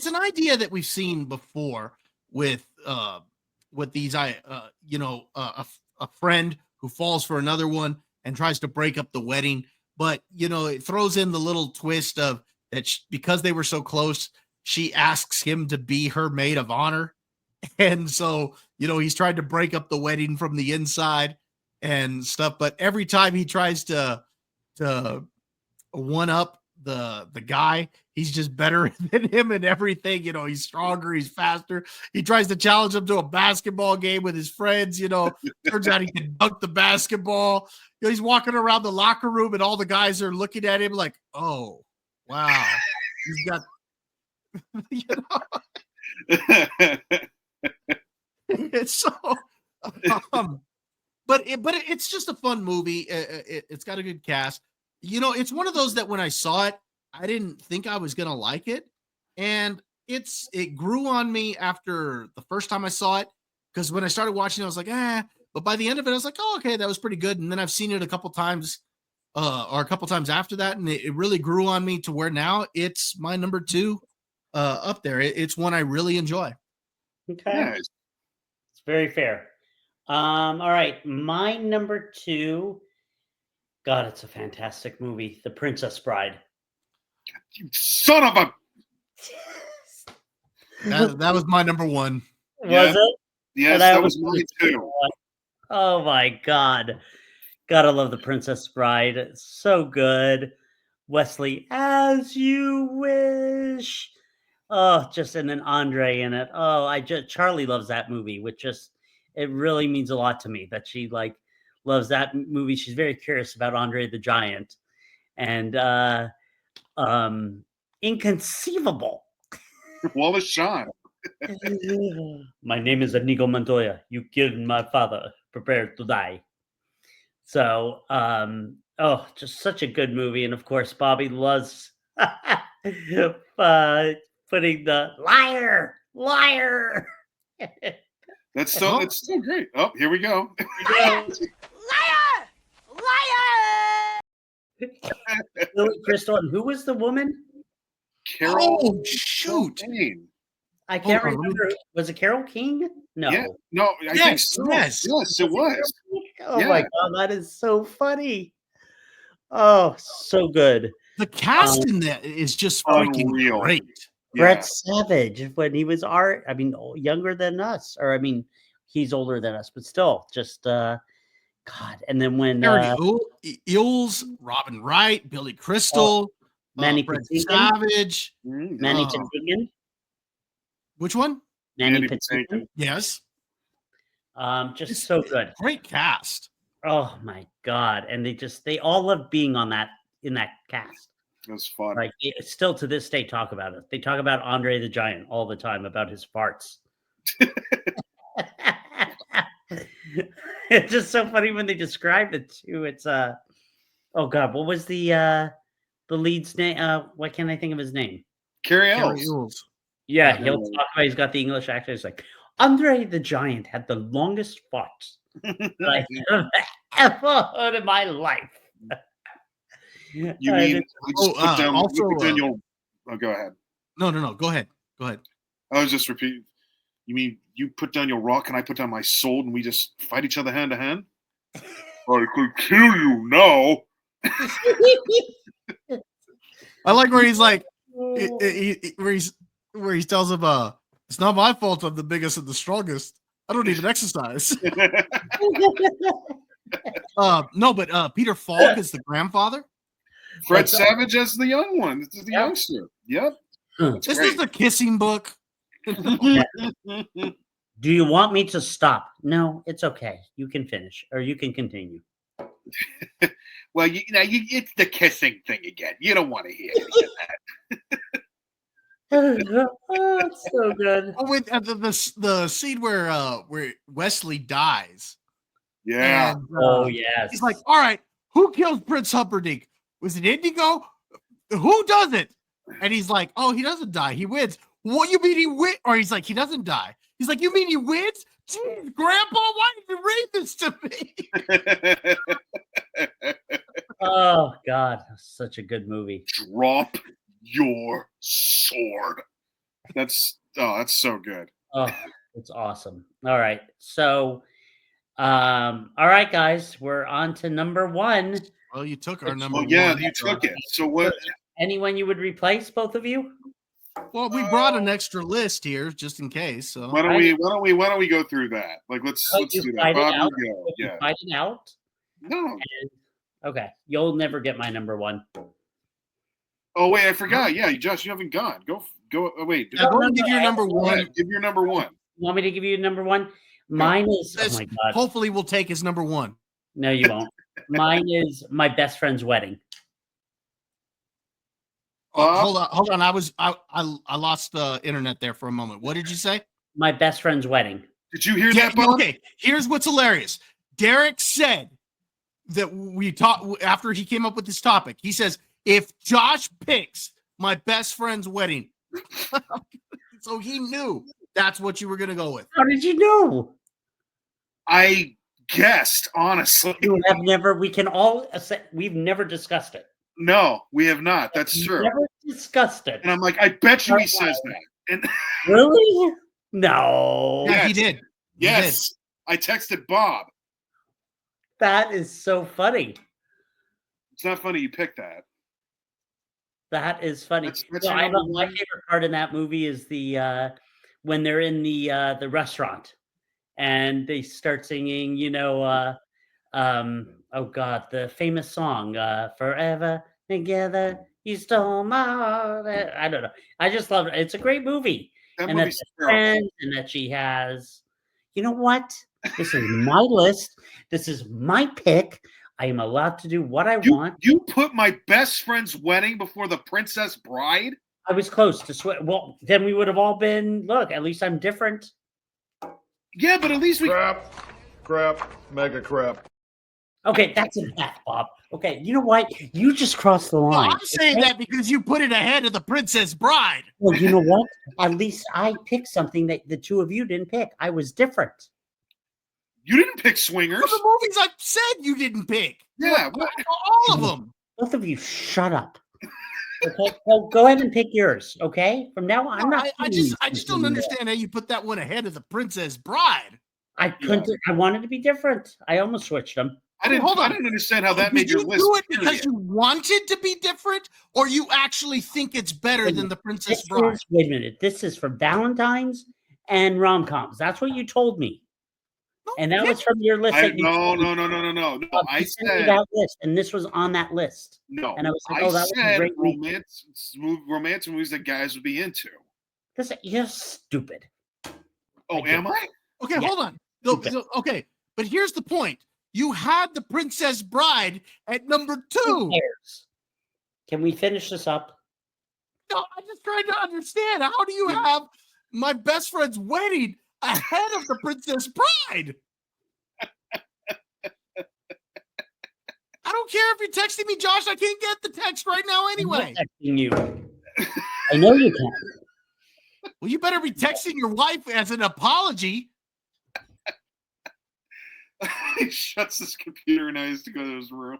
an idea that we've seen before with these a friend who falls for another one and tries to break up the wedding, but you know, it throws in the little twist of that because they were so close, she asks him to be her maid of honor. And so, you know, he's tried to break up the wedding from the inside and stuff. But every time he tries to one up the guy, he's just better than him and everything. You know, he's stronger, he's faster. He tries to challenge him to a basketball game with his friends. You know, turns out he can dunk the basketball. You know, he's walking around the locker room and all the guys are looking at him like, oh, wow. He's got, you know. It's so, but it's just a fun movie. It's got a good cast. You know, it's one of those that when I saw it, I didn't think I was gonna like it, and it grew on me after the first time I saw it, because when I started watching it, I was like, but by the end of it, I was like, oh, okay, that was pretty good. And then I've seen it a couple times, or a couple times after that, and it really grew on me to where now it's my number 2 up there. It's one I really enjoy. Okay. Nice. It's very fair. All right. My number 2. God, it's a fantastic movie. The Princess Bride. You son of a. That was my number 1. Was it? Yes, that was mine too. Oh my God. Gotta love The Princess Bride. It's so good. Wesley, as you wish. Oh, and then Andre in it. Oh, Charlie loves that movie, it really means a lot to me that she loves that movie. She's very curious about Andre the Giant, and inconceivable. Wallace Shawn. My name is Inigo Montoya. You killed my father. Prepare to die. So, just such a good movie, and of course, Bobby loves putting the liar. That's so great. Oh, here we go. Liar! Lily Crystal, and who was the woman? Carol. Oh, shoot. I can't remember. Was it Carol King? No. Yeah. No, I think so. Yes, it was. Oh my God, that is so funny. Oh, so good. The cast in that is just freaking Unreal. Great. Brett Savage, when he was younger than us, or he's older than us, but still, just God. And then when Eels, Robin Wright, Billy Crystal, Manny Brett Patinkin. Savage, Manny Patinkin. Which one? Manny Patinkin. Yes. Just so good. Great cast. Oh my God. And they all love being in that cast. It was fun. Like, still to this day talk about it. They talk about Andre the Giant all the time, about his farts. It's just so funny when they describe it too. It's oh God, what was the lead's name? Why can't I think of his name? Carrie Ells. Yeah, he'll talk about, he's got the English accent. He's like, Andre the Giant had the longest fart that I have ever heard in my life. You And mean it's- we just put down, also, we put down your? Oh, go ahead. No. Go ahead. I was just repeating. You mean you put down your rock and I put down my sword and we just fight each other hand to hand? I could kill you now. I like where he's like, where he tells him, it's not my fault I'm the biggest and the strongest. I don't even exercise. No, but Peter Falk is the grandfather. Fred Savage as the young one. This is the youngster. Yep. That's This great. is the kissing book. Do you want me to stop? No, it's okay. You can finish or you can continue. Well, it's the kissing thing again. You don't want to hear any of that. Oh, it's so good. Oh, with the scene where Wesley dies. Yeah. And, Oh, yes. he's like, all right, who killed Prince Humperdinck? Was it Indigo? Who does it? And he's like, oh, he doesn't die. He wins. What you mean he wins? Or he's like, he doesn't die. He's like, you mean he wins? Jeez, Grandpa, why did you read this to me? Oh, God. Such a good movie. Drop your sword. That's so good. Oh, it's awesome. All right. So, all right, guys, we're on to number one. Well, you took our number Oh one. yeah, you took it. So what? Anyone you would replace, both of you? Well, we brought an extra list here just in case. So Why don't we go through that? Like let's you do that. fight it Bob, out? you go. You Yeah. fight it out? No. Okay. You'll never get my number one. Oh wait, I forgot. Yeah, Josh, you haven't gone. Go. Oh, wait. yeah, go and give your number Go ahead, one. give your number one. You want me to give you number one? Mine is, oh my God. Hopefully, we'll take his number one. No, you won't. Mine is my best friend's wedding. Hold on. I lost the internet there for a moment. What did you say? My best friend's wedding. Did you hear Yeah, that, Bob? okay. Here's what's hilarious. Derek said that we talked after he came up with this topic. He says, if Josh picks my best friend's wedding, so he knew that's what you were going to go with. How did you know? I guessed, honestly. You have never, we can all, we've never discussed it. No, we have not. That's We've true. never discussed it. And I'm like, I bet you he says that. And Really? No. Yeah, Yes. he did. He yes, I texted Bob. That is so funny. It's not funny you picked that. That is funny. That's Well, your I number love my one? favorite part in that movie is the when they're in the restaurant and they start singing, oh God, the famous song, Forever Together, You Stole My Heart. I don't know. I just love it. It's a great movie. That And movie's that's terrible. friends and that she has, you know what? This is my list. This is my pick. I am allowed to do what I want. You put my best friend's wedding before the Princess Bride? I was close to swear. Well, then we would have all been, look, at least I'm different. Yeah, but at least we Crap, mega crap. Okay, that's enough, Bob. Okay, you know what? You just crossed the Well, line. I'm saying that because you put it ahead of the Princess Bride. Well, you know what? At least I picked something that the two of you didn't pick. I was different. You didn't pick Swingers. All the movies I said you didn't pick. Yeah, well, All of them. Both of you, shut up. Okay, well, go ahead and pick yours. Okay, from now on, I'm not. I just don't understand how you put that one ahead of the Princess Bride. I couldn't. I wanted to be different. I almost switched them. I didn't. Hold on. I didn't understand how that Did made you your list. do it because period. you wanted to be different, or you actually think it's better than the Princess This Bride? is, wait a minute. This is for Valentines and rom coms. That's what you told me, and that was from your list. That you No. told me. I You sent me said that list, and this was on that list. no. And I was like, I oh, that was a said great movie. romantic movies that guys would be into. You're stupid. Oh, I am I? Okay, Yeah. hold on. Okay, but here's the point. You had the Princess Bride at number 2. Who cares? Can we finish this up? No, I'm just trying to understand. How do you have my best friend's wedding ahead of the Princess Bride? I don't care if you're texting me, Josh. I can't get the text right now anyway. I'm not texting you. I know you can. Well, you better be texting your wife as an apology. He shuts his computer and I has to go to his room.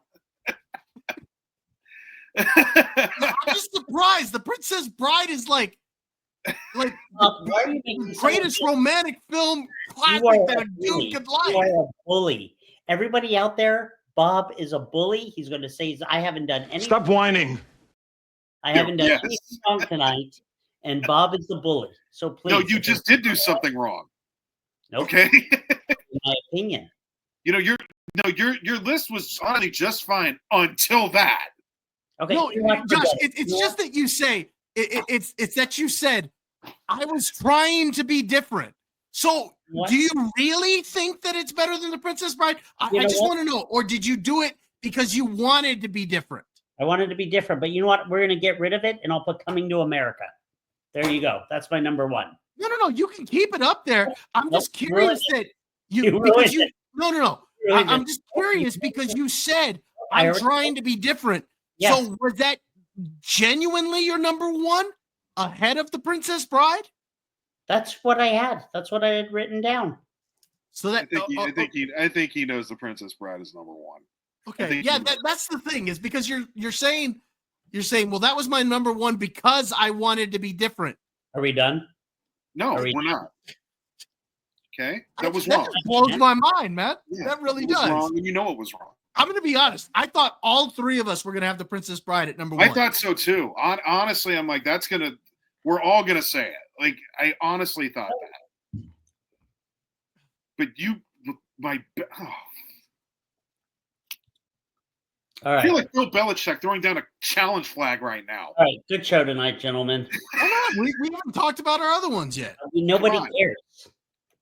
I'm just surprised. The Princess Bride is like why are you making the greatest romantic film classic that a dude could You like. are a bully. Everybody out there, Bob is a bully. He's going to say, I haven't done anything. Stop whining. I haven't done anything wrong tonight, and Bob is the bully. So please. No, you just did do something wrong. Nope. Okay. In my opinion. You know, your list was honestly just fine until that. Okay. No, Josh, it's just that you say it's that you said I was trying to be different. So do you really think that it's better than The Princess Bride? I just want to know. Or did you do it because you wanted to be different? I wanted to be different, but you know what? We're going to get rid of it, and I'll put Coming to America. There you go. That's my number one. No. You can keep it up there. I'm just curious that No. I'm just curious because you said I'm trying to be different. Yes. So was that genuinely your number one ahead of The Princess Bride? That's what I had. That's what I had written down. So that I think he knows The Princess Bride is number one. Okay. Yeah, that's the thing is because you're saying, well, that was my number one because I wanted to be different. Are we done? No, we're not. Okay, that was wrong. That blows my mind, man. Yeah, that really does. Wrong, and you know it was wrong. I'm going to be honest. I thought all three of us were going to have The Princess Bride at number one. I thought so too. Honestly, I'm like, we're all going to say it. Like, I honestly thought that. But All right. I feel like Bill Belichick throwing down a challenge flag right now. All right, good show tonight, gentlemen. We haven't talked about our other ones yet. Nobody cares.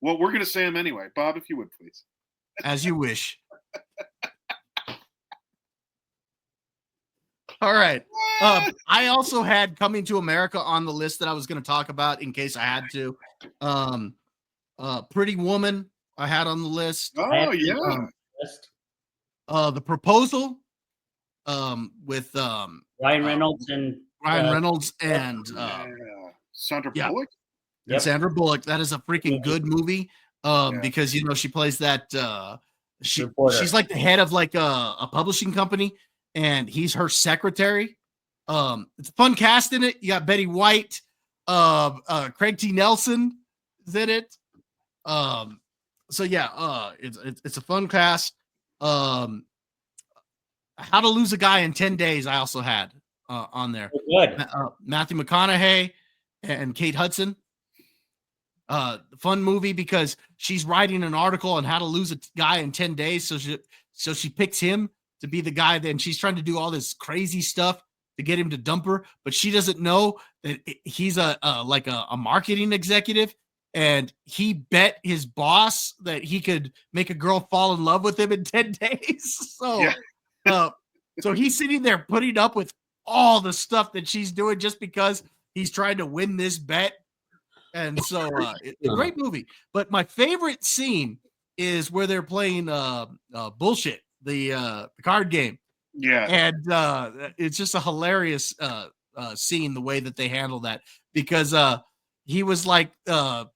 Well, we're going to say them anyway. Bob, if you would, please. As you wish. All right. I also had Coming to America on the list that I was going to talk about in case I had to. Pretty Woman I had on the list. Oh, yeah. The Proposal with Ryan Reynolds and Sandra Bullock. And Sandra Bullock. That is a freaking good movie because she plays that she's like the head of like a publishing company and he's her secretary. It's a fun cast in it. You got Betty White, Craig T. Nelson is in it. So yeah, it's a fun cast. How to Lose a Guy in 10 Days I also had on there. Good. Matthew McConaughey and Kate Hudson. Fun movie because she's writing an article on how to lose a guy in 10 days. So she picks him to be the guy. Then she's trying to do all this crazy stuff to get him to dump her, but she doesn't know that he's a marketing executive. And he bet his boss that he could make a girl fall in love with him in 10 days. So he's sitting there putting up with all the stuff that she's doing just because he's trying to win this bet. And so it's a great movie. But my favorite scene is where they're playing Bullshit, the card game. Yeah. And it's just a hilarious scene, the way that they handle that, because he was like the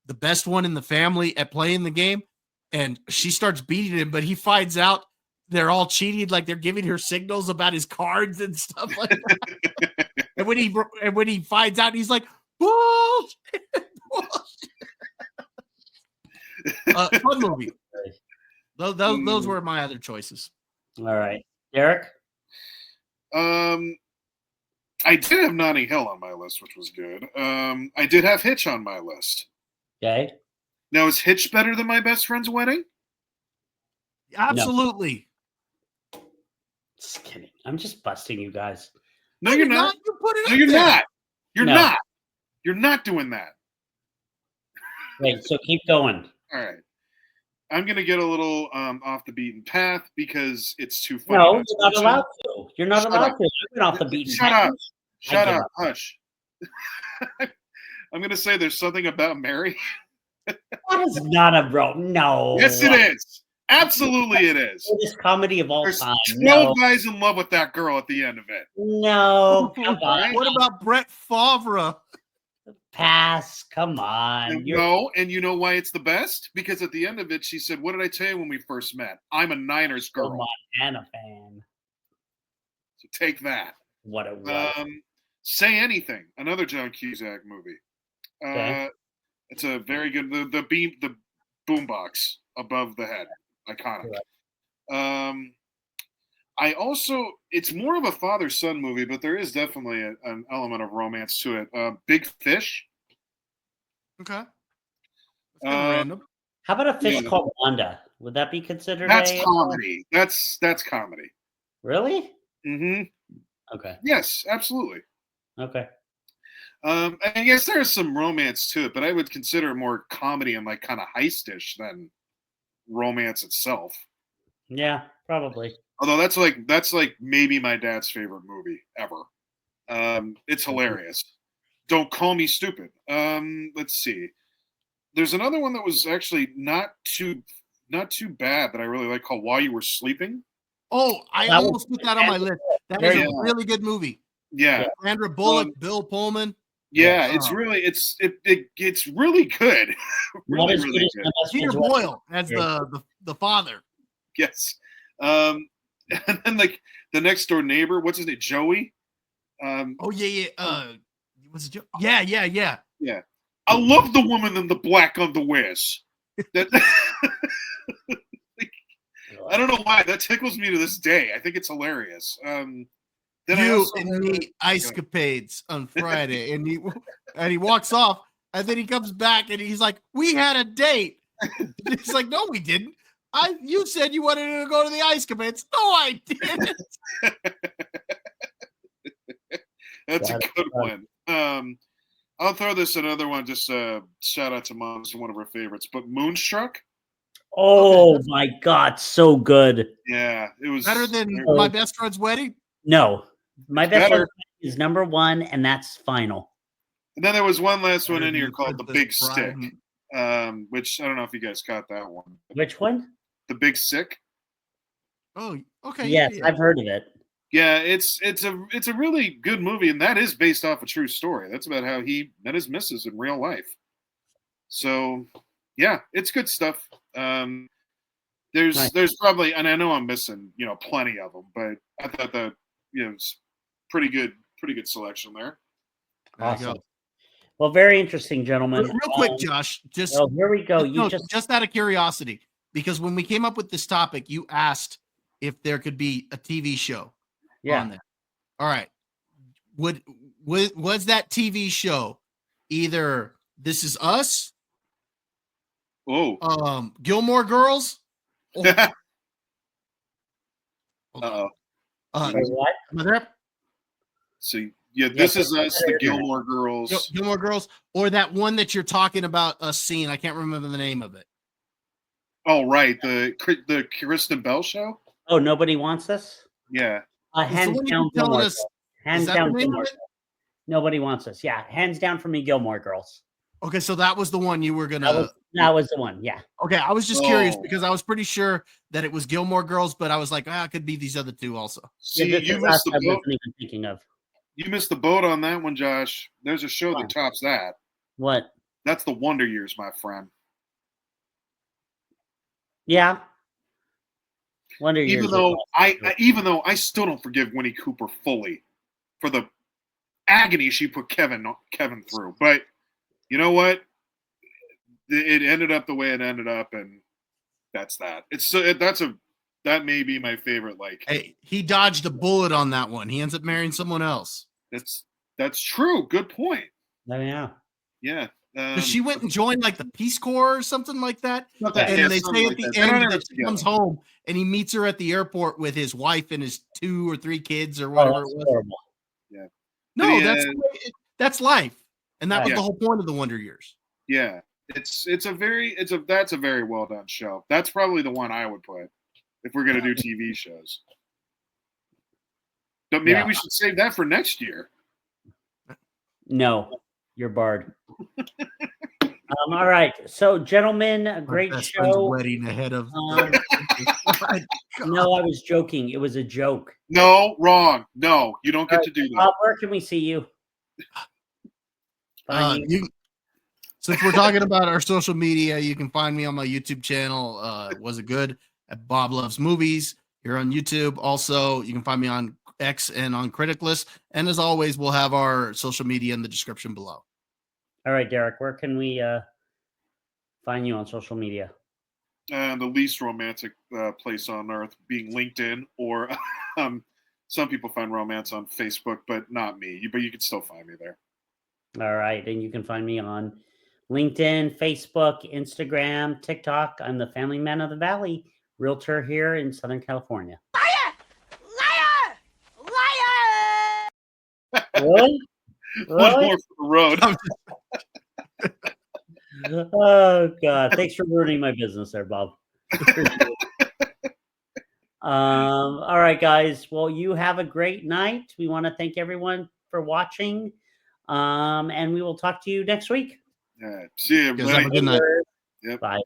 best one in the family at playing the game, and she starts beating him, but he finds out they're all cheating, like they're giving her signals about his cards and stuff like that. and when he finds out, he's like, bullshit. Fun movie. Those were my other choices. All right, Derek. I did have Notting Hill on my list, which was good. I did have Hitch on my list. Okay. Now, is Hitch better than My Best Friend's Wedding? Absolutely. No. Just kidding. I'm just busting you guys. No, you're not. You put it no, you're there. not. You're not. You're not doing that. Wait, so keep going. All right. I'm going to get a little off the beaten path because it's too funny. No, you're not allowed to. You're not allowed to. I've been off the beaten path. Shut up. Hush. I'm going to say there's something about Mary. That is not a bro. No. Yes, it is. Absolutely, it is. Greatest comedy of all There's time. 12 guys in love with that girl at the end of it. No. Come on. What about Brett Favre? Pass. Come on. No, and you know why it's the best? Because at the end of it, she said, "What did I tell you when we first met? I'm a Niners a girl." Montana fan. So take that. What it was. Say Anything, another John Cusack movie. Okay. It's a very good. The boombox above the head, iconic. I also, it's more of a father-son movie, but there is definitely an element of romance to it. Big Fish. Okay. That's kind of random. How about a fish called Wanda? Would that be considered That's a comedy. That's comedy. Really? Mm-hmm. Okay. Yes, absolutely. Okay. And yes, there's some romance to it, but I would consider it more comedy and like kind of heistish than romance itself. Yeah, probably. Although that's like maybe my dad's favorite movie ever. It's hilarious. Don't Call Me Stupid. Let's see. There's another one that was actually not too bad that I really like called While You Were Sleeping. Oh, I almost put that on my list. That is a really good movie. Yeah. Sandra Bullock, Bill Pullman. Yeah, it's really it's really good. really good. Peter Boyle as the father. Yes. And then like the next door neighbor, what's his name? Joey? Oh yeah. Was it Joe? Yeah. Yeah. I love the woman in the black underwears. That I don't know why that tickles me to this day. I think it's hilarious. Then you and me Icecapades on Friday, and he walks off, and then he comes back, and he's like, "We had a date." He's like, "No, we didn't. You said you wanted to go to the Icecapades." No, I didn't. That's a good one. I'll throw this another one. Just shout out to Mom, it's one of her favorites. But Moonstruck. Oh my God, so good. Yeah, it was better than My Best Friend's Wedding. No, My Best Friend's Wedding is number one, and that's final. And then there was one last one in here called The Big Stick, which I don't know if you guys caught that one. Which one? The Big Sick. Oh, okay. Yes, yeah. I've heard of it. Yeah, it's a really good movie, and that is based off a true story. That's about how he met his missus in real life. So, yeah, it's good stuff. There's probably, and I know I'm missing, plenty of them, but I thought that, it's pretty good selection there. Awesome. Well, very interesting, gentlemen. Real quick, Josh, just here we go. Just out of curiosity, because when we came up with this topic, you asked if there could be a TV show on there. All right. Was that TV show either This Is Us? Oh. Gilmore Girls? Uh-oh. What? Am I there? So This Is Us, the Gilmore Girls. Gilmore Girls, or that one that you're talking about us seeing. I can't remember the name of it. Oh, right. The Kristen Bell show? Oh, Nobody Wants This? Yeah. Hands down, Gilmore Girls. Hands down, Gilmore Girls. Nobody Wants Us. Yeah, hands down for me, Gilmore Girls. Okay, so that was the one you were gonna. That was the one. Yeah. Okay, I was just curious because I was pretty sure that it was Gilmore Girls, but I was like, it could be these other two also. See, you missed the boat. I wasn't even thinking of. You missed the boat on that one, Josh. There's a show that tops that. What? That's The Wonder Years, my friend. Yeah. Wonder Years. Even though I still don't forgive Winnie Cooper fully for the agony she put Kevin through, but you know what? It ended up the way it ended up, and that's that. That may be my favorite. Like, hey, he dodged a bullet on that one. He ends up marrying someone else. That's true. Good point. Yeah. Yeah. She went and joined like the Peace Corps or something like that. And they say at the end that she comes home and he meets her at the airport with his wife and his 2 or 3 kids or whatever it was. Horrible. Yeah. No, that's life, and that was the whole point of the Wonder Years. Yeah, that's a very well done show. That's probably the one I would put if we're gonna do TV shows. But maybe we should save that for next year. No, you're barred. All right, so gentlemen, a great show. Wedding ahead of. No, I was joking. It was a joke. No, wrong. No, you don't get to do that. Where can we see you? find you? Since we're talking about our social media, you can find me on my YouTube channel. Was it good? At Bob Loves Movies here on YouTube. Also, you can find me on X and on Criticlist. And as always, we'll have our social media in the description below. All right, Derek, where can we find you on social media? The least romantic place on earth being LinkedIn, or some people find romance on Facebook, but not me. But you can still find me there. All right, and you can find me on LinkedIn, Facebook, Instagram, TikTok. I'm the Family Man of the Valley, realtor here in Southern California. Liar! Liar! Really? One Really? more for the road. Oh God! Thanks for ruining my business, there, Bob. All right, guys. Well, you have a great night. We want to thank everyone for watching, and we will talk to you next week. Yeah. See you, Guys, have a everybody. good night. Yep. Bye.